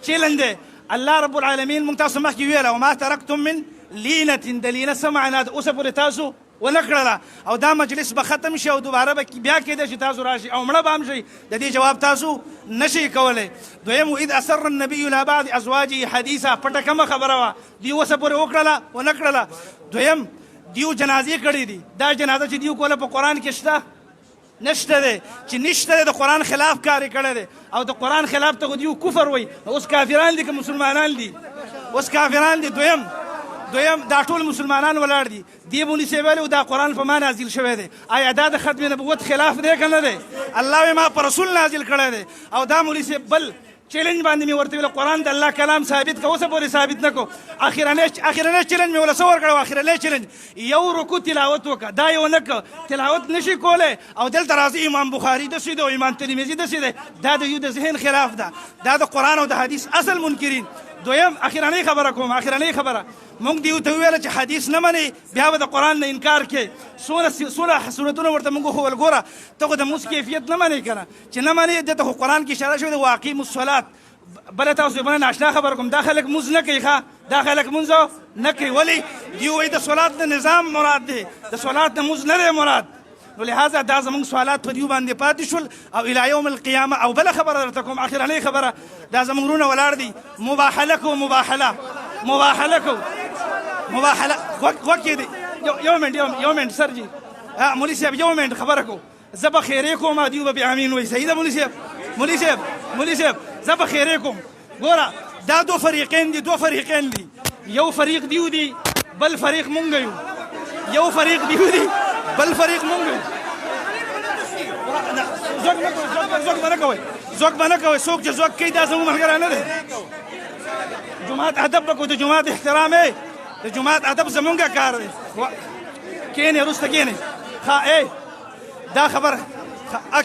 چیلنج دی الله رب العالمین موږ تاسو مخکې ویله وما ترکتم من لینة د لینه څه معنا ده اوسه پورې تاسو ونه کړله او دا مجلس به ختم شي او دوباره به بیا کېدی چې تاسو راشي او مړه به هم شئ د دې جواب تاسو نشئ کولی. دویم اذ اسر النبي الى بعض ازواجه حدیثا پټه کومه خبره وه دوی اوسه پورې وکړله ونه کړله. دویم دیو جنازې کړي دي دا جنازه چې دیو کوله په قرآن کې شته نشته دی چې نشته دی د قرآن خلاف کار کړی دی او د قرآن خلاف ته دیو کفر وایي. اوس کافران دي که مسلمانان دي؟ اوس کافران دي. دویم دا ټول مسلمانان ولاړ دي دی مولي صاحب ویلي دا قرآن په ما نازل شوی دی آیا دا د ختم نبوت خلاف دی که نه دی؟ الله ما په رسول نازل کړی دی او دا مولي صاحب بل چیلنج باندې مې ورته ویل قرآن د الله کلام ثابت که اوسه پورې ثابت نه کو اخرنی چیلنج مې وله څه ورکړی اخرنی چیلنج یو رکو تلاوت وکړه دا یې ونه کړه تلاوت نشي کولی او دلته راځي امام بخاري داسې دی او امام ترمذي داسې دی دا د یو د ذهن خلاف ده دا د قرآن او د حدیث اصل منکرین دویم اخرنی خبره کوم اخرنی خبره مونږ دیو ته ویل چې حدیث نه مني بیا به د قرآن نه انکار کوي څونه صورتونه ورته مونږ وښول ګوره ته خو د مونځ کیفیت نه منې که نه چې نه منې دلته خو قرآن کې اشاره شوې ده واقیمو الصلات بله تاسو بله ناشنا خبره کوم دا خلک مونځ نه کوي ښه دا خلک مونځ نه کوي ولې دوی وایي د صلات نه نظام مراد دی د صلات نه مونځ نه دی مراد نو لهذا دا زمونږ سوالات په دیو باندې پاتې شول او الی یوم القیامه او بله خبره درته کوم اخرنۍ خبره دا زمونږ وروڼه ولاړ دي مباحله کو مباحله غوږ کې دی یو منټ سر جي مولي صاحب یو منټ خبره کو زه به خیرې کوم دیو به امین وایي صحیح ده مولي صاحب زه به خیرې کوم ګوره دا دو فریقین دي یو فریق دیو دي بل فریق مونږ یو یو فریق دیو دي بل فریق مونږ یو زوګ به نه کوئ څوک چې زوګ کوي دا زموږ ملګری نه دی جماعت ادب به کوو د جماعت احترام یې د جماعت ادب زمونږ کار دی کښېنئ وروسته کښېنئ ښه دا خبره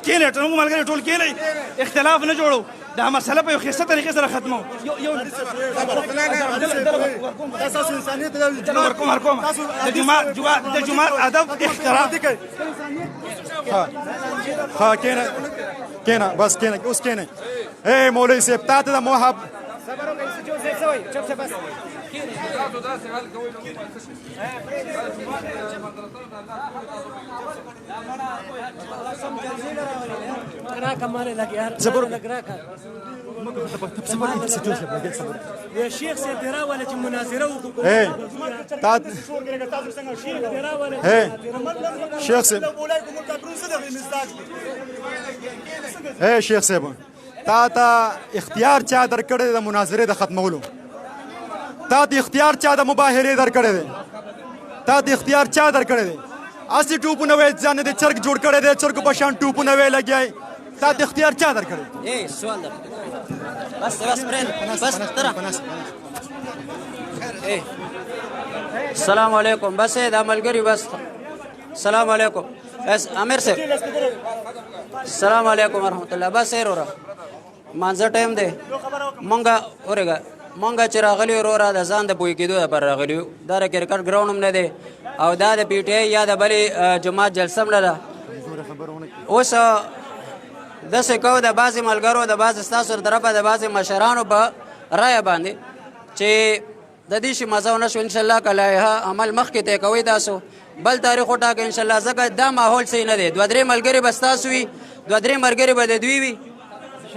کښېنئ زموږ ملګري ټول کښېنئ اختلاف نه جوړو دا مسله په یو ښایسته طریقې سره ختمو د جماعت ادب احترام ها کېنه بس کېنه اوس کېنه اے مولوي صاحب تا ته د محب يا شيخ سيدرا ولا مناظره شیخ صاحب تا ته اختیار چا درکړی د مناظرې د ختمولو تا ته اختیار چا د مباهرې درکړی دی تا ته اختیار چا درکړی دی اسې ټوپونه وایي ځان د چرګ جوړ کړی دی چرګو په شان ټوپونه وایي لګیای تا ته اختیار چا درکړی سوال ده بس السلام علیکم بس دا ملګری بس السلام علیکم بس امیر صاحب السلام علیکم ورحمت الله بس وروره مانځه ټایم دی مونږه چې راغلي وروره د ځان د پوه کېدو لپاره راغلي یو دا د کرکټ ګراونډ هم نه دی او دا د پی ټی آی یا د بلې جماعت جلسه هم نه ده اوس داسې کوو د بعضې ملګرو د بعضې ستاسو طرفه د بعضې مشرانو په رایه باندې چې د دې شي مزه ونه شو انشاءالله که لایحه عمل مخکې طی کوئ تاسو بل تاریخ وټاکئ انشاءالله ځکه دا ماحول صحیح نه دی دوه درې ملګري به ستاسو وي دوه درې ملګري به د دوی وي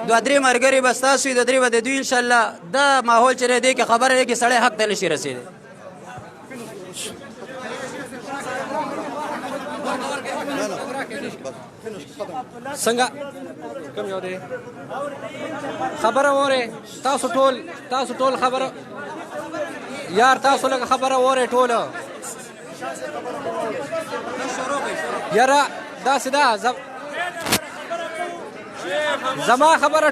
دوه درې ملګري به ستاسو وي دوه درې به د دوی انشاءالله دا ماحول چې دی کې خبره دی کې سړی حق ته نشي رسېدی څنګه کوم یو دی خبره وره تاسو ټول خبره یار تاسو لږ خبره وره ټوله یاره داسې ده زما خبره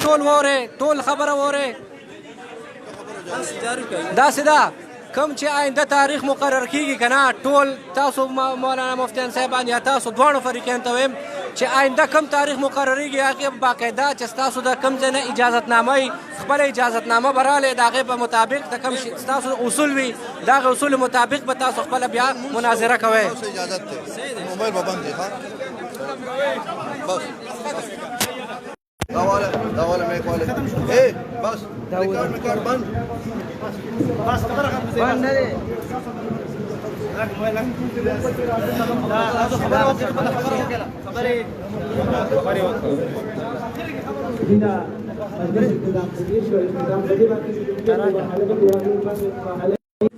ټول خبره وره داسې ده کوم چې آینده تاریخ مقرر کیږي که نه ټول تاسو مولانا مفتیان صاحبان یا تاسو دواړو فریقین ته وایم چې آینده کوم تاریخ مقرریږي هغې باقاعده چې ستاسو د کوم ځای نه اجازتنامه وي خپله اجازتنامه به راغلی د هغې په مطابق د کوم ستاسو اصول وي د هغې اصولو مطابق به تاسو خپله بیا مناظره کوئ موبایل به بند دی دا والا میک والا بس کار بند نه دی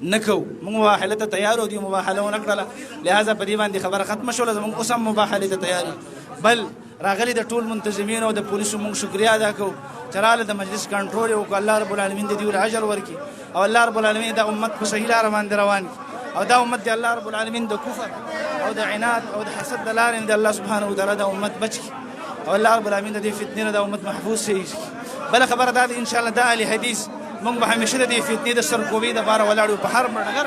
نکو موږ مباحله ته تیار او دی مباحله ونه کړله لهذا په دې باندې خبره ختمه شوله زموږ اوس هم مباحلې ته تیار بل راغلي د ټول منتظمین او د پولیسو موږ شکریا ادا کوو چې راله د مجلس کنټرول یې وکړو الله رب العالمین د دوی له اجر ورکړي او الله رب العالمین دا امت په صحیح لاره باندې روان کړي او دا امت د الله رب العالمین د کفر او د عناد او د حسد د لارې د الله سبحانه وتعالی دا امت بچ کړي او الله رب العالمین د دې فتنې نه دا امت محفوظ شي بل خبر دا ان شاء الله دا اهل حدیث موږ به همیشه د فتنې د سرکوبي د بار ولاړو په هر ډګر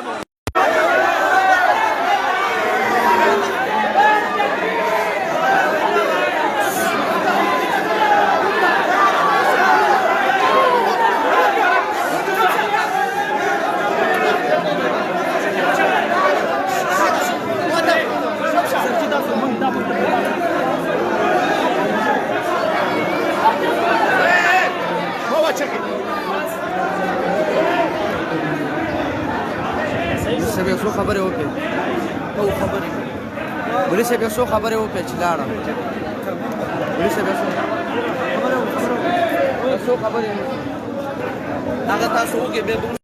څو خبرې وکړې ولې صاحب یو څو خبرې وکړې چې لاړه ولې صاحب څو خبرې هغه تاسو وکړې